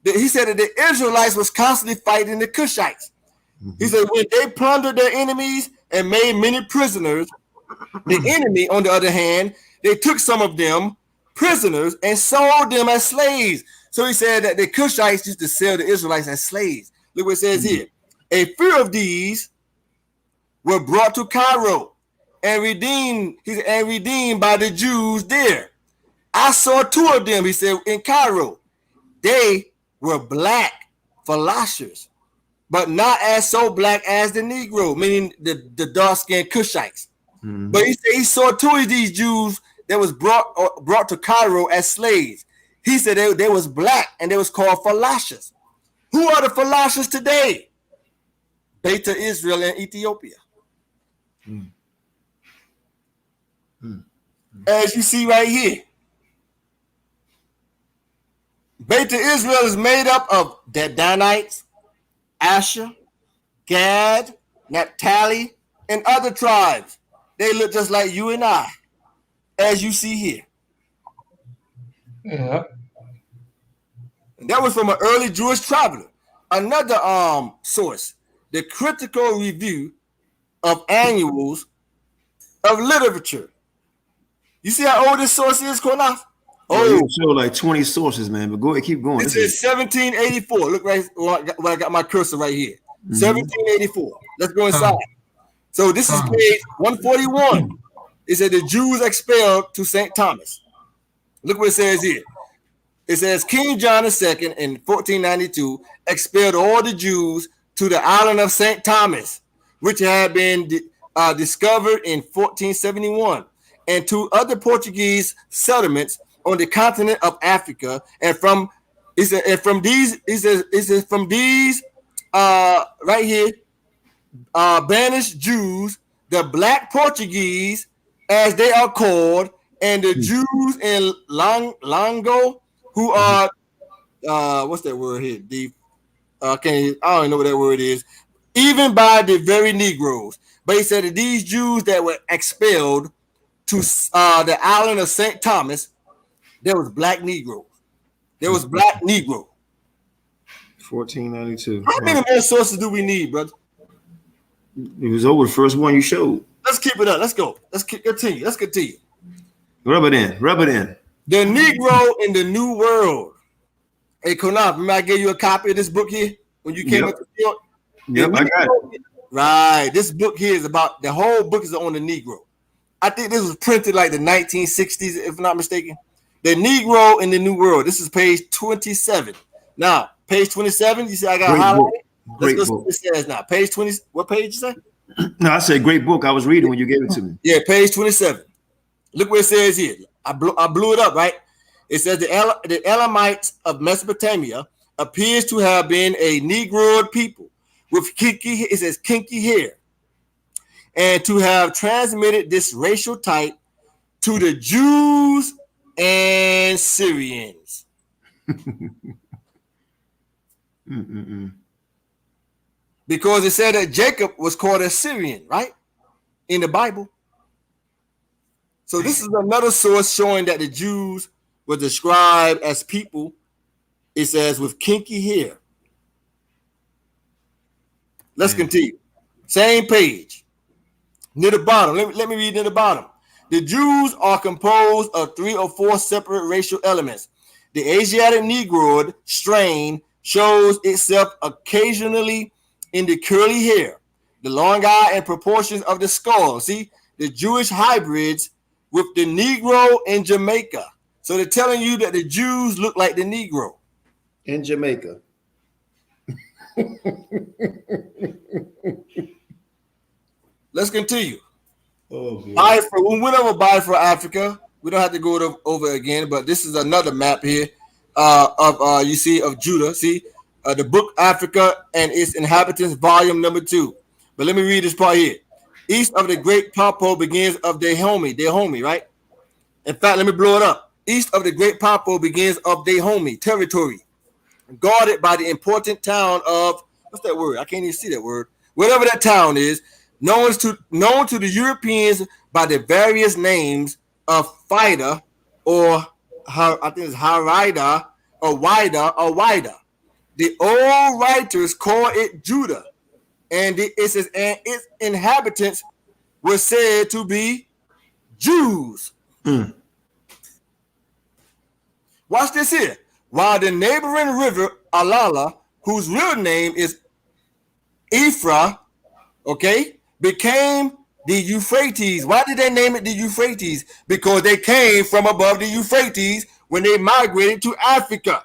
[SPEAKER 4] He said that the Israelites was constantly fighting the Cushites. He said when they plundered their enemies and made many prisoners, the enemy, on the other hand, they took some of them prisoners and sold them as slaves. So he said that the Cushites used to sell the Israelites as slaves. Look what it says here. A few of these were brought to Cairo and redeemed by the Jews there. I saw 2 of them, he said, in Cairo. They were black phylacteries, but not as so black as the Negro, meaning the dark-skinned Cushites. But he said he saw 2 of these Jews that was brought to Cairo as slaves. He said they was black and they was called phylacteries. Who are the phylacteries today? Beta Israel and Ethiopia. As you see right here, Beta Israel is made up of the Danites, Asher, Gad, Naphtali, and other tribes. They look just like you and I, as you see here.
[SPEAKER 7] Yeah.
[SPEAKER 4] And that was from an early Jewish traveler. Another source, the Critical Review of Annuals of Literature. You see how old this source is, Qanath?
[SPEAKER 1] You show like 20 sources, man. But go ahead, keep going.
[SPEAKER 4] This is 1784. Look right where I got my cursor right here. 1784. Let's go inside. So this is page 141. It said the Jews expelled to St. Thomas. Look what it says here. It says King John II in 1492 expelled all the Jews to the island of St. Thomas, which had been discovered in 1471, and to other Portuguese settlements on the continent of Africa. And from these right here, banished Jews, the Black Portuguese, as they are called, and the Jews in Longo, who are what's that word here? I don't know what that word is. Even by the very Negroes. But he said that these Jews that were expelled to the island of St. Thomas, there was black Negroes. There was black Negro.
[SPEAKER 1] 1492.
[SPEAKER 4] How many more sources do we need, brother?
[SPEAKER 1] It was over the first one you showed.
[SPEAKER 4] Let's keep it up. Let's go. Let's continue.
[SPEAKER 1] Rub it in.
[SPEAKER 4] The Negro in the New World. Hey, Qanath, remember I gave you a copy of this book here when you came up to the field?
[SPEAKER 1] Yep, I got it.
[SPEAKER 4] Right. This book here is about, the whole book is on the Negro. I think this was printed like the 1960s, if I'm not mistaken. The Negro in the New World. This is page 27. Now, page 27, you see I got highlighted? Let's go see what it says now. Page 20, what page you say?
[SPEAKER 1] No, I said great book. I was reading when you gave it to me.
[SPEAKER 4] Yeah, page 27. Look what it says here. I blew it up, right? It says the Elamites of Mesopotamia appears to have been a Negroid people with kinky hair, and to have transmitted this racial type to the Jews and Syrians. Because it said that Jacob was called a Syrian, right? In the Bible. So this is another source showing that the Jews were described as people, it says, with kinky hair. Let's continue. Same page. Near the bottom. Let me read near the bottom. The Jews are composed of 3 or 4 separate racial elements. The Asiatic Negroid strain shows itself occasionally in the curly hair, the long eye, and proportions of the skull. See, the Jewish hybrids with the Negro in Jamaica. So they're telling you that the Jews look like the Negro
[SPEAKER 1] in Jamaica.
[SPEAKER 4] Let's continue.
[SPEAKER 1] Oh,
[SPEAKER 4] we went over Biafra, Africa. We don't have to go over again, but this is another map here of you see of Judah. See the book Africa and its inhabitants, volume number 2. But let me read this part here. East of the Great Papo begins of Dahomey, right? In fact, let me blow it up. East of the Great Papo begins of Dahomey territory, guarded by the important town of, what's that word? I can't even see that word. Whatever that town is, known to the Europeans by the various names of Fida, or I think it's Harida, or Wida. The old writers call it Judah, and its inhabitants were said to be Jews. Watch this here. While the neighboring river Alala, whose real name is Ephra, became the Euphrates. Why did they name it the Euphrates? Because they came from above the Euphrates when they migrated to Africa.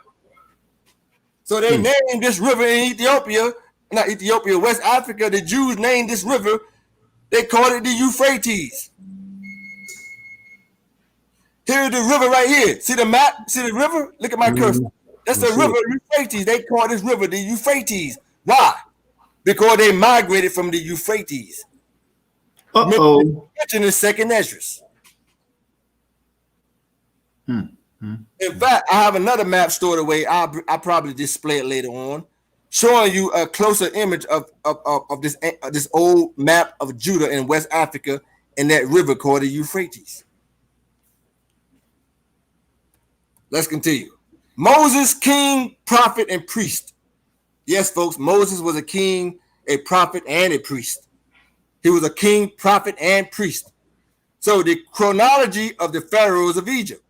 [SPEAKER 4] So they named this river in West Africa. The Jews named this river. They called it the Euphrates. Here's the river right here. See the map? See the river? Look at my cursor. That's the river Euphrates. They call this river the Euphrates. Why? Because they migrated from the Euphrates. Mentioned in second Esdras. In fact, I have another map stored away. I'll probably display it later on, showing you a closer image of this old map of Judah in West Africa and that river called the Euphrates. Let's continue. Moses, king, prophet, and priest. Yes, folks, Moses was a king, a prophet, and a priest. He was a king, prophet, and priest. So the chronology of the pharaohs of Egypt,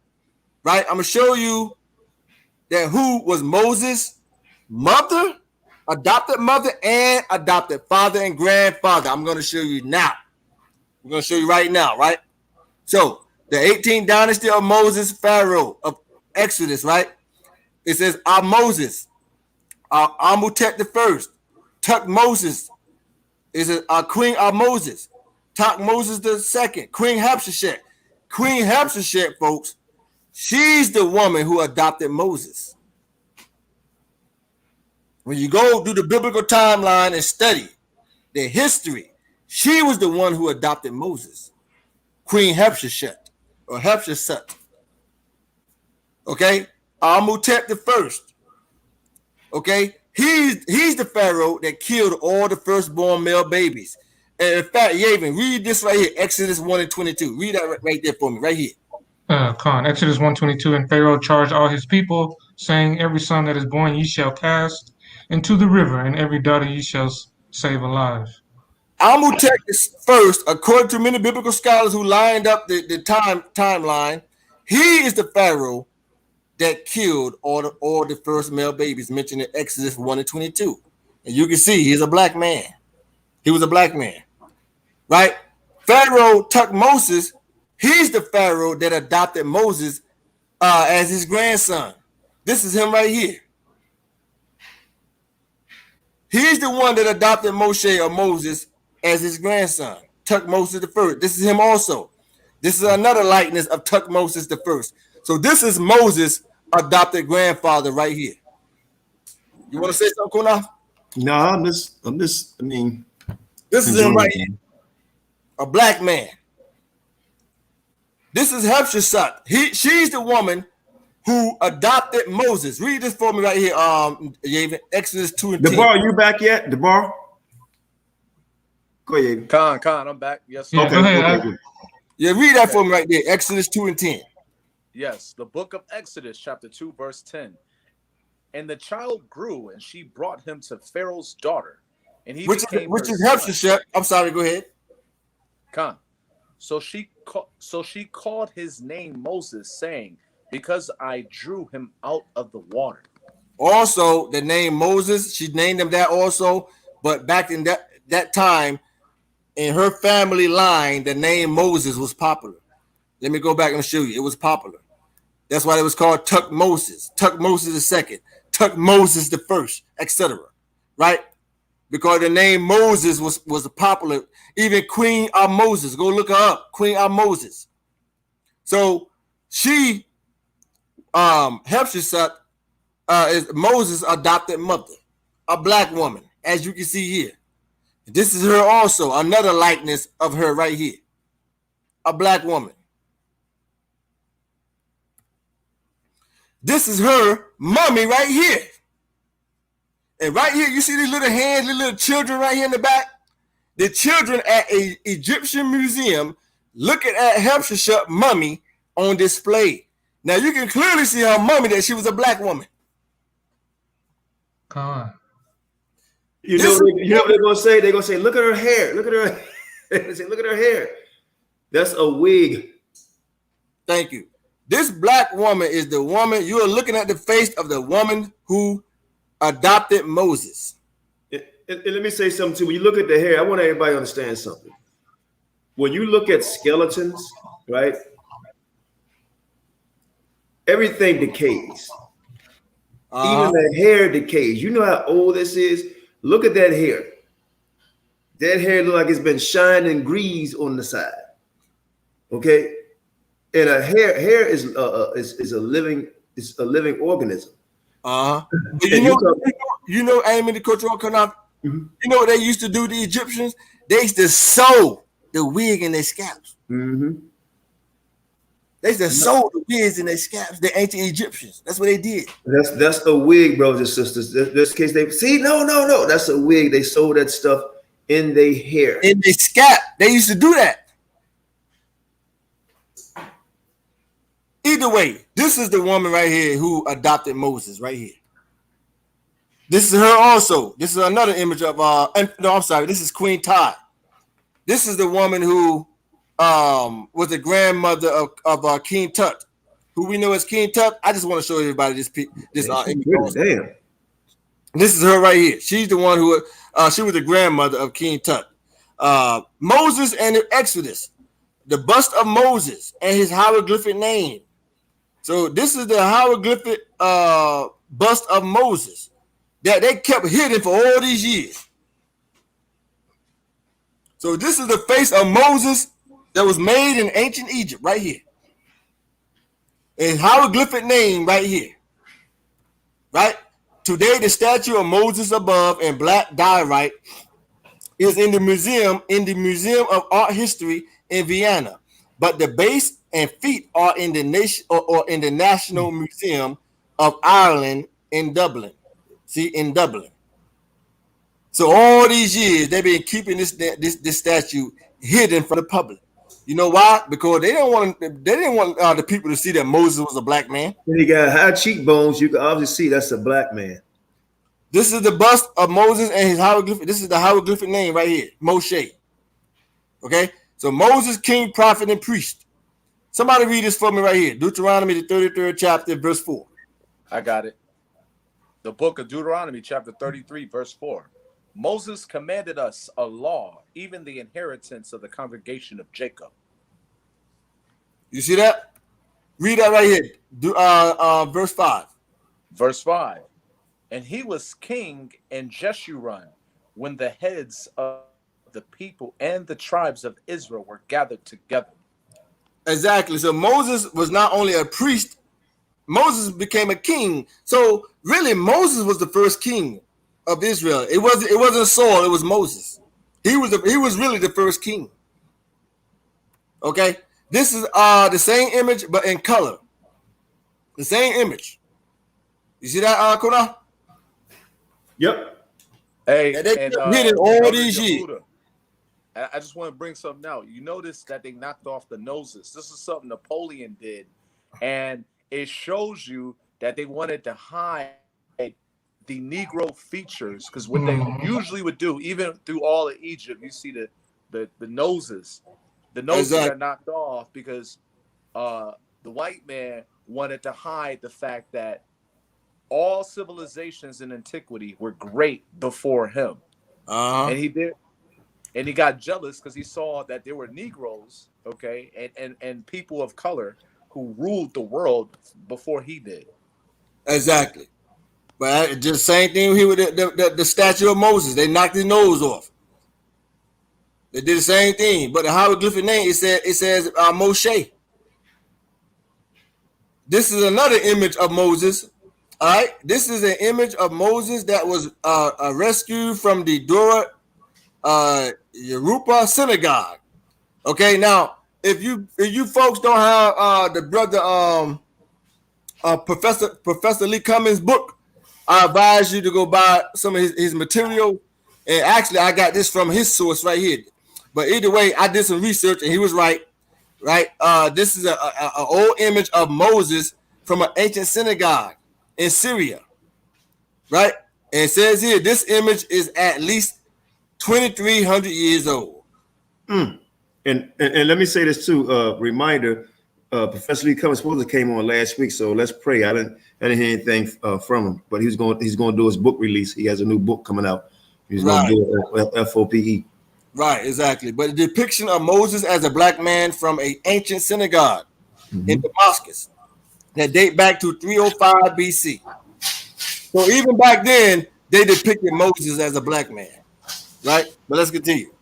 [SPEAKER 4] right? I'm going to show you that who was Moses' mother, adopted mother, and adopted father and grandfather. I'm going to show you now. I'm going to show you right now, right? So the 18th dynasty of Moses, pharaoh of Exodus, right? It says Moses, Amutet the first, Tutmosis is Queen Moses, Tutmosis the second, Queen Hatshepsut. Queen Hatshepsut, folks, she's the woman who adopted Moses. When you go do the biblical timeline and study the history, she was the one who adopted Moses, Queen Hatshepsut or Hatshepsut. Okay, Amutet the first. Okay, he's the pharaoh that killed all the firstborn male babies. And in fact, Yavin, read this right here, Exodus 1 and 22. Read that right there for me, right here.
[SPEAKER 7] Exodus 1:22, and Pharaoh charged all his people, saying, every son that is born ye shall cast into the river, and every daughter ye shall save alive.
[SPEAKER 4] Amutet is first, according to many biblical scholars who lined up the timeline. He is the pharaoh that killed all the first male babies mentioned in Exodus 1 and 22. And you can see he's a black man. He was a black man, right? Pharaoh Tutmosis, he's the pharaoh that adopted Moses as his grandson. This is him right here. He's the one that adopted Moshe or Moses as his grandson. Tutmosis the first. This is him also. This is another likeness of Tutmosis the first. So this is Moses' adopted grandfather right here. You want to say something, Qanath?
[SPEAKER 1] No, I'm just, I mean.
[SPEAKER 4] This is him right here. A black man. This is Hatshepsut. She's the woman who adopted Moses. Read this for me right here, Yavin. Exodus 2 and 10.
[SPEAKER 1] DeBar, you back yet? DeBar? Go ahead.
[SPEAKER 6] Khan, I'm back. Yes, sir.
[SPEAKER 7] Yeah,
[SPEAKER 1] Okay,
[SPEAKER 7] go ahead.
[SPEAKER 1] okay.
[SPEAKER 4] Yeah, read that for me right there. Exodus 2 and 10.
[SPEAKER 6] Yes, the book of Exodus, chapter 2, verse 10. And the child grew, and she brought him to Pharaoh's daughter. And he
[SPEAKER 4] Which is Hatshepsut. I'm sorry, go ahead.
[SPEAKER 6] Khan. So she called his name Moses, saying, because I drew him out of the water.
[SPEAKER 4] Also, the name Moses, she named him that also. But back in that time, in her family line, the name Moses was popular. Let me go back and show you. It was popular. That's why it was called Tutmosis, Tutmosis II, Tutmosis I, etc. Right? Because the name Moses was popular. Even Queen of Moses, go look her up, Queen of Moses. So she, Hepsheshet, is Moses' adopted mother, a black woman, as you can see here. This is her also, another likeness of her right here, a black woman. This is her mommy right here. And right here, you see these little hands, little children right here in the back? The children at an Egyptian museum looking at Hepsheshet mummy on display. Now you can clearly see her mummy that she was a black woman.
[SPEAKER 7] Come on.
[SPEAKER 1] You know what they're gonna say? They're gonna say, look at her hair, look at her. They say, look at her hair. That's a wig.
[SPEAKER 4] Thank you. This black woman is the woman, you are looking at the face of the woman who adopted Moses.
[SPEAKER 1] And let me say something too. When you look at the hair, I want everybody to understand something. When you look at skeletons, right? Everything decays. Even the hair decays. You know how old this is? Look at that hair. That hair look like it's been shining grease on the side. Okay? And a hair is a living organism.
[SPEAKER 4] You know, I mean, the cultural Qanath. You know what they used to do? The Egyptians, they used to sew the wig in their scalps.
[SPEAKER 1] Mm-hmm.
[SPEAKER 4] They used to sew the wigs in their scalps. The ancient Egyptians. That's what they did.
[SPEAKER 1] That's a wig, brothers and sisters. This case, they see, no. That's a wig. They sewed that stuff in their hair,
[SPEAKER 4] in their scalp. They used to do that. Either way, this is the woman right here who adopted Moses right here. This is her also. This is another image of this is Queen Todd. This is the woman who was the grandmother of King Tut, who we know as King Tut. I just want to show everybody this image.
[SPEAKER 1] Damn.
[SPEAKER 4] This is her right here. She's the one who she was the grandmother of King Tut. Moses and the Exodus, the bust of Moses and his hieroglyphic name. So this is the hieroglyphic bust of Moses that they kept hidden for all these years. So this is the face of Moses that was made in ancient Egypt right here. And hieroglyphic name right here. Right? Today the statue of Moses above in black diorite is in the museum of art history in Vienna. But the base and feet are in the nation or in the National Museum of Ireland in Dublin. See, in Dublin. So all these years they've been keeping this statue hidden from the public. You know why? Because they didn't want the people to see that Moses was a black man.
[SPEAKER 1] When he got high cheekbones, you can obviously see that's a black man.
[SPEAKER 4] This is the bust of Moses and his hieroglyphic. This is the hieroglyphic name right here, Moshe. Okay, so Moses, king, prophet, and priest. Somebody read this for me right here. Deuteronomy, the 33rd chapter, verse 4.
[SPEAKER 6] I got it. The book of Deuteronomy, chapter 33, verse 4. Moses commanded us a law, even the inheritance of the congregation of Jacob.
[SPEAKER 4] You see that? Read that right here. Verse 5.
[SPEAKER 6] Verse 5. And he was king in Jeshurun when the heads of the people and the tribes of Israel were gathered together.
[SPEAKER 4] Exactly. So Moses was not only a priest, Moses became a king. So really, Moses was the first king of Israel. It wasn't Saul, it was Moses. He was really the first king. Okay, this is the same image but in color. The same image. You see that, Qanath?
[SPEAKER 1] Yep.
[SPEAKER 6] Hey,
[SPEAKER 4] and all these years.
[SPEAKER 6] I just want to bring something out. You notice that they knocked off the noses. This is something Napoleon did, and it shows you that they wanted to hide the Negro features, because what they usually would do, even through all of Egypt, you see the noses. The noses
[SPEAKER 4] Exactly.
[SPEAKER 6] got knocked off because the white man wanted to hide the fact that all civilizations in antiquity were great before him. And he did, and he got jealous because he saw that there were Negroes, okay, and people of color who ruled the world before he did.
[SPEAKER 4] Exactly. But just same thing here with the statue of Moses. They knocked his nose off. They did the same thing, but the hieroglyphic name it says Moshe. This is another image of Moses. All right, this is an image of Moses that was rescued from the Dura Yoruba synagogue. Okay, now if you folks don't have the brother Professor Lee Cummings' book, I advise you to go buy some of his material. And actually, I got this from his source right here. But either way, I did some research and he was right. Right, this is an old image of Moses from an ancient synagogue in Syria. Right, and it says here this image is at least 2,300 years old.
[SPEAKER 1] And let me say this too. Reminder: Professor Lee Cummings supposedly came on last week, so let's pray. I didn't hear anything from him, but he's going to do his book release. He has a new book coming out. He's going to do it F.O.P.E.
[SPEAKER 4] Right, exactly. But the depiction of Moses as a black man from an ancient synagogue in Damascus that date back to 305 BC. So even back then, they depicted Moses as a black man. Right? But let's continue.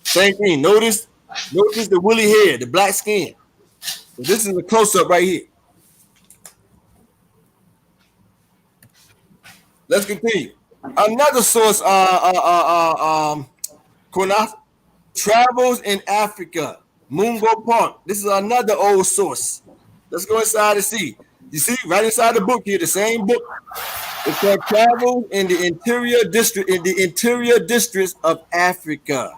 [SPEAKER 4] Same thing. Notice the woolly hair, the black skin. So this is a close-up right here. Let's continue. Another source, Qanath, travels in Africa, Mungo Park. This is another old source. Let's go inside and see. You see, right inside the book here, the same book. It's called Travel in the Interior Districts of Africa.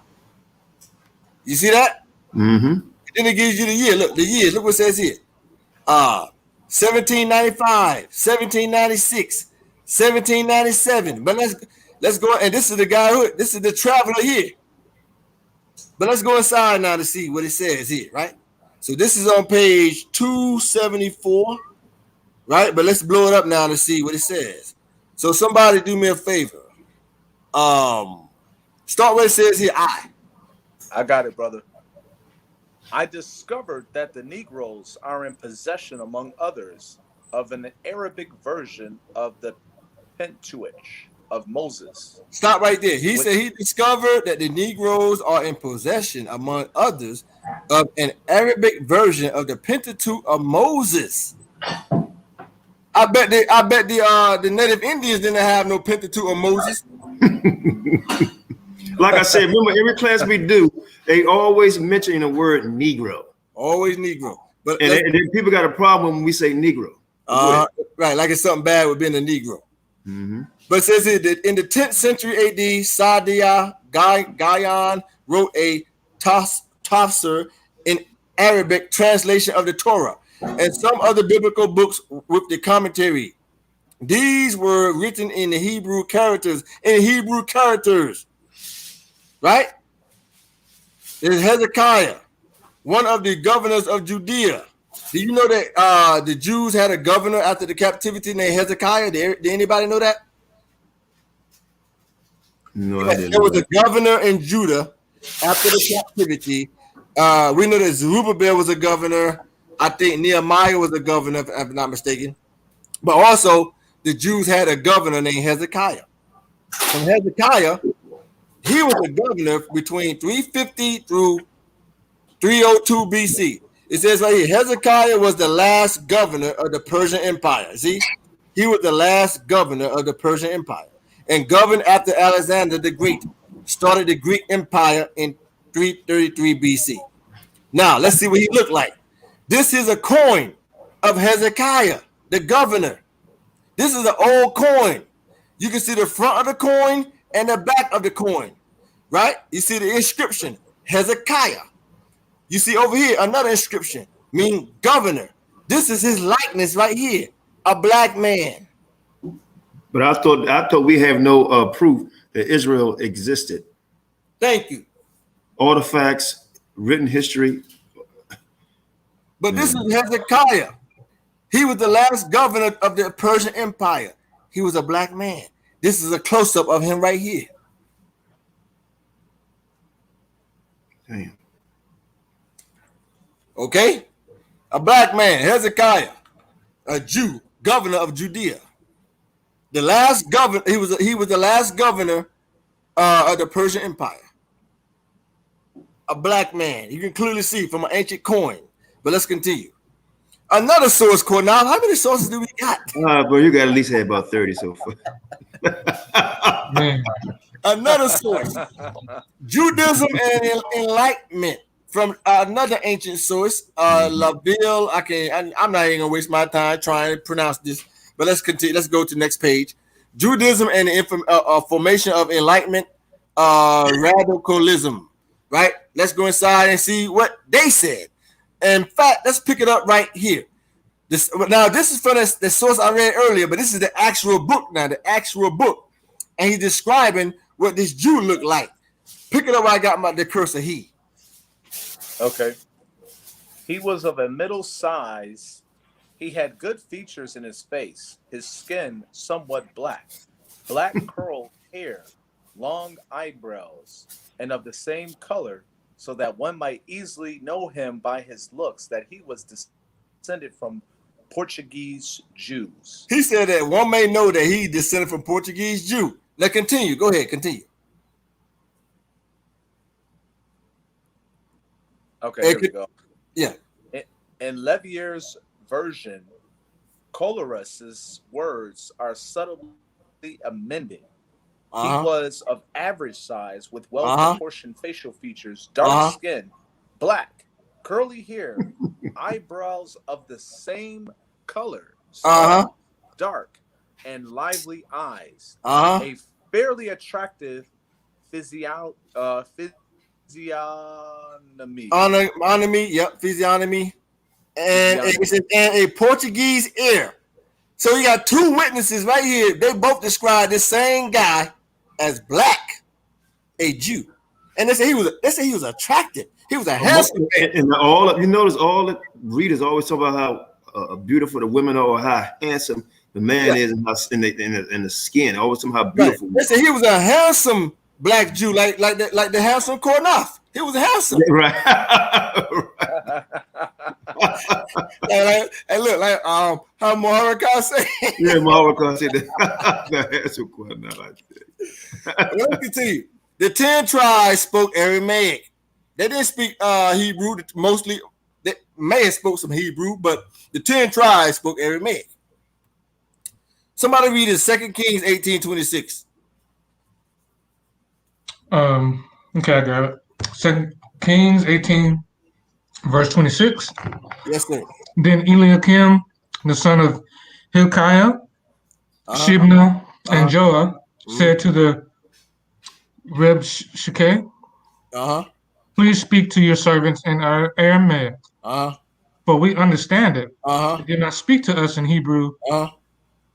[SPEAKER 4] You see that?
[SPEAKER 1] Mm-hmm.
[SPEAKER 4] Then it gives you the year. Look, the years. Look what it says here. 1795, 1796, 1797. But let's go. And this is the guy this is the traveler here. But let's go inside now to see what it says here, right? So this is on page 274, right? But let's blow it up now to see what it says. So somebody do me a favor. Start where it says here,
[SPEAKER 6] I got it, brother. I discovered that the Negroes are in possession, among others, of an Arabic version of the Pentateuch of Moses.
[SPEAKER 4] Stop right there. He said he discovered that the Negroes are in possession, among others, of an Arabic version of the Pentateuch of Moses. I bet the native Indians didn't have no Pentateuch of Moses.
[SPEAKER 1] Like I said, remember every class we do, they always mention the word Negro.
[SPEAKER 4] Always Negro. But
[SPEAKER 1] and then people got a problem when we say Negro.
[SPEAKER 4] Right, like it's something bad with being a Negro.
[SPEAKER 1] Mm-hmm.
[SPEAKER 4] But it says here that in the 10th century AD, Sadia Gayan wrote a tafsir in Arabic translation of the Torah and some other biblical books with the commentary. These were written in the Hebrew characters. Right? There's Hezekiah, one of the governors of Judea. Do you know that the Jews had a governor after the captivity named Hezekiah? Did anybody know that?
[SPEAKER 1] No, I didn't.
[SPEAKER 4] There was a governor in Judah after the captivity. We know that Zerubbabel was a governor. I think Nehemiah was a governor, if I'm not mistaken. But also, the Jews had a governor named Hezekiah. And Hezekiah, he was a governor between 350 through 302 BC. It says right here, Hezekiah was the last governor of the Persian Empire. See, he was the last governor of the Persian Empire and governed after Alexander the Great started the Greek Empire in 333 BC. Now, let's see what he looked like. This is a coin of Hezekiah, the governor. This is an old coin. You can see the front of the coin and the back of the coin, right? You see the inscription, Hezekiah. You see over here another inscription, meaning governor. This is his likeness right here, a black man.
[SPEAKER 1] But I thought we have no proof that Israel existed.
[SPEAKER 4] Thank you.
[SPEAKER 1] Artifacts, written history.
[SPEAKER 4] But this is Hezekiah. He was the last governor of the Persian Empire. He was a black man. This is a close-up of him right here.
[SPEAKER 1] Damn.
[SPEAKER 4] Okay? A black man, Hezekiah, a Jew, governor of Judea. The last governor, he was the last governor of the Persian Empire. A black man. You can clearly see from an ancient coin. But let's continue. Another source, Qanath. How many sources do we got?
[SPEAKER 1] But you got at least have about 30 so far.
[SPEAKER 7] Man.
[SPEAKER 4] Another source. Judaism and Enlightenment from another ancient source, Laville. I'm not even gonna waste my time trying to pronounce this, but let's continue. Let's go to the next page. Judaism and the formation of Enlightenment, radicalism. Right? Let's go inside and see what they said. In fact, let's pick it up right here. This is from the source I read earlier, but this is the actual book now, the actual book. And he's describing what this Jew looked like. Pick it up where I got the cursor, he.
[SPEAKER 6] Okay. He was of a middle size. He had good features in his face, his skin somewhat black curled hair, long eyebrows, and of the same color, so that one might easily know him by his looks that he was descended from Portuguese Jews.
[SPEAKER 4] He said that one may know that he descended from Portuguese Jew. Now continue. Go ahead. Continue.
[SPEAKER 6] Okay, here we go.
[SPEAKER 4] Yeah.
[SPEAKER 6] In Levier's version, Colorus's words are subtly amended. He was of average size with well-proportioned facial features, dark skin, black, curly hair, eyebrows of the same color, dark, and lively eyes. A fairly attractive physiognomy.
[SPEAKER 4] Physiognomy. And a Portuguese ear. So you got two witnesses right here. They both describe this same guy as black, a Jew, and they say he was attractive. He was a handsome man. And
[SPEAKER 1] you notice all the readers always talk about how beautiful the women are, or how handsome the man is, and how in the skin. Always somehow beautiful.
[SPEAKER 4] Right. They say he was a handsome black Jew, like the handsome Qanath. He was handsome,
[SPEAKER 1] right?
[SPEAKER 4] and look, like how Muhammad say.
[SPEAKER 1] Yeah, Muhammad said that. That's what Qanath like that.
[SPEAKER 4] Let me continue. The 10 tribes spoke Aramaic. They didn't speak Hebrew mostly. They may have spoke some Hebrew, but the 10 tribes spoke Aramaic. Somebody read it, 2 Kings 18:26.
[SPEAKER 7] Okay, I got it. 2 Kings 18, verse 26.
[SPEAKER 4] Yes, sir.
[SPEAKER 7] Then Eliakim, the son of Hilkiah, Shebna, and Joah said to the Rebshakeh, please speak to your servants in Aramaic, for we understand it. They did not speak to us in Hebrew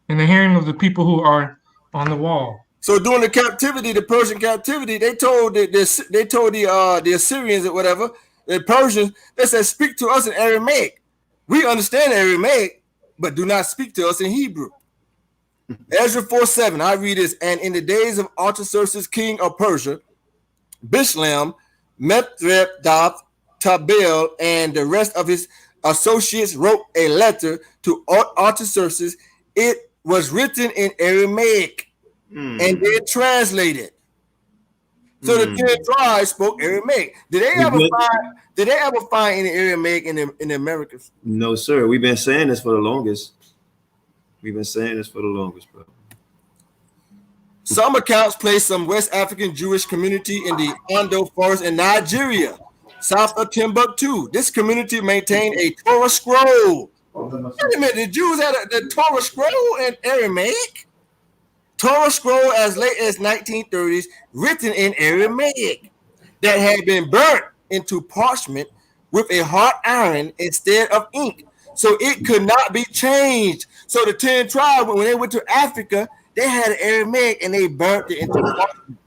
[SPEAKER 7] in the hearing of the people who are on the wall.
[SPEAKER 4] So during the captivity, the Persian captivity, they told the Assyrians or whatever, the Persians, they said, speak to us in Aramaic. We understand Aramaic, but do not speak to us in Hebrew. Ezra 4:7, I read this. And in the days of Artaxerxes, king of Persia, Bishlam, Mithredath, Tabel, and the rest of his associates wrote a letter to Artaxerxes. It was written in Aramaic, and they translated. So the 10 tribes spoke Aramaic. Did they ever find any Aramaic in the Americas?
[SPEAKER 1] No, sir. We've been saying this for the longest. Bro.
[SPEAKER 4] Some accounts place some West African Jewish community in the Ondo Forest in Nigeria, south of Timbuktu. This community maintained a Torah scroll. Wait a minute, the Jews had the Torah scroll in Aramaic? Torah scroll as late as 1930s, written in Aramaic, that had been burnt into parchment with a hot iron instead of ink, so it could not be changed. So the 10 tribes, when they went to Africa, they had Aramaic and they burnt it into parchment.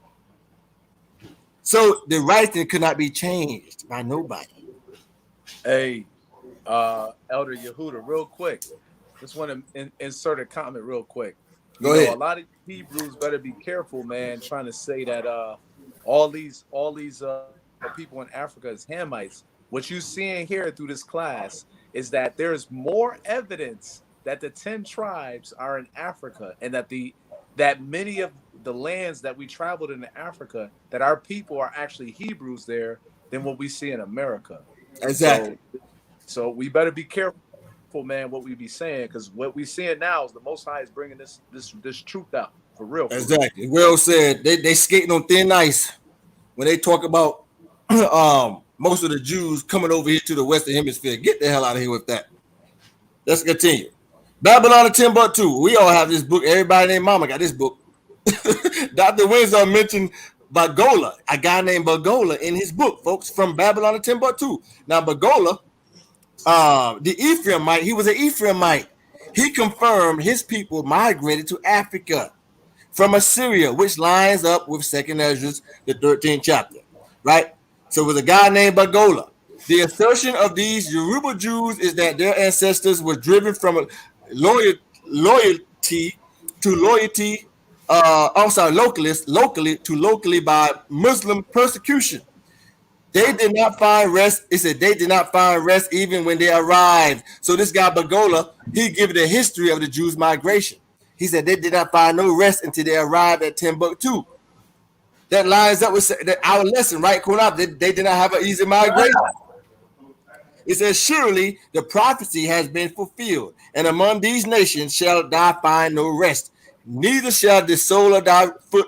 [SPEAKER 4] So the writing could not be changed by nobody.
[SPEAKER 6] Hey, Elder Yehudah, real quick. Just want to insert a comment real quick.
[SPEAKER 4] Go ahead.
[SPEAKER 6] A lot of Hebrews better be careful, man, trying to say that all these people in Africa is Hamites. What you're seeing here through this class is that there's more evidence that the 10 tribes are in Africa, and that many of the lands that we traveled in Africa, that our people are actually Hebrews there than what we see in America.
[SPEAKER 4] Exactly.
[SPEAKER 6] So we better be careful, man, what we be saying, because what we seeing now is the Most High is bringing this truth out for real.
[SPEAKER 4] Exactly. Well said. They skating on thin ice when they talk about most of the Jews coming over here to the Western Hemisphere. Get the hell out of here with that. Let's continue. Babylon of Timbuktu. We all have this book. Everybody named Mama got this book. Dr. Winsor mentioned Bagola, a guy named Bagola in his book, folks, from Babylon of Timbuktu. Now, Bagola, the Ephraimite, he was an Ephraimite. He confirmed his people migrated to Africa from Assyria, which lines up with 2nd Ezra, the 13th chapter, right? So it was a guy named Bagola. The assertion of these Yoruba Jews is that their ancestors were driven from locally by Muslim persecution. They did not find rest. It said they did not find rest even when they arrived. So this guy Bagola, he gave the history of the Jews' migration. He said they did not find no rest until they arrived at Timbuktu. That lines up with our lesson, right, Qanath? They did not have an easy migration. It says, surely the prophecy has been fulfilled, and among these nations shall thou find no rest, neither shall the sole of thy foot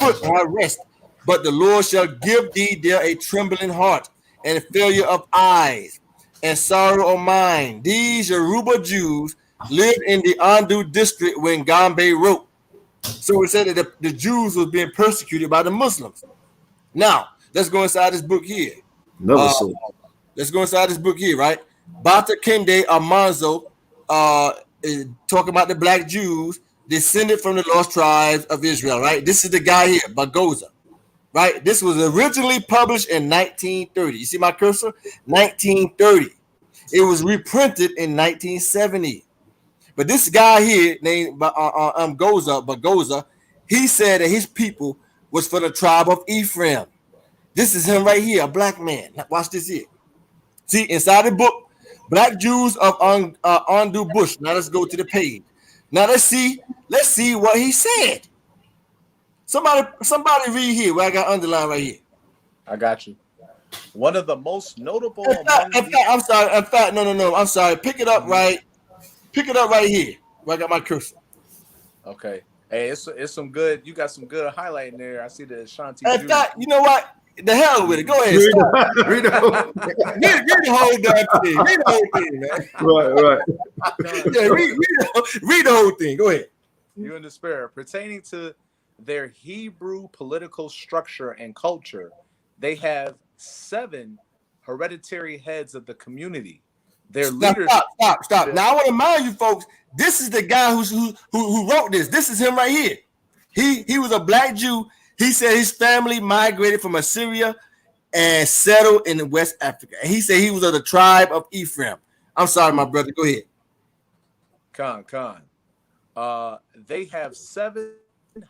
[SPEAKER 4] have rest, but the Lord shall give thee there a trembling heart, and failure of eyes, and sorrow of mind. These Yoruba Jews lived in the Andu district when Gombe wrote. So it said that the Jews was being persecuted by the Muslims. Now, let's go inside this book here. Let's go inside this book here, right? Bata Kende Amanzo is talking about the black Jews descended from the lost tribes of Israel, right? This is the guy here, Bagoza, right? This was originally published in 1930. You see my cursor? 1930. It was reprinted in 1970. But this guy here named Bagoza, he said that his people was for the tribe of Ephraim. This is him right here, a black man. Now watch this here. See, inside the book, Black Jews of Andu Bush. Now let's go to the page. Now let's see what he said. Somebody read here where I got underlined right here.
[SPEAKER 6] I got you. One of the most notable.
[SPEAKER 4] I'm sorry. Pick it up right here where I got my cursor.
[SPEAKER 6] Okay. Hey, it's some good. You got some good highlighting there. I see the Ashanti.
[SPEAKER 4] In fact, you know what? The hell with it. Go ahead. Read the whole damn thing. Read the whole thing, man. Right. Yeah, read the whole thing. Go ahead.
[SPEAKER 6] You in despair. Pertaining to their Hebrew political structure and culture, they have 7 hereditary heads of the community. Their leaders.
[SPEAKER 4] Stop. Now I want to remind you, folks. This is the guy who wrote this. This is him right here. He was a black Jew. He said his family migrated from Assyria and settled in West Africa. And he said he was of the tribe of Ephraim. I'm sorry, my brother. Go ahead.
[SPEAKER 6] Khan. They have 7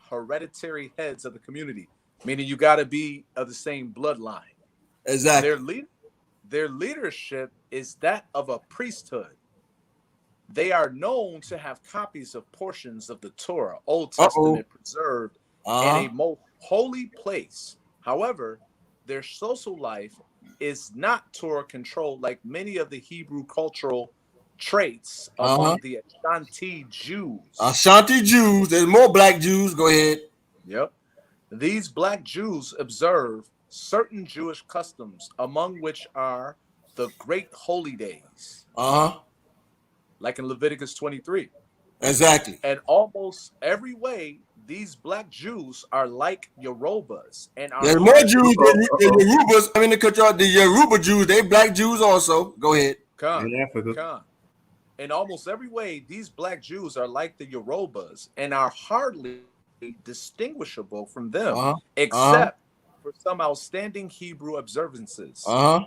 [SPEAKER 6] hereditary heads of the community, meaning you got to be of the same bloodline.
[SPEAKER 4] Exactly.
[SPEAKER 6] Their leadership is that of a priesthood. They are known to have copies of portions of the Torah, Old Testament, preserved in a most holy place. However, their social life is not Torah controlled like many of the Hebrew cultural traits among the Ashanti Jews.
[SPEAKER 4] There's more black Jews. Go ahead.
[SPEAKER 6] Yep. These black Jews observe certain Jewish customs, among which are the great holy days. Like in Leviticus 23.
[SPEAKER 4] Exactly.
[SPEAKER 6] And almost every way, these black Jews are like Yorubas. And
[SPEAKER 4] there's more Jews than Yorubas. I mean, to cut you off, the Yoruba Jews, they black Jews also. Go ahead.
[SPEAKER 6] In Africa. In almost every way, these black Jews are like the Yorubas and are hardly distinguishable from them, except for some outstanding Hebrew observances.
[SPEAKER 4] Uh-huh.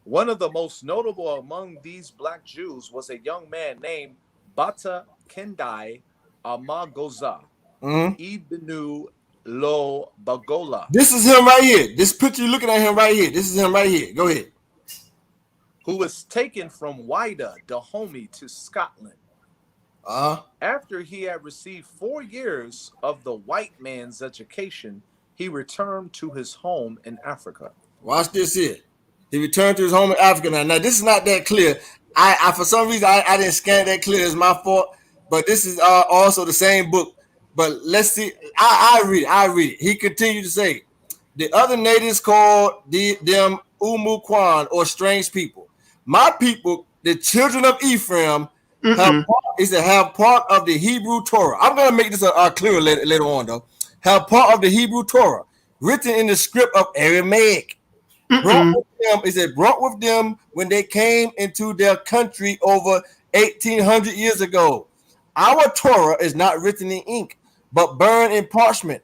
[SPEAKER 6] One of the most notable among these black Jews was a young man named Bata Kendai Amagoza Ibnu Lo Bagola.
[SPEAKER 4] This is him right here. This picture you're looking at him right here. This is him right here. Go ahead.
[SPEAKER 6] Who was taken from Wida, Dahomey, to Scotland. After he had received 4 years of the white man's education, he returned to his home in Africa.
[SPEAKER 4] Watch this here. He returned to his home in Africa. Now this is not that clear. I for some reason I didn't scan that clear. It's my fault. But this is also the same book. But let's see. I read it. He continued to say, the other natives called them Umukwan, or strange people. My people, the children of Ephraim, have part of the Hebrew Torah. I'm going to make this clearer later on, though. Have part of the Hebrew Torah written in the script of Aramaic. Brought with them when they came into their country over 1,800 years ago. Our Torah is not written in ink, but burned in parchment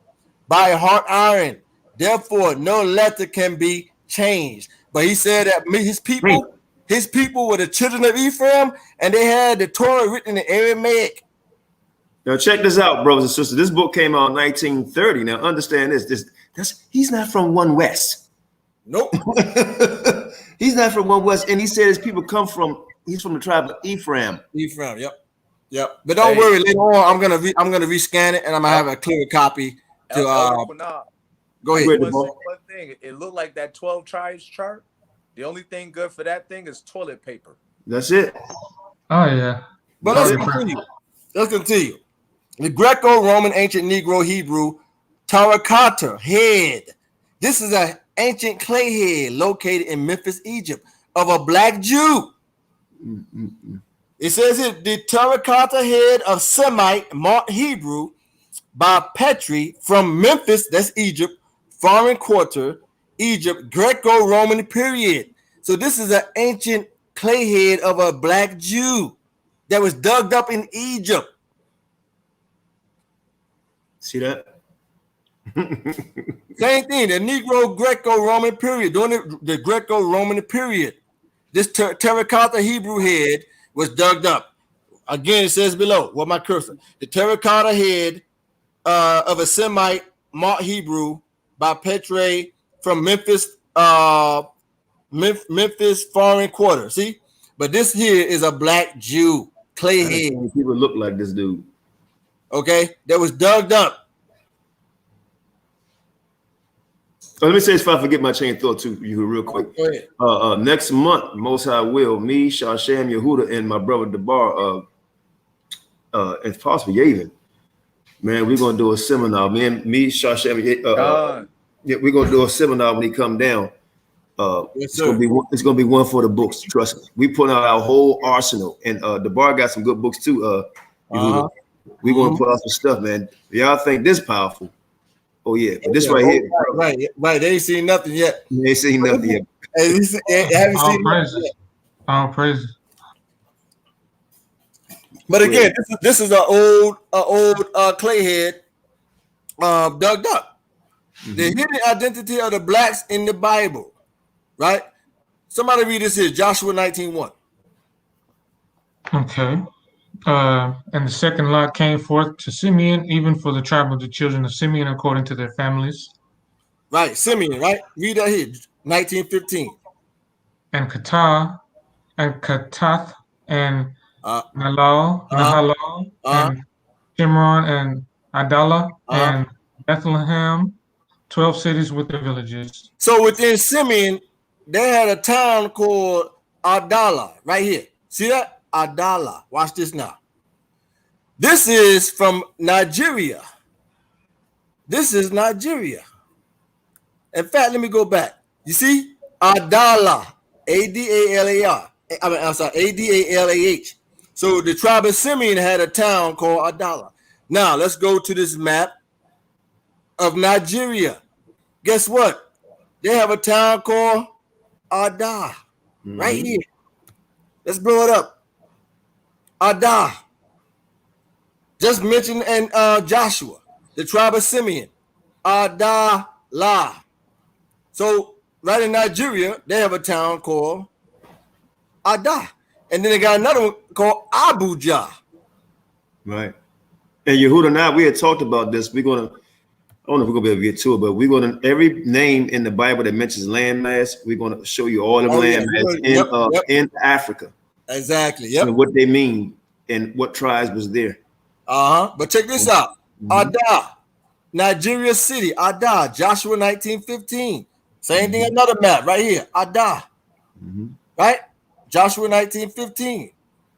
[SPEAKER 4] by a hot iron. Therefore, no letter can be changed. But he said that his people were the children of Ephraim, and they had the Torah written in Aramaic.
[SPEAKER 1] Now check this out, brothers and sisters. This book came out in 1930. Now understand this. He's not from One West.
[SPEAKER 4] Nope.
[SPEAKER 1] He's not from One West, and he said his people he's from the tribe of Ephraim.
[SPEAKER 4] Ephraim, yep. But don't worry, later on I'm gonna rescan it, and I'm gonna have a clear copy to go ahead.
[SPEAKER 6] One thing, it looked like that 12 tribes chart. The only thing good for that thing is toilet paper.
[SPEAKER 1] That's it.
[SPEAKER 7] Oh yeah.
[SPEAKER 4] But let's continue. The Greco-Roman ancient Negro Hebrew terracotta head. This is an ancient clay head located in Memphis, Egypt, of a black Jew. It says here, the terracotta head of Semite marked Hebrew by Petri from Memphis, that's Egypt, foreign quarter, Egypt, Greco-Roman period. So this is an ancient clay head of a black Jew that was dug up in Egypt.
[SPEAKER 1] See that?
[SPEAKER 4] Same thing, the Negro Greco-Roman period, during the Greco-Roman period. This terracotta Hebrew head was dug up. Again, it says below, what my cursor? The terracotta head of a Semite marked Hebrew by Petri from Memphis, Memphis foreign quarter. See? But this here is a black Jew, clay head.
[SPEAKER 1] People look like this dude.
[SPEAKER 4] Okay, that was dug up.
[SPEAKER 1] Let me say this before I forget my chain of thought to you real quick.
[SPEAKER 4] Go ahead.
[SPEAKER 1] Next month, Most High will, me, Shashem, Yehudah, and my brother Debar, and possibly Yavin, man, we're gonna do a seminar. Me, Shashem, we're gonna do a seminar when he come down. It's gonna be one for the books. Trust me. We put out our whole arsenal, and Debar got some good books too. Yehudah. We're gonna put out some stuff, man. Y'all think this powerful? Oh yeah, but this right here,
[SPEAKER 4] right. They ain't seen nothing yet.
[SPEAKER 1] They ain't seen nothing yet.
[SPEAKER 4] Haven't seen nothing yet.
[SPEAKER 7] All praises.
[SPEAKER 4] But again, this is an old clay head dug up. The hidden identity of the blacks in the Bible, right? Somebody read this here, Joshua 19:1.
[SPEAKER 7] Okay. And the second lot came forth to Simeon, even for the tribe of the children of Simeon, according to their families.
[SPEAKER 4] Right, Simeon, right? Read that here, 19:15.
[SPEAKER 7] And Qanath, and Nahal, and Shimron, and Adalah, and Bethlehem, 12 cities with their villages.
[SPEAKER 4] So within Simeon, they had a town called Adalah, right here. See that? Adalah. Watch this now. This is from Nigeria. This is Nigeria. In fact, let me go back. You see? Adalah. Adalar. Adalah. So the tribe of Simeon had a town called Adalah. Now let's go to this map of Nigeria. Guess what? They have a town called Adah. Right here. Let's blow it up. Adah. Just mentioned in Joshua, the tribe of Simeon. Adalah. So right in Nigeria, they have a town called Ada. And then they got another one called Abuja.
[SPEAKER 1] Right. And Yehudah, now we had talked about this. We're gonna, I don't know if we're gonna be able to get to it, but we're gonna, every name in the Bible that mentions landmass, we're gonna show you all the landmass in Africa.
[SPEAKER 4] Exactly. Yep.
[SPEAKER 1] And what they mean and what tribes was there.
[SPEAKER 4] But check this out. Ada, Nigeria City, Ada, Joshua 19:15. Same thing, another map right here. Ada. Right? Joshua 19:15.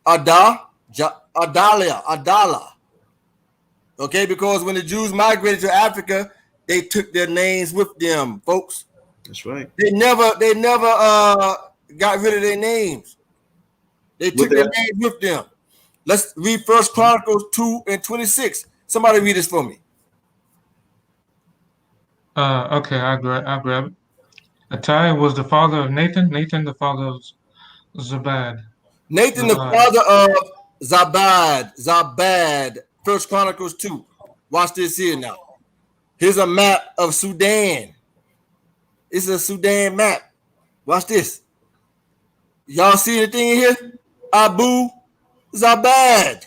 [SPEAKER 4] Ada, Adala. Okay, because when the Jews migrated to Africa, they took their names with them, folks.
[SPEAKER 1] That's right.
[SPEAKER 4] They never got rid of their names. They took their names with them. Let's read 1 Chronicles 2:26. Somebody read this for me.
[SPEAKER 7] Okay, I'll grab it. Attai was the father of Nathan. Nathan the father of Zabad.
[SPEAKER 4] Nathan the father of Zabad. 1 Chronicles 2. Watch this here now. Here's a map of Sudan. It's a Sudan map. Watch this. Y'all see anything in here? Abu Zabad.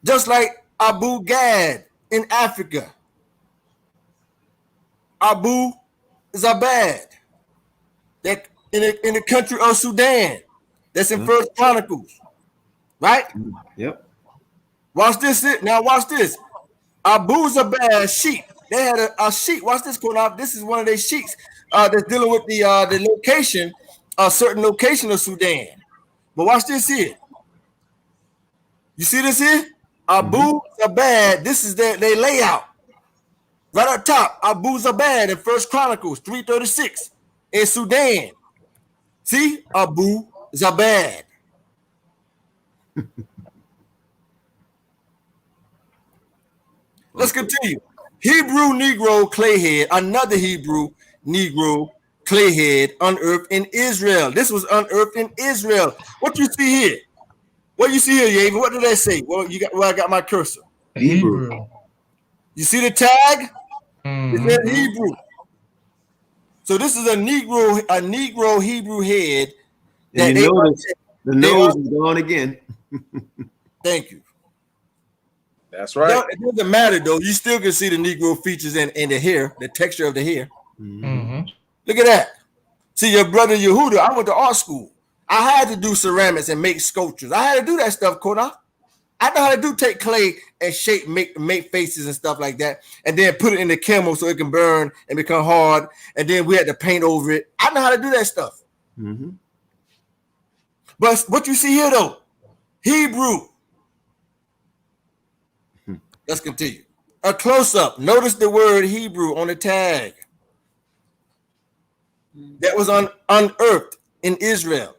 [SPEAKER 4] Just like Abu Gad in Africa. Abu Zabad. That in the country of Sudan. That's in 1 Chronicles. Right?
[SPEAKER 1] Yep.
[SPEAKER 4] Watch this. Now watch this. Abu Zabad sheep. They had a sheep. Watch this, Qanath. This is one of their sheets that's dealing with the location, a certain location of Sudan. But watch this here. You see this here? Abu Zabad. This is their layout. Right up top, Abu Zabad in 1 Chronicles 3:36 in Sudan. See? Abu Zabad. Let's continue. Hebrew Negro clayhead, another Hebrew Negro clayhead unearthed in Israel. This was unearthed in Israel. What you see here? What you see here, Yaven? What did they say? Well, I got my cursor.
[SPEAKER 7] Hebrew.
[SPEAKER 4] You see the tag? It says Hebrew. So this is a Negro Hebrew head.
[SPEAKER 1] And you notice the nose is gone again.
[SPEAKER 4] Thank you.
[SPEAKER 6] That's right.
[SPEAKER 4] It doesn't matter though. You still can see the Negro features in the hair, the texture of the hair. Look at that. See, your brother Yehudah, I went to art school. I had to do ceramics and make sculptures. I had to do that stuff, Qanath. I know how to take clay and shape, make faces and stuff like that, and then put it in the camel so it can burn and become hard. And then we had to paint over it. I know how to do that stuff. But what you see here though, Hebrew. Let's continue. A close-up. Notice the word Hebrew on the tag. That was unearthed in Israel.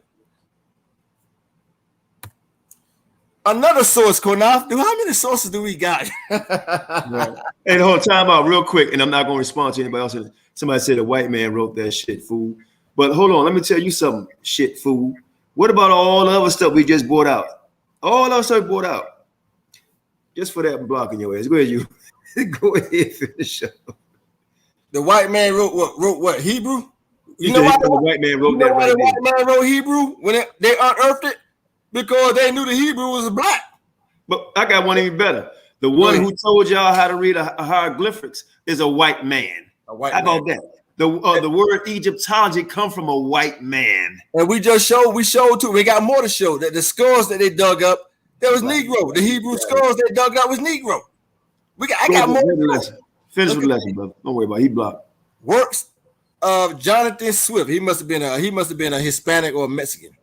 [SPEAKER 4] Another source, Qanath. How many sources do we got?
[SPEAKER 1] Right. And hold time out real quick, and I'm not going to respond to anybody else. Somebody said a white man wrote that shit, fool. But hold on, let me tell you something, shit, fool. What about all the other stuff we just brought out? All our stuff brought out. Just for that, I'm blocking your ass. Go ahead, you. Go ahead, finish up.
[SPEAKER 4] The white man wrote what? Hebrew?
[SPEAKER 1] You know why the white man wrote that right there?
[SPEAKER 4] The white man wrote Hebrew when they unearthed it? Because they knew the Hebrew was black.
[SPEAKER 1] But I got one even better. The one who told y'all how to read hieroglyphics is a white man. How about that? The word Egyptology come from a white man.
[SPEAKER 4] And we showed too. We got more to show that the skulls that they dug up, that was Negro. The Hebrew skulls they dug up was Negro. I got more.
[SPEAKER 1] Finish with the lesson, brother. Don't worry about it. He blocked.
[SPEAKER 4] Works of Jonathan Swift. He must have been a Hispanic or a Mexican.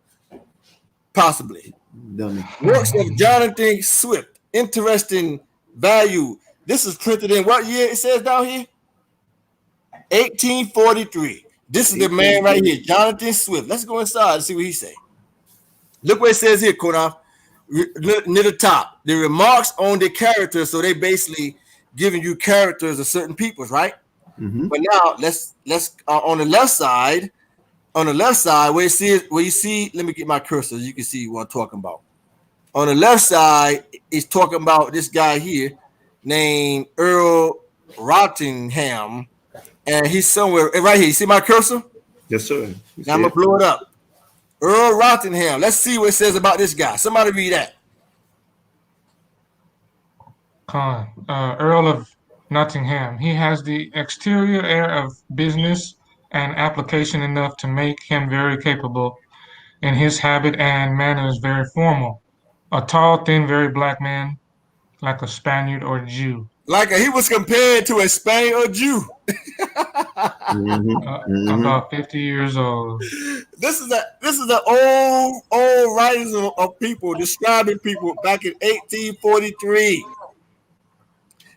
[SPEAKER 4] Possibly.
[SPEAKER 1] Dummy.
[SPEAKER 4] Works of Jonathan Swift. Interesting value. This is printed in what year it says down here? 1843. This is the man right here, Jonathan Swift. Let's go inside and see what he say. Look what it says here, Qanath. Near the top, the remarks on the characters. So they basically giving you characters of certain peoples, right? But now let's on the left side, where you see, let me get my cursor, you can see what I'm talking about. On the left side, it's talking about this guy here named Earl Rottingham, and he's somewhere right here. You see my cursor?
[SPEAKER 1] Yes, sir.
[SPEAKER 4] Now I'm gonna blow it up. Earl Rottingham. Let's see what it says about this guy. Somebody read that.
[SPEAKER 7] Earl of Nottingham. He has the exterior air of business and application enough to make him very capable. In his habit and manners, very formal. A tall, thin, very black man, like a Spaniard or Jew.
[SPEAKER 4] Like he was compared to a Spaniard or Jew.
[SPEAKER 7] About 50 years old.
[SPEAKER 4] This is the old writings of people describing people back in 1843.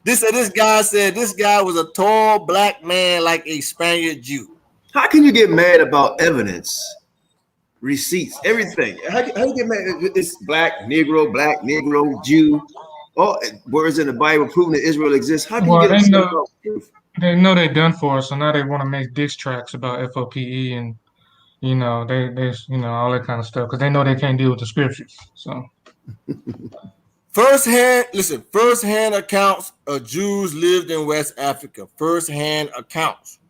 [SPEAKER 4] This guy said this guy was a tall black man like a Spaniard Jew.
[SPEAKER 1] How can you get mad about evidence, receipts, everything? How you get mad? It's black, Negro, Jew. All words in the Bible proving that Israel exists. How can you get upset about truth?
[SPEAKER 7] They know they're done for, so now they want to make diss tracks about F.O.P.E. and they all that kind of stuff because they know they can't deal with the scriptures. So
[SPEAKER 4] first-hand accounts of Jews lived in West Africa. First-hand accounts.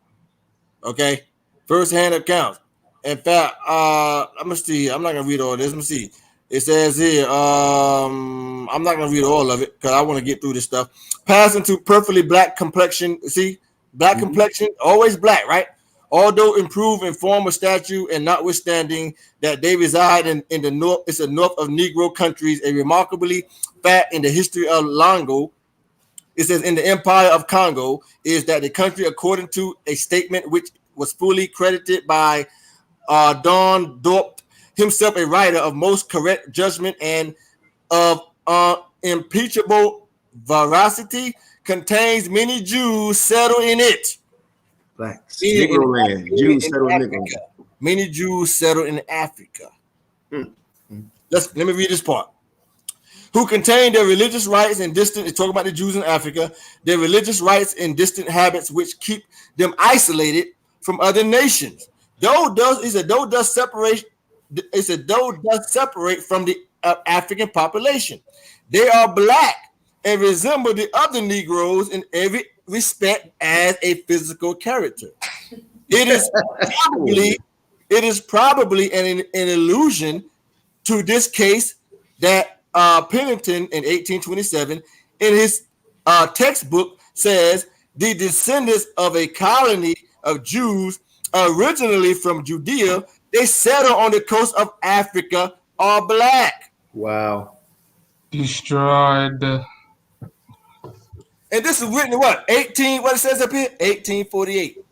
[SPEAKER 4] Okay? First-hand accounts. In fact, let me see. I'm not going to read all this. Let me see. It says here, I'm not going to read all of it because I want to get through this stuff. Passing to perfectly black complexion. See? Black complexion, always black, right? Although improved in form of stature and notwithstanding that they reside in the north, it's the north of Negro countries, a remarkably fact in the history of Longo. It says in the Empire of Congo is that the country, according to a statement which was fully credited by Don Dorp, himself a writer of most correct judgment and of impeachable veracity, contains many Jews settled in it.
[SPEAKER 1] Blacks, Negro land, Jews settled in Negro.
[SPEAKER 4] Many Jews settled in Africa. Let me read this part. Who contain their religious rights and distant, it's talking about the Jews in Africa, their religious rights and distant habits which keep them isolated from other nations. Though does separate from the African population. They are black and resemble the other Negroes in every respect as a physical character. It is probably an allusion to this case that Pennington in 1827 in his textbook says the descendants of a colony of Jews originally from Judea, they settled on the coast of Africa, are black.
[SPEAKER 1] Wow.
[SPEAKER 7] Destroyed.
[SPEAKER 4] And this is written in what? What it says up here? 1848.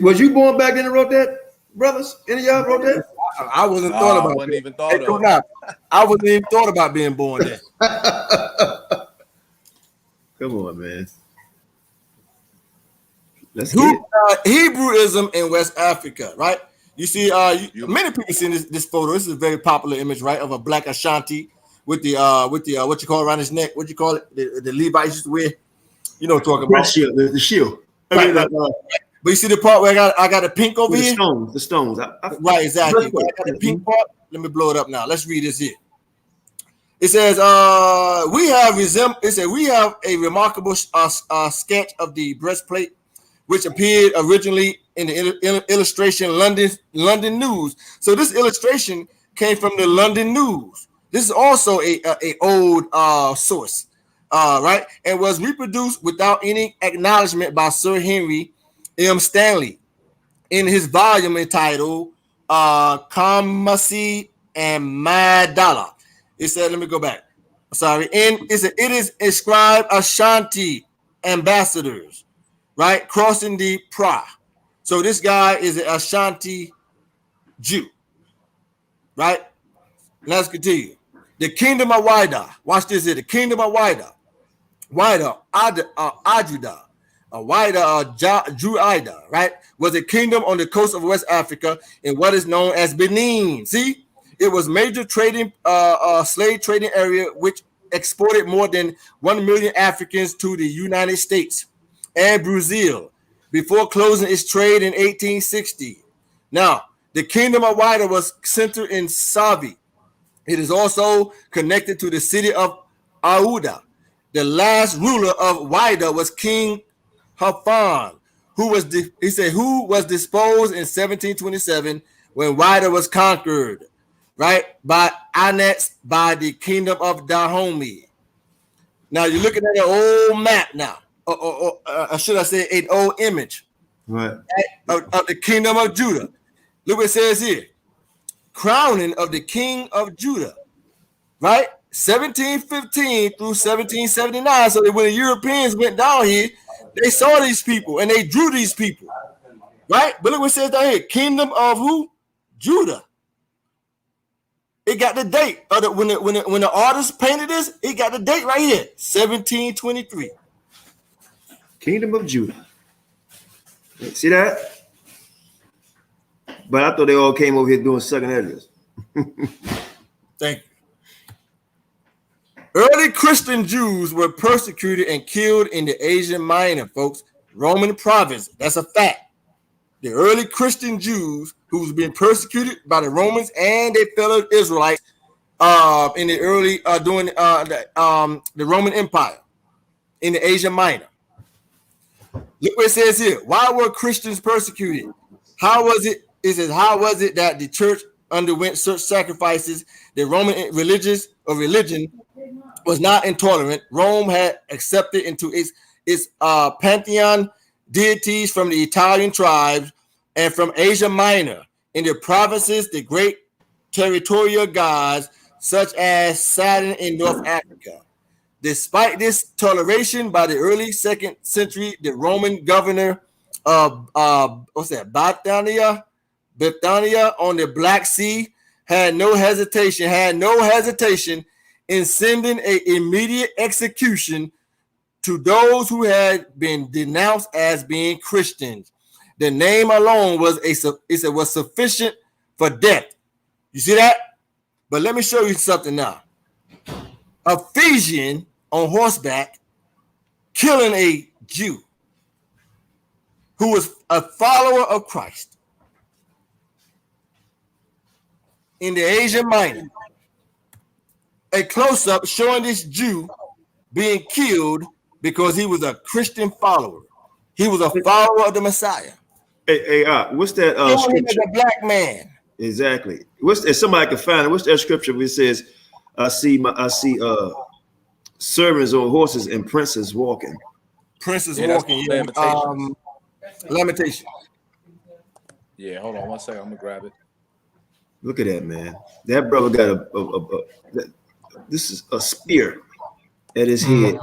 [SPEAKER 1] Was you born back then and wrote that, brothers? Any of y'all wrote that?
[SPEAKER 4] I wasn't thought about it. I wasn't even thought about being born there.
[SPEAKER 1] Come on, man. Let's get it.
[SPEAKER 4] Hebrewism in West Africa, right? You see, many people seen this photo. This is a very popular image, right, of a black Ashanti with the what you call around his neck. What you call it? The Levites used to wear. You know what I'm talking about?
[SPEAKER 1] Shield, the shield.
[SPEAKER 4] Right, right. But you see the part where I got a pink over here?
[SPEAKER 1] The stones.
[SPEAKER 4] Right, exactly. I got the pink part. Let me blow it up now. Let's read this here. It says, we have a remarkable sketch of the breastplate, which appeared originally in the illustration London News. So this illustration came from the London News. This is also a old source, right? And was reproduced without any acknowledgement by Sir Henry M. Stanley in his volume entitled Kamasi and Madala. It said, let me go back. Sorry. And it is inscribed Ashanti ambassadors, right? Crossing the Pra. So this guy is an Ashanti Jew, right? Let's continue. The kingdom of Wida. Watch this here. The kingdom of Wida. Wida, Ajuda. Juida, right? Was a kingdom on the coast of West Africa in what is known as Benin. See? It was major trading, slave trading area, which exported more than 1 million Africans to the United States and Brazil before closing its trade in 1860. Now, the kingdom of Wida was centered in Savi. It is also connected to the city of Aouda. The last ruler of Wida was King Hafan, who was disposed in 1727 when Wida was conquered, right, by annexed by the kingdom of Dahomey. Now you're looking at an old map now, or should I say an old image,
[SPEAKER 1] right,
[SPEAKER 4] of the kingdom of Judah. Look what it says here: crowning of the king of Judah, right? 1715 through 1779. So that when the Europeans went down here, they saw these people and they drew these people, right? But look what it says down here: kingdom of who? Judah. It got the date of the, when the artist painted this. It got the date right here: 1723.
[SPEAKER 1] Kingdom of Judah. See that? But I thought they all came over here doing second areas.
[SPEAKER 4] Thank you. Early Christian Jews were persecuted and killed in the Asia Minor, folks. Roman province. That's a fact. The early Christian Jews who was being persecuted by the Romans and their fellow Israelites in the early during the Roman Empire in the Asia Minor. Look what it says here. Why were Christians persecuted? How was it? It says, how was it that the church underwent such sacrifices? The Roman religion was not intolerant. Rome had accepted into its pantheon deities from the Italian tribes and from Asia Minor. In the provinces, the great territorial gods, such as Saturn in North Africa. Despite this toleration by the early 2nd century, the Roman governor of Bithynia on the Black Sea had no hesitation in sending an immediate execution to those who had been denounced as being Christians. The name alone was sufficient for death. You see that? But let me show you something now. A Phrygian on horseback killing a Jew who was a follower of Christ in the Asia Minor. A close-up showing this Jew being killed because he was a Christian follower. He was a follower of the Messiah.
[SPEAKER 1] Hey, what's that scripture?
[SPEAKER 4] A black man.
[SPEAKER 1] Exactly. If somebody can find it, what's that scripture where it says, I see servants on horses and princes walking.
[SPEAKER 4] Princes walking. Lamentation.
[SPEAKER 6] Yeah, hold on one second. I'm gonna grab it.
[SPEAKER 1] Look at that, man. That brother got this is a spear at his head,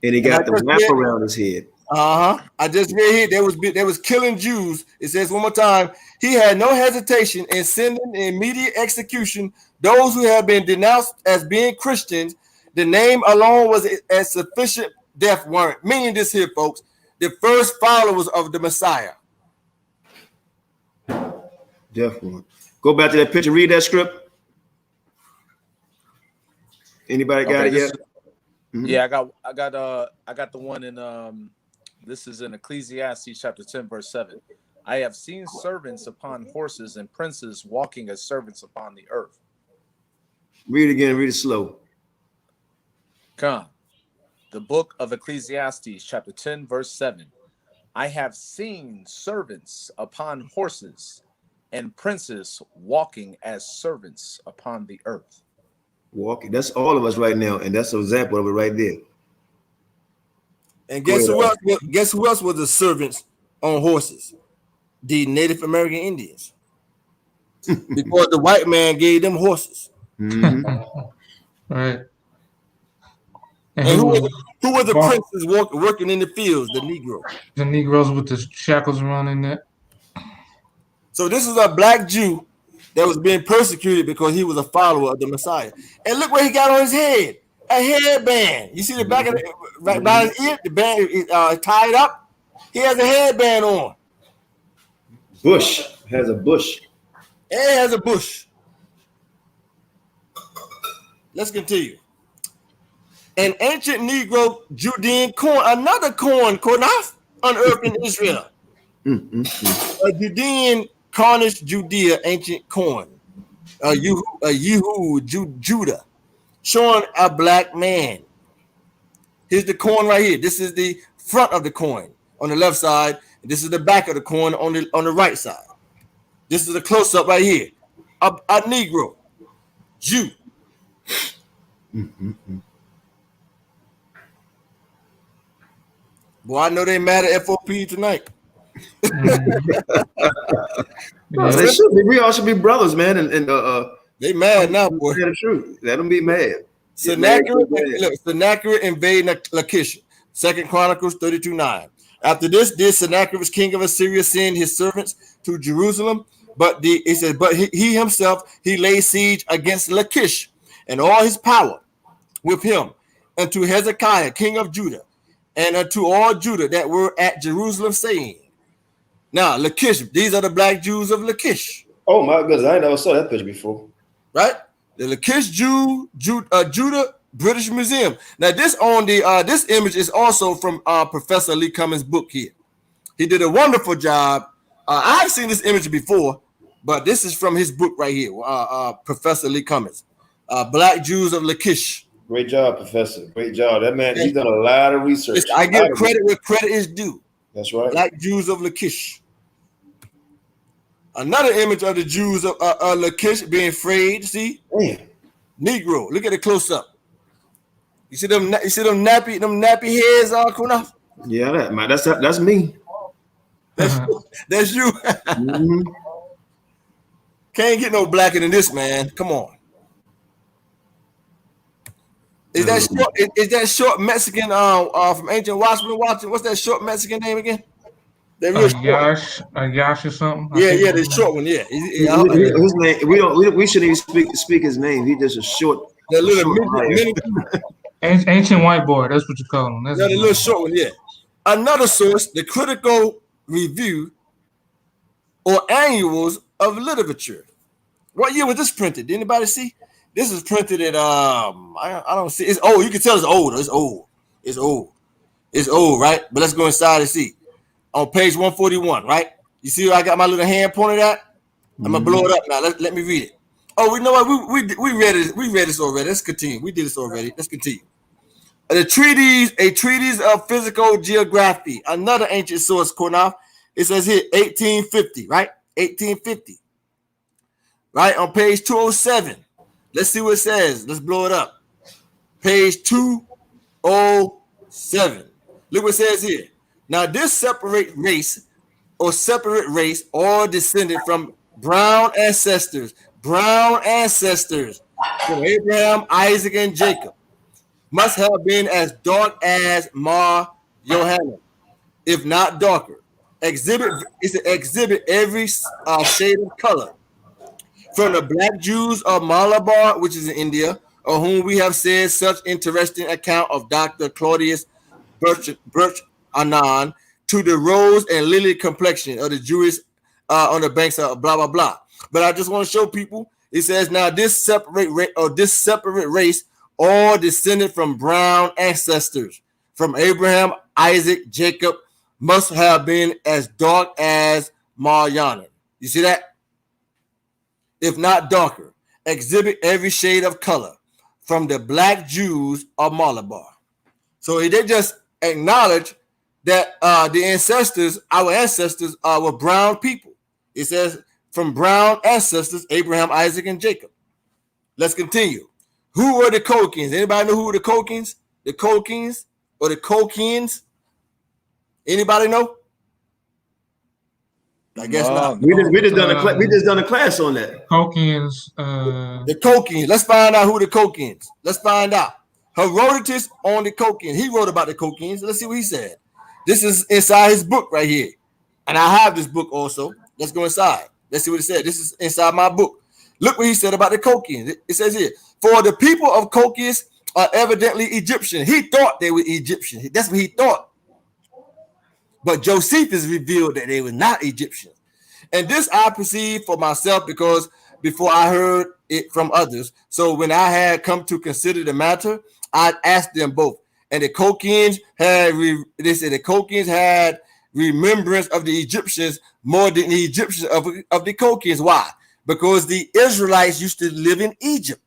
[SPEAKER 1] and he got the wrap around his head.
[SPEAKER 4] I just read here they was killing Jews. It says one more time. He had no hesitation in sending immediate execution those who had been denounced as being Christians. The name alone was a sufficient death warrant. Meaning this here, folks, the first followers of the Messiah.
[SPEAKER 1] Death warrant. Go back to that picture. Read that script. Anybody got it yet?
[SPEAKER 6] Yeah, I got the one in this is in Ecclesiastes chapter 10, verse 7. I have seen servants upon horses and princes walking as servants upon the earth.
[SPEAKER 1] Read it again, read it slow.
[SPEAKER 6] Come. The book of Ecclesiastes chapter 10, verse 7. I have seen servants upon horses and princes walking as servants upon the earth.
[SPEAKER 1] Walking. That's all of us right now, and that's an example of it right there.
[SPEAKER 4] And guess who else was the servants on horses? The Native American Indians. Because the white man gave them horses.
[SPEAKER 7] Mm-hmm. Right.
[SPEAKER 4] And who were the princes working in the fields? The Negroes.
[SPEAKER 7] The Negroes with the shackles around their neck.
[SPEAKER 4] So this is a black Jew that was being persecuted because he was a follower of the Messiah. And look what he got on his head. A headband. You see the back of the right by his ear? The band is tied up. He has a headband on.
[SPEAKER 1] Bush. Has a bush.
[SPEAKER 4] It has a bush. Let's continue. An ancient Negro Judean corn, another corn, Qanath, unearthed in Israel. A Judean Qanath, Judea, ancient corn. Judah, showing a black man. Here's the coin right here. This is the front of the coin. On the left side, And this is the back of the coin on the right side. This is a close-up right here. A Negro, Jew. Boy, I know they mad at F.O.P.E tonight.
[SPEAKER 1] We all should be brothers, man. And
[SPEAKER 4] they mad now, boy.
[SPEAKER 1] Tell the truth. Let them be mad.
[SPEAKER 4] Sennacherib invading Lachish. 2 Chronicles 32:9. After this, Sennacherib, king of Assyria, sent his servants to Jerusalem. But he himself laid siege against Lachish and all his power with him, and to Hezekiah, king of Judah, and unto all Judah that were at Jerusalem, saying, now Lachish, these are the black Jews of Lachish.
[SPEAKER 1] Oh my goodness, I never saw that picture before.
[SPEAKER 4] Right? The Lachish Judah British Museum. Now this this image is also from Professor Lee Cummings' book here. He did a wonderful job. I've seen this image before, but this is from his book right here, Professor Lee Cummings, Black Jews of Lachish.
[SPEAKER 1] Great job, Professor. Great job. That man, he's done a lot of research.
[SPEAKER 4] I give credit where credit is due.
[SPEAKER 1] That's right.
[SPEAKER 4] Black Jews of Lachish. Another image of the Jews of Lachish being frayed. See, Negro. Look at the close up. You see them nappy heads, Qanath?
[SPEAKER 1] Yeah, that's me.
[SPEAKER 4] That's you. Can't get no blacker than this, man. Come on. Is that short Mexican from Ancient Watchmen watching? What's that short Mexican name again?
[SPEAKER 7] Yash or something.
[SPEAKER 4] Yeah, the short one. Yeah,
[SPEAKER 1] his name. We shouldn't even speak his name. He just a short.
[SPEAKER 4] That little
[SPEAKER 7] ancient white boy. That's what you call him. That's
[SPEAKER 4] the little short one. Yeah. Another source: the Critical Review or Annuals of Literature. What year was this printed? Did anybody see? This is printed at I don't see. It's old. You can tell it's old. It's old, right? But let's go inside and see. On page 141, right? You see where I got my little hand pointed at? I'm gonna blow it up now. Let me read it. Oh, we know what we read it. We read this already. Let's continue. We did this already. Let's continue. A treatise of physical geography. Another ancient source, Qanath. It says here 1850, right? 1850. Right on page 207. Let's see what it says. Let's blow it up. Page 207. Look what it says here. Now, this separate race, all descended from brown ancestors from Abraham, Isaac, and Jacob, must have been as dark as Mar Yohanan, if not darker. Exhibit every shade of color. From the black Jews of Malabar, which is in India, of whom we have said such interesting account of Dr. Claudius Birch Anand, to the rose and lily complexion of the Jewish on the banks of blah blah blah. But I just want to show people. It says now this separate race all descended from brown ancestors from Abraham, Isaac, Jacob, must have been as dark as Maryanan. You see that? If not darker. Exhibit every shade of color from the black Jews of Malabar. So they just acknowledge that our ancestors were brown people. It says from brown ancestors, Abraham, Isaac, and Jacob. Let's continue. Who were the Colkins? Anybody know who were the Colkins? The Colkins or the Colkins? Anybody know? I guess not.
[SPEAKER 1] We just done a class on that.
[SPEAKER 7] Colkins.
[SPEAKER 4] The Colkins. Let's find out who the Colkins. Let's find out. Herodotus on the Colkins. He wrote about the Colkins. Let's see what he said. This is inside his book right here. And I have this book also. Let's go inside. Let's see what it said. This is inside my book. Look what he said about the Colkins. It says here, for the people of Colchis are evidently Egyptian. He thought they were Egyptian. That's what he thought. But Josephus revealed that they were not Egyptians. And this I perceived for myself because before I heard it from others. So when I had come to consider the matter, I asked them both. And the Colkins had remembrance of the Egyptians more than the Egyptians of the Colkins. Why? Because the Israelites used to live in Egypt.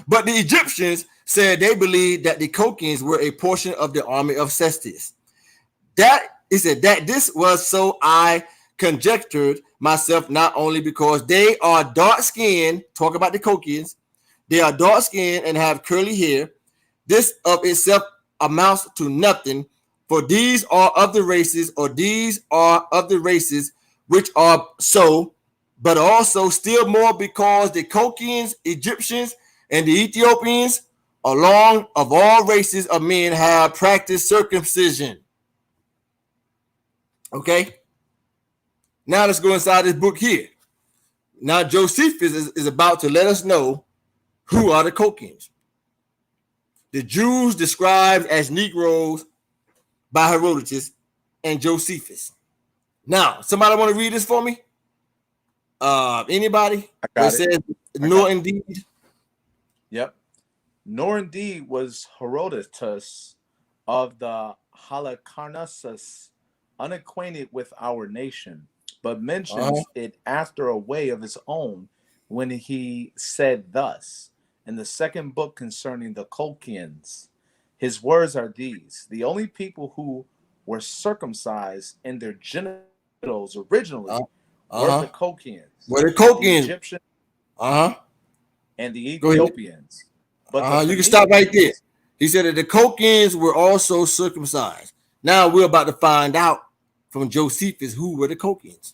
[SPEAKER 4] But the Egyptians said they believed that the Colkins were a portion of the army of Cestius. that this was so I conjectured myself, not only because they are dark-skinned, talk about the Colchians, they are dark-skinned and have curly hair. This of itself amounts to nothing, for these are of the races, which are so, but also still more because the Colchians, Egyptians, and the Ethiopians, along of all races of men, have practiced circumcision. Okay? Now let's go inside this book here. Now Josephus is about to let us know who are the Colchians. The Jews described as Negroes by Herodotus and Josephus. Now, somebody want to read this for me? Anybody?
[SPEAKER 6] I got
[SPEAKER 4] it. Says, nor indeed.
[SPEAKER 6] Yep. Nor indeed was Herodotus of the Halicarnassus unacquainted with our nation, but mentions it after a way of his own when he said thus, in the second book concerning the Colchians, his words are these: the only people who were circumcised in their genitals originally were the Colchians. The Egyptians and the Ethiopians. But
[SPEAKER 4] you can stop right there. He said that the Colchians were also circumcised. Now we're about to find out from Josephus who were the Colchians.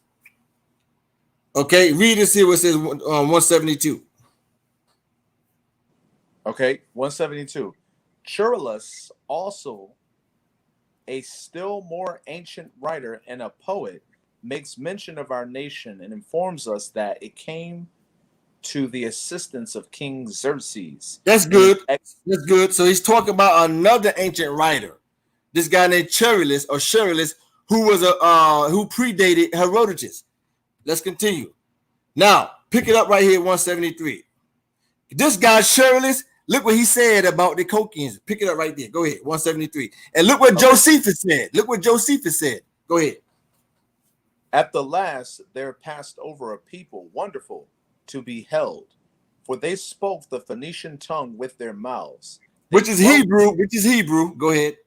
[SPEAKER 4] Okay, read this here. What says 172.
[SPEAKER 6] Okay, 172. Chirillus, also a still more ancient writer and a poet, makes mention of our nation and informs us that it came to the assistance of King Xerxes.
[SPEAKER 4] That's good. That's good. So he's talking about another ancient writer, this guy named Chirillus who was who predated Herodotus. Let's continue. Now, pick it up right here, 173. This guy Chirillus, look what he said about the Colchians. Pick it up right there. Go ahead, 173. And look what Josephus said. Look what Josephus said. Go ahead.
[SPEAKER 6] At the last, there passed over a people wonderful to behold, for they spoke the Phoenician tongue with their mouths.
[SPEAKER 4] Which is Hebrew. Go ahead.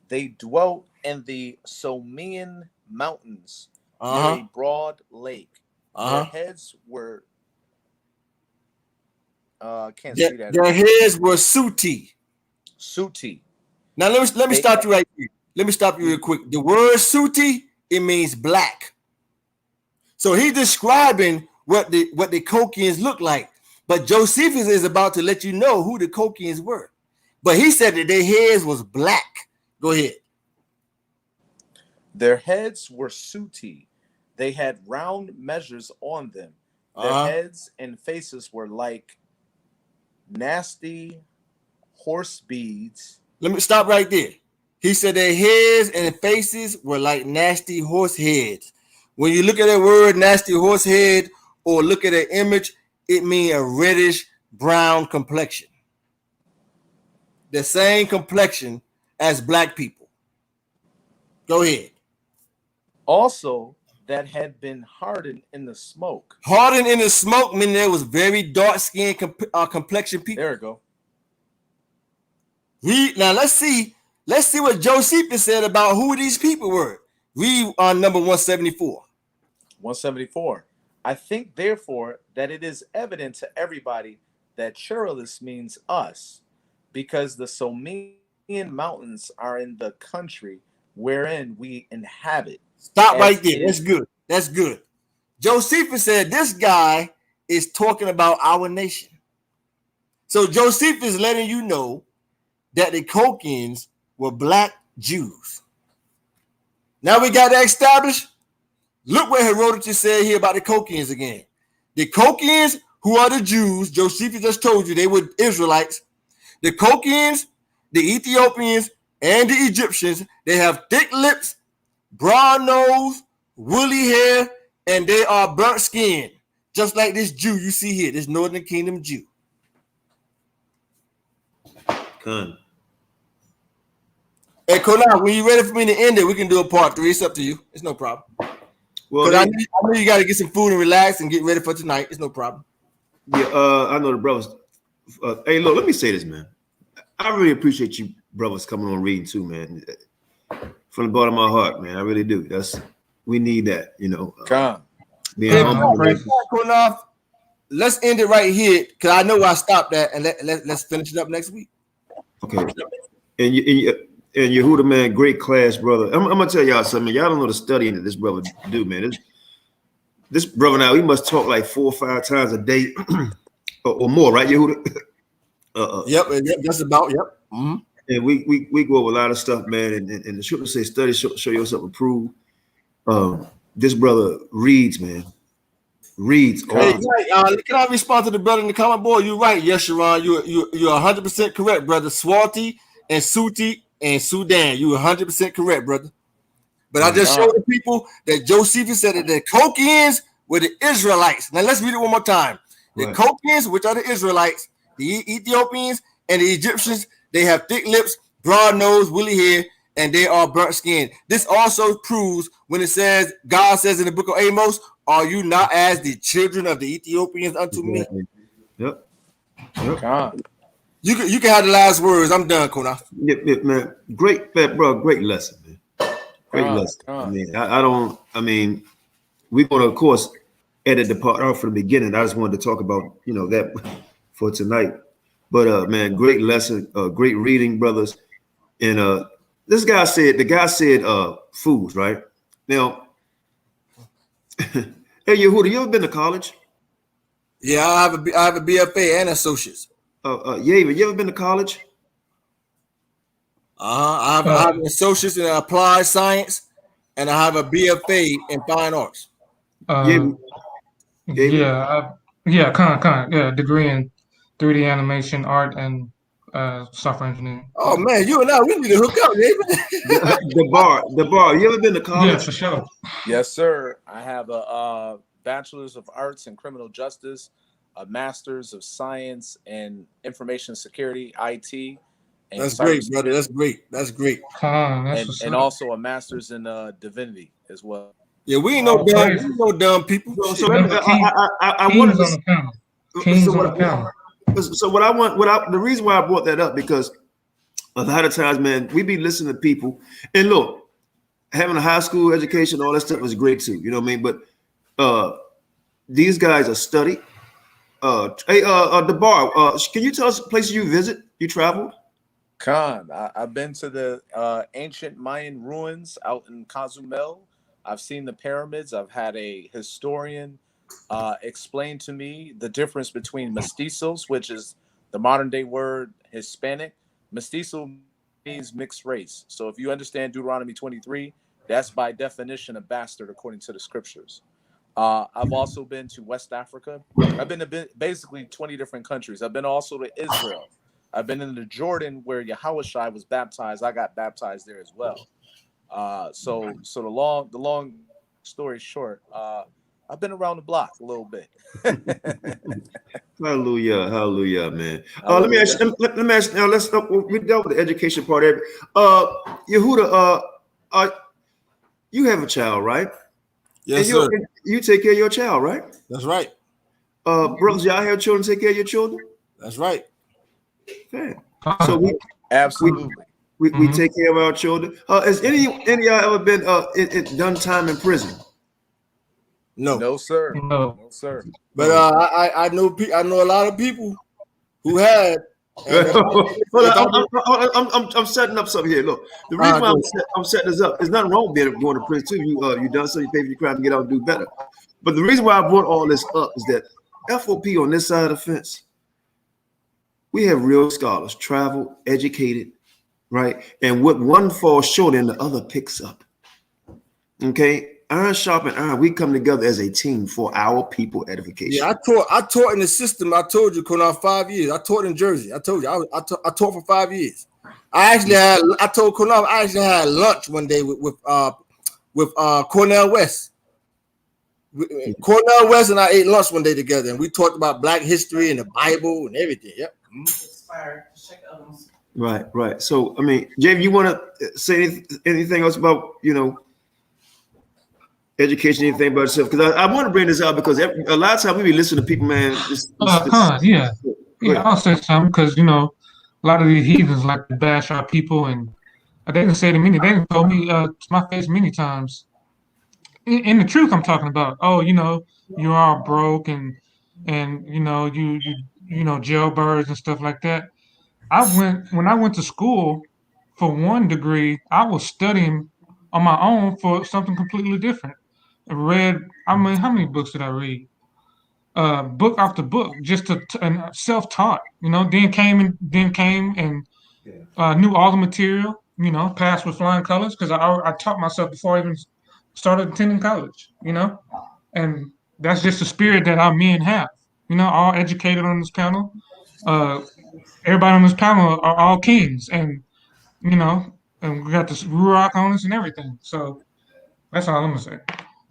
[SPEAKER 6] They dwelt in the Somaean mountains near a broad lake. Their heads were can't see that.
[SPEAKER 4] Their heads were Suti. Now let me stop you right here. Let me stop you real quick. The word Suti, it means black. So he's describing what the Colchians look like. But Josephus is about to let you know who the Colchians were. But he said that their heads was black. Go ahead.
[SPEAKER 6] Their heads were Suti. They had round measures on them. Their heads and faces were like nasty horse beads.
[SPEAKER 4] Let me stop right there. He said their heads and faces were like nasty horse heads. When you look at that word nasty horse head or look at an image, it means a reddish brown complexion. The same complexion as black people. Go ahead.
[SPEAKER 6] Also, that had been hardened in the smoke.
[SPEAKER 4] Hardened in the smoke, meaning there was very dark-skinned complexion people.
[SPEAKER 6] There we go.
[SPEAKER 4] Now let's see what Josephus said about who these people were. Read on number 174.
[SPEAKER 6] 174. I think, therefore, that it is evident to everybody that Chirillus means us, because the Somaean mountains are in the country wherein we inhabit.
[SPEAKER 4] Stop right there. That's good. That's good. Josephus said this guy is talking about our nation. So Josephus is letting you know that the Colchians were black Jews. Now we got that established. Look what Herodotus said here about the Colchians again. The Colchians, who are the Jews, Josephus just told you they were Israelites. The Colchians, the Ethiopians, and the Egyptians, they have thick lips, broad nose, woolly hair, and they are burnt skin, just like this Jew you see here, this Northern Kingdom Jew.
[SPEAKER 1] Con.
[SPEAKER 4] Hey, Qanath, when you ready for me to end it, we can do a part 3. It's up to you. It's no problem. Well, I know you got to get some food and relax and get ready for tonight. It's no problem.
[SPEAKER 1] Yeah, I know the brothers. Hey, look, let me say this, man. I really appreciate you brothers coming on reading too, man. from the bottom of my heart, man. I really do. We need that, you know.
[SPEAKER 4] Being humble. Let's end it right here because I know I stopped that, and let's finish it up next week.
[SPEAKER 1] Okay. And Yehudah, man, great class, brother. I'm gonna tell y'all something. Y'all don't know the studying that this brother do, man. This brother now, he must talk like 4 or 5 times a day or more, right, Yehudah?
[SPEAKER 4] Yep, just about. Yep. Mm-hmm.
[SPEAKER 1] And we go over a lot of stuff, man. And the scripture say, study, show yourself approved. This brother reads, man. Reads.
[SPEAKER 4] Hey, can I respond to the brother in the comment board? You're right. Yes, Sharon. You're 100% correct, brother. Swati and Suti and Sudan. You're 100% correct, brother. But I just showed the people that Josephus said that the Kokians were the Israelites. Now let's read it one more time. The Kokians, which are the Israelites, the Ethiopians and the Egyptians, they have thick lips, broad nose, woolly hair, and they are burnt skin. This also proves when it says, God says in the book of Amos, are you not as the children of the Ethiopians unto me?
[SPEAKER 1] Yep.
[SPEAKER 6] God.
[SPEAKER 4] You can have the last words. I'm done, Qanath.
[SPEAKER 1] Yep, man. Great lesson, man. Great lesson. I mean, we're going to, of course, edit the part out from the beginning. I just wanted to talk about, you know, that for tonight. But, man, great lesson. Great reading, brothers. And the guy said foods, right? Now, hey, Yehudah, you ever been to college?
[SPEAKER 4] Yeah, I have a BFA and associates.
[SPEAKER 1] Yehudah, you ever been to college?
[SPEAKER 4] I have an associates in applied science, and I have a BFA in fine arts.
[SPEAKER 7] Degree in 3D animation, art, and software engineering.
[SPEAKER 4] Oh man, you and I, we need to hook up, baby.
[SPEAKER 1] the bar. You ever been to college?
[SPEAKER 7] Yeah, for sure.
[SPEAKER 6] Yes, sir. I have a bachelor's of arts in criminal justice, a master's of science in information security, IT. And
[SPEAKER 4] that's great, brother. That's great.
[SPEAKER 6] And also a master's in divinity as well.
[SPEAKER 4] Yeah, we ain't no dumb people.
[SPEAKER 1] So I wanted to. So the reason why I brought that up, because a lot of times, man, we be listening to people, and look, having a high school education, all that stuff is great too. You know what I mean? But these guys are study. The bar. Can you tell us places you visit? You traveled?
[SPEAKER 6] I've been to the ancient Mayan ruins out in Cozumel. I've seen the pyramids. I've had a historian explain to me the difference between mestizos, which is the modern day word Hispanic. Mestizo means mixed race. So if you understand Deuteronomy 23, that's by definition a bastard according to the scriptures. I've also been to West Africa. I've been to basically 20 different countries. I've been also to Israel. I've been in the Jordan where Yahawashi was baptized. I got baptized there as well. So the long story short, I've been around the block a little bit.
[SPEAKER 1] Hallelujah, man. Let me ask now. We dealt with the education part. Yehudah, you have a child, right?
[SPEAKER 4] Yes,
[SPEAKER 1] and
[SPEAKER 4] sir.
[SPEAKER 1] You take care of your child, right?
[SPEAKER 4] That's right.
[SPEAKER 1] Brothers, y'all have children, take care of your children.
[SPEAKER 4] That's right.
[SPEAKER 1] Okay. So we take care of our children. Has any of y'all ever been done time in prison?
[SPEAKER 6] No, sir.
[SPEAKER 7] No,
[SPEAKER 6] sir.
[SPEAKER 4] But I know a lot of people who had.
[SPEAKER 1] I'm setting up something here. Look, the reason why I'm setting this up, there's nothing wrong with going to prison too. You done so, you pay for your crime and get out and do better. But the reason why I brought all this up is that F.O.P.E on this side of the fence, we have real scholars, traveled, educated, right? And what one falls short in, the other picks up. Okay, iron sharpen iron. We come together as a team for our people edification.
[SPEAKER 4] Yeah, I taught in the system. I told you, Qanath, 5 years. I taught in Jersey. I told you, I taught for 5 years. I told Qanath I actually had lunch one day with Cornell West. Cornell West and I ate lunch one day together, and we talked about Black history and the Bible and everything. Yep.
[SPEAKER 1] Right. So, I mean, Jay, you want to say anything else about, education, anything about yourself? Because I want to bring this out because a lot of times we be listening to people, man.
[SPEAKER 7] I'll say something because, a lot of these heathens like to bash our people and They didn't say to me. They didn't told me to my face many times. In the truth, I'm talking about. Oh, you are broke and jailbirds and stuff like that. When I went to school for one degree, I was studying on my own for something completely different. I mean, how many books did I read? Book after book, just and self-taught. Then came and knew all the material. Passed with flying colors because I taught myself before I even started attending college. And that's just the spirit that our men have. All educated on this panel. Uh, Everybody on this panel are all kings, and you know, and we got this Ruach on us and everything. So that's all I'm gonna say.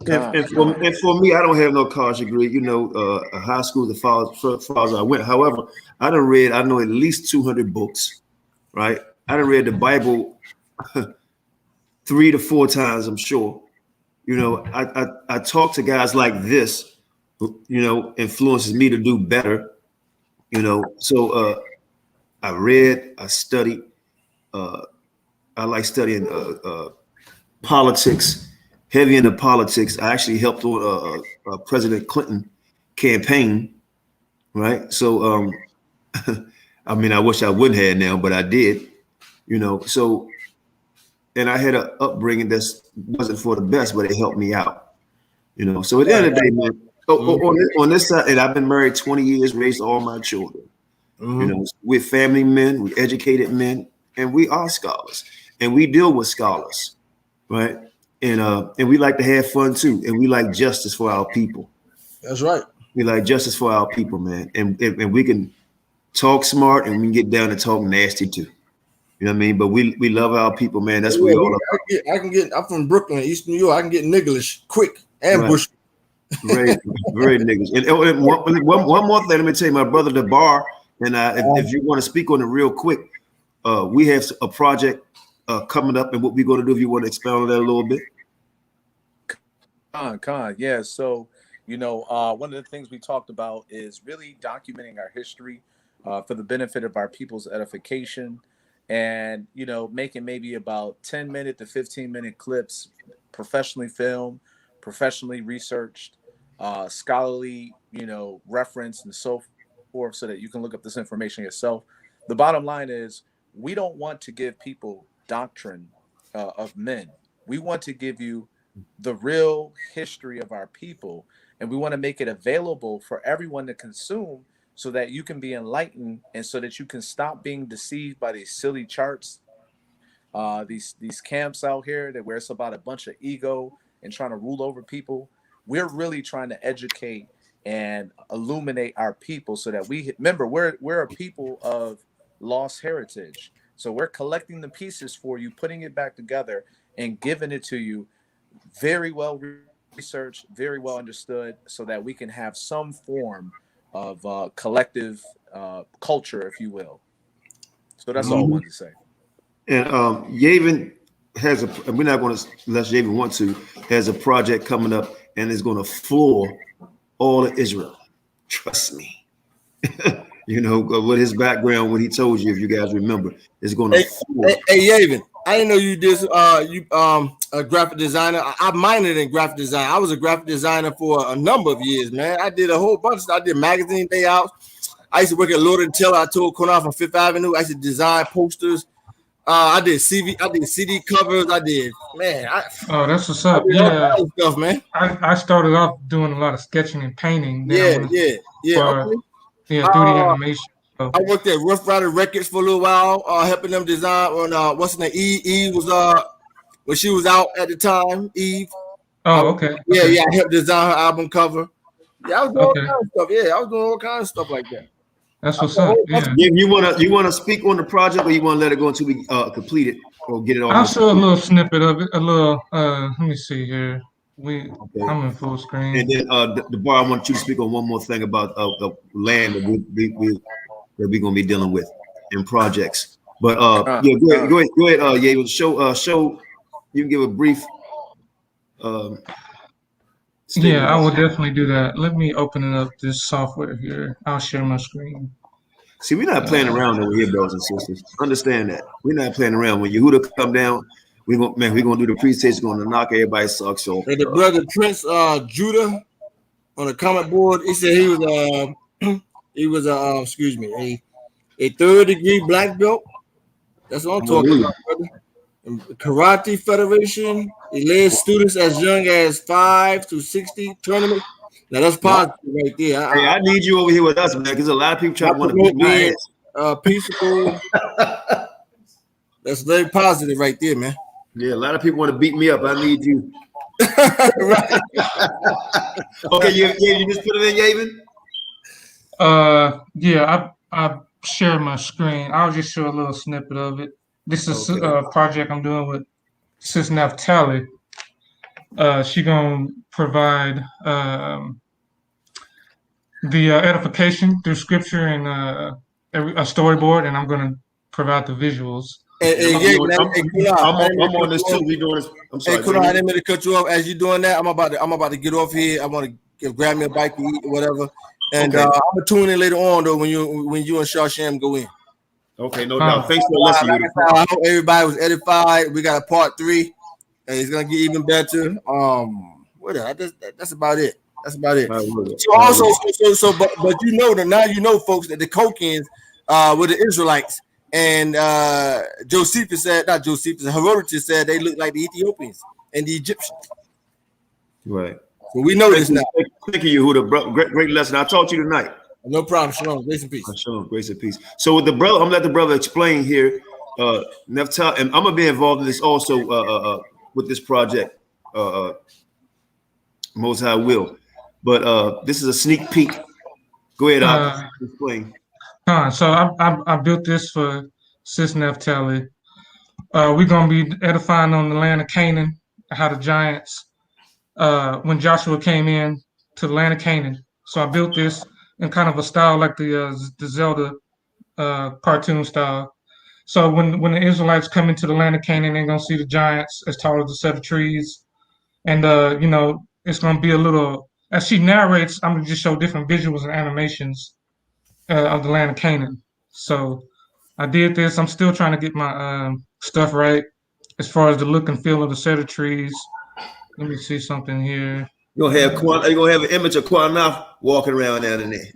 [SPEAKER 1] And for me, I don't have no college degree. A high school as far as I went. However, I know at least 200 books, right? I done read the Bible 3 to 4 times, I'm sure. I talk to guys like this, influences me to do better. So I read, I studied. I like studying politics, heavy into politics. I actually helped on President Clinton campaign, right? So, I mean, I wish I wouldn't have now, but I did, So, and I had an upbringing that wasn't for the best, but it helped me out, So at the end of the day, man, on this side, and I've been married 20 years, raised all my children. We're family men, we're educated men, and we are scholars, and we deal with scholars, right? And we like to have fun too, and we like justice for our people.
[SPEAKER 4] That's right.
[SPEAKER 1] We like justice for our people, man, and we can talk smart and we can get down and talk nasty too. You know what I mean? But we love our people, man. That's what we all about.
[SPEAKER 4] I'm from Brooklyn, East New York. I can get niggleish quick and
[SPEAKER 1] right.
[SPEAKER 4] bush.
[SPEAKER 1] Very, very niggas. And one more thing, let me tell you, my brother DeBar, and if you want to speak on it real quick, we have a project coming up, and what we're going to do, if you want to expound on that a little bit.
[SPEAKER 6] Yeah. So, one of the things we talked about is really documenting our history for the benefit of our people's edification, and making maybe about 10-minute to 15-minute clips, professionally filmed, professionally researched, scholarly, reference and so forth, so that you can look up this information yourself. The bottom line is, we don't want to give people doctrine of men. We want to give you the real history of our people, and we want to make it available for everyone to consume, so that you can be enlightened, and so that you can stop being deceived by these silly charts, these camps out here where it's about a bunch of ego and trying to rule over people. We're really trying to educate and illuminate our people, so that remember we're a people of lost heritage. So we're collecting the pieces for you, putting it back together, and giving it to you very well researched, very well understood, so that we can have some form of collective culture, if you will. So that's all I wanted to say.
[SPEAKER 1] And Yavin has and we're not going to, unless Yavin want to, has a project coming up, and is going to floor all of Israel. Trust me. With his background, what he told you, if you guys remember, is going to floor.
[SPEAKER 4] Hey, Yavin, I didn't know you did a graphic designer. I minored in graphic design. I was a graphic designer for a number of years, man. I did a whole bunch. I did magazine layouts. I used to work at Lord & Taylor. I told Qanath on Fifth Avenue. I used to design posters. I did CD covers.
[SPEAKER 7] Oh, that's what's up. Yeah,
[SPEAKER 4] stuff, man.
[SPEAKER 7] I started off doing a lot of sketching and painting.
[SPEAKER 4] Yeah.
[SPEAKER 7] 3D animation. So.
[SPEAKER 4] I worked at Rough Rider Records for a little while, helping them design on what's her name? Eve was when she was out at the time. Eve.
[SPEAKER 7] Oh, okay.
[SPEAKER 4] Yeah. I helped design her album cover. Yeah, I was doing all kinds of stuff. Yeah, I was doing all kinds of stuff like that.
[SPEAKER 7] That's what's up. Yeah.
[SPEAKER 1] You wanna speak on the project, or you want to let it go until we complete it or get it all?
[SPEAKER 7] I'll show a little snippet of it. A little. Let me see here. I'm in full screen.
[SPEAKER 1] And then DeBar, I want you to speak on one more thing about the land that we're gonna be dealing with in projects. But go ahead, Yael. Show. You can give a brief.
[SPEAKER 7] Yeah, I will definitely do that. Let me open it up this software here. I'll share my screen.
[SPEAKER 1] See, we're not playing around over here, brothers and sisters. Understand that. We're not playing around. When Yehudah come down, we're gonna do the presentation, gonna knock everybody's socks off.
[SPEAKER 4] And the brother Prince Judah on the comment board, he said he was a 3rd degree black belt. That's what I'm talking about, brother. Karate Federation. He led students as young as 5 to 60 tournaments. Now that's positive right there.
[SPEAKER 1] I need you over here with us, man, because a lot of people try to want to beat my ass.
[SPEAKER 4] Peaceful. That's very positive right there, man.
[SPEAKER 1] Yeah, a lot of people want to beat me up. I need you.
[SPEAKER 4] Right.
[SPEAKER 1] Okay, you just put it in, Yavin?
[SPEAKER 7] Yeah, I share my screen. I'll just show a little snippet of it. This is a project I'm doing with Sis Naphtali. She gonna provide the edification through scripture and a storyboard, and I'm gonna provide the visuals.
[SPEAKER 1] I'm on this too. We doing this. I'm sorry.
[SPEAKER 4] Hey, Qanath, I didn't mean to cut you off. As you're doing that, I'm about to get off here. I want to grab me a bite to eat or whatever. And I'm gonna tune in later on though when you and Shasham go in.
[SPEAKER 1] Okay, no doubt. Thanks for listening.
[SPEAKER 4] I hope everybody was edified. We got a part 3, and it's gonna get even better. That's about it. That's about it. So also, but you know that now you know, folks, that the Kokins were the Israelites, and Herodotus said they look like the Ethiopians and the Egyptians.
[SPEAKER 1] Right.
[SPEAKER 4] So we know this now.
[SPEAKER 1] Thank you, Yehudah, bro. Great lesson. I taught you tonight.
[SPEAKER 4] No problem. Shalom. Grace and peace.
[SPEAKER 1] Shalom. Grace and peace. So with the brother, I'm gonna let the brother explain here. Naphtali, and I'm gonna be involved in this also with this project. Most High will. But this is a sneak peek. Go ahead, explain.
[SPEAKER 7] So I built this for Sis Naphtali. We're gonna be edifying on the land of Canaan, how the giants, when Joshua came in to the land of Canaan. So I built this in kind of a style like the Zelda cartoon style. So when the Israelites come into the land of Canaan, they're gonna see the giants as tall as a set of trees, and it's gonna be a little. As she narrates, I'm gonna just show different visuals and animations of the land of Canaan. So I did this. I'm still trying to get my stuff right as far as the look and feel of the set of trees. Let me see something here.
[SPEAKER 1] You're gonna have an image of Qanath walking around down in there.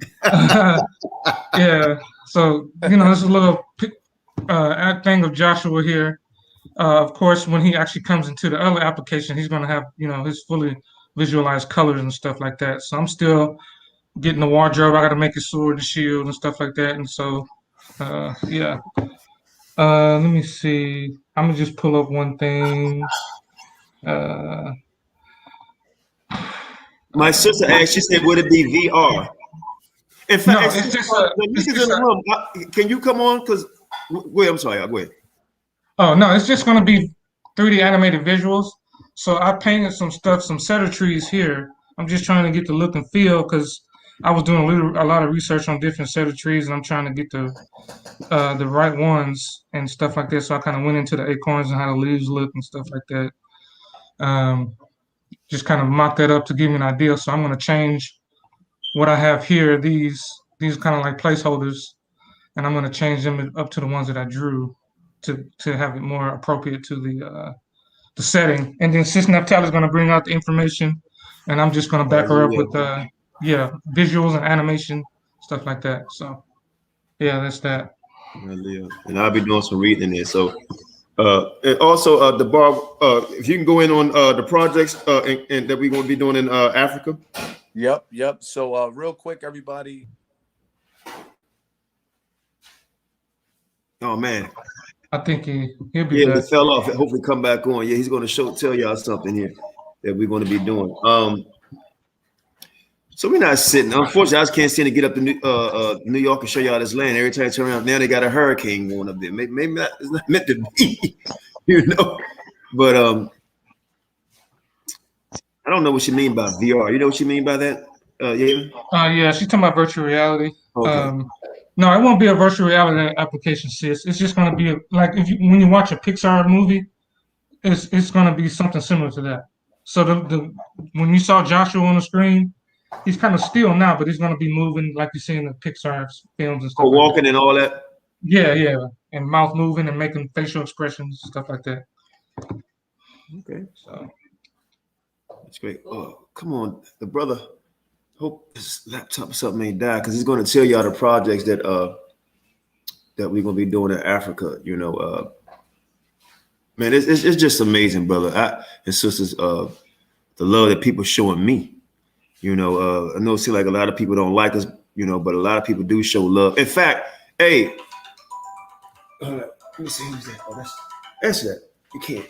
[SPEAKER 7] Yeah. So there's a little thing of Joshua here. Of course, when he actually comes into the other application, he's gonna have his fully visualized colors and stuff like that. So I'm still getting the wardrobe. I got to make his sword, the shield, and stuff like that. And so, yeah. Let me see. I'm gonna just pull up one thing.
[SPEAKER 1] My sister asked. She said, "Would it be VR?" In fact,
[SPEAKER 7] no, it's just
[SPEAKER 1] in the room. Can you come on? Because wait, I'm sorry. Go ahead.
[SPEAKER 7] Oh no, it's just gonna be 3D animated visuals. So I painted some stuff, some cedar trees here. I'm just trying to get the look and feel because I was doing a lot of research on different cedar trees, and I'm trying to get the right ones and stuff like that. So I kind of went into the acorns and how the leaves look and stuff like that. Just kind of mock that up to give me an idea. So I'm going to change what I have here. These kind of like placeholders, and I'm going to change them up to the ones that I drew to have it more appropriate to the setting. And then Sis Naphtali is going to bring out the information, and I'm just going to back her up with visuals and animation, stuff like that. So yeah, that's that.
[SPEAKER 1] And I'll be doing some reading in there. So and also the bar, if you can go in on the projects and that we're going to be doing in Africa.
[SPEAKER 6] Yep. So real quick, everybody.
[SPEAKER 1] Oh man,
[SPEAKER 7] I think he'll be back.
[SPEAKER 1] He fell off. Hopefully come back on. Yeah, he's going to tell y'all something here that we're going to be doing. So we're not sitting. Unfortunately, I just can't seem to get up to New York and show y'all this land. Every time I turn around, now they got a hurricane going up there. Maybe that is not meant to be, But I don't know what you mean by VR. You know what you mean by that,
[SPEAKER 7] yeah, she's talking about virtual reality.
[SPEAKER 1] Okay.
[SPEAKER 7] No, it won't be a virtual reality application, sis. It's just going to be like when you watch a Pixar movie, it's going to be something similar to that. So when you saw Joshua on the screen, he's kind of still now, but he's going to be moving like you see in the Pixar films and stuff.
[SPEAKER 1] Oh,
[SPEAKER 7] like
[SPEAKER 1] walking
[SPEAKER 7] that.
[SPEAKER 1] and all that.
[SPEAKER 7] Yeah, and mouth moving and making facial expressions, stuff like that.
[SPEAKER 1] Okay,
[SPEAKER 7] so
[SPEAKER 1] that's great. Oh, come on, the brother. Hope his laptop or something ain't died because he's going to tell y'all the projects that we're going to be doing in Africa. Man, it's just amazing, brother. And sisters, the love that people showing me. I know it seems like a lot of people don't like us, but a lot of people do show love. In fact, hey, let me see who's that. Oh, that's that. You can't.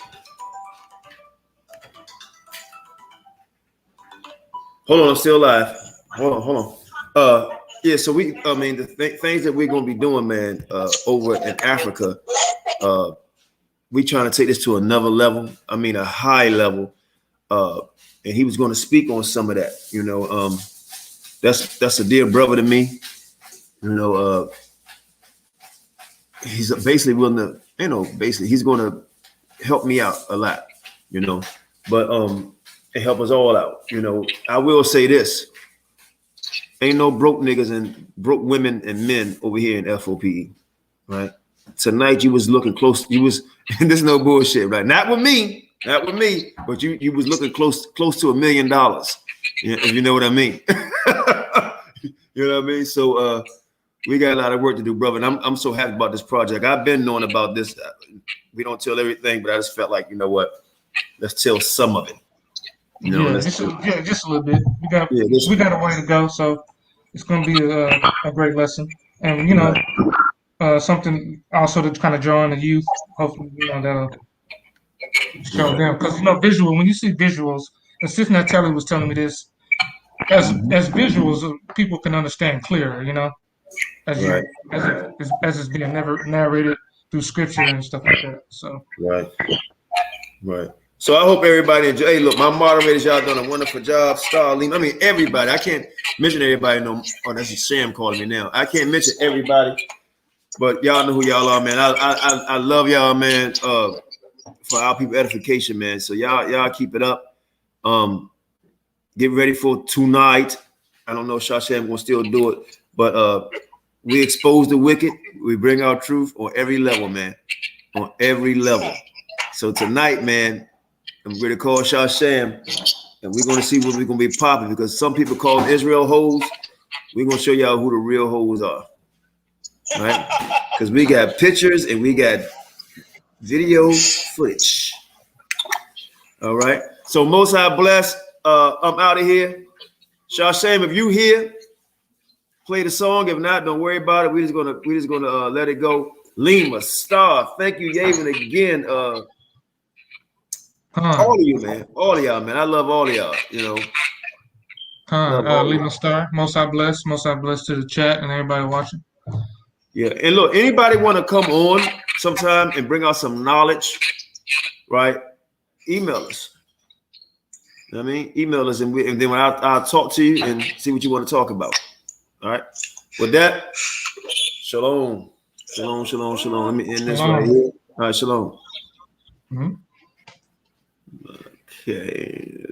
[SPEAKER 1] Hold on, I'm still live. Hold on. Yeah, so the things that we're gonna be doing, man, over in Africa, we trying to take this to another level. I mean, a high level. And he was going to speak on some of that. That's a dear brother to me. He's basically willing to, he's going to help me out a lot. But and help us all out. I will say this: ain't no broke niggas and broke women and men over here in F.O.P.E. Right? Tonight you was looking close. You was, and this is no bullshit, right? Not with me, but you was looking close to $1 million. If you know what I mean. You know what I mean? So we got a lot of work to do, brother. And I'm so happy about this project. I've been knowing about this. We don't tell everything, but I just felt like, you know what? Let's tell some of it.
[SPEAKER 7] Just a little bit. We got a way to go, so it's going to be a great lesson, and something also to kind of draw in the youth. Hopefully, that'll show them because visual. When you see visuals, and Sis Natalie was telling me this, as visuals, people can understand clearer. As it's being narrated through scripture and stuff like that. So
[SPEAKER 1] right. So I hope everybody enjoy. Hey, look, my moderators, y'all done a wonderful job. Starlene, I mean everybody. I can't mention everybody. No, oh, that's Sam calling me now. I can't mention everybody, but y'all know who y'all are, man. I love y'all, man. For our people edification, man. So y'all keep it up. Get ready for tonight. I don't know if Shashem gonna still do it, but we expose the wicked. We bring our truth on every level, man. On every level. So tonight, man, I'm going to call Shashem, and we're going to see what we're going to be popping because some people call them Israel hoes. We're going to show y'all who the real hoes are, right? Because we got pictures and we got video footage. All right. So Most High bless. I'm out of here. Shashem, if you here, play the song. If not, don't worry about it. We're just gonna let it go. Lima, Star, thank you, Yavin, again. All of you, man. All of y'all, man. I love all of y'all,
[SPEAKER 7] Lima Star, Most High bless to the chat and everybody watching.
[SPEAKER 1] Yeah, and look, anybody want to come on sometime and bring out some knowledge, right? Email us. You know what I mean? Email us, and then when I'll talk to you and see what you want to talk about. All right. With that, shalom. Let me end this right here. All right, shalom.
[SPEAKER 7] Mm-hmm.
[SPEAKER 1] Okay.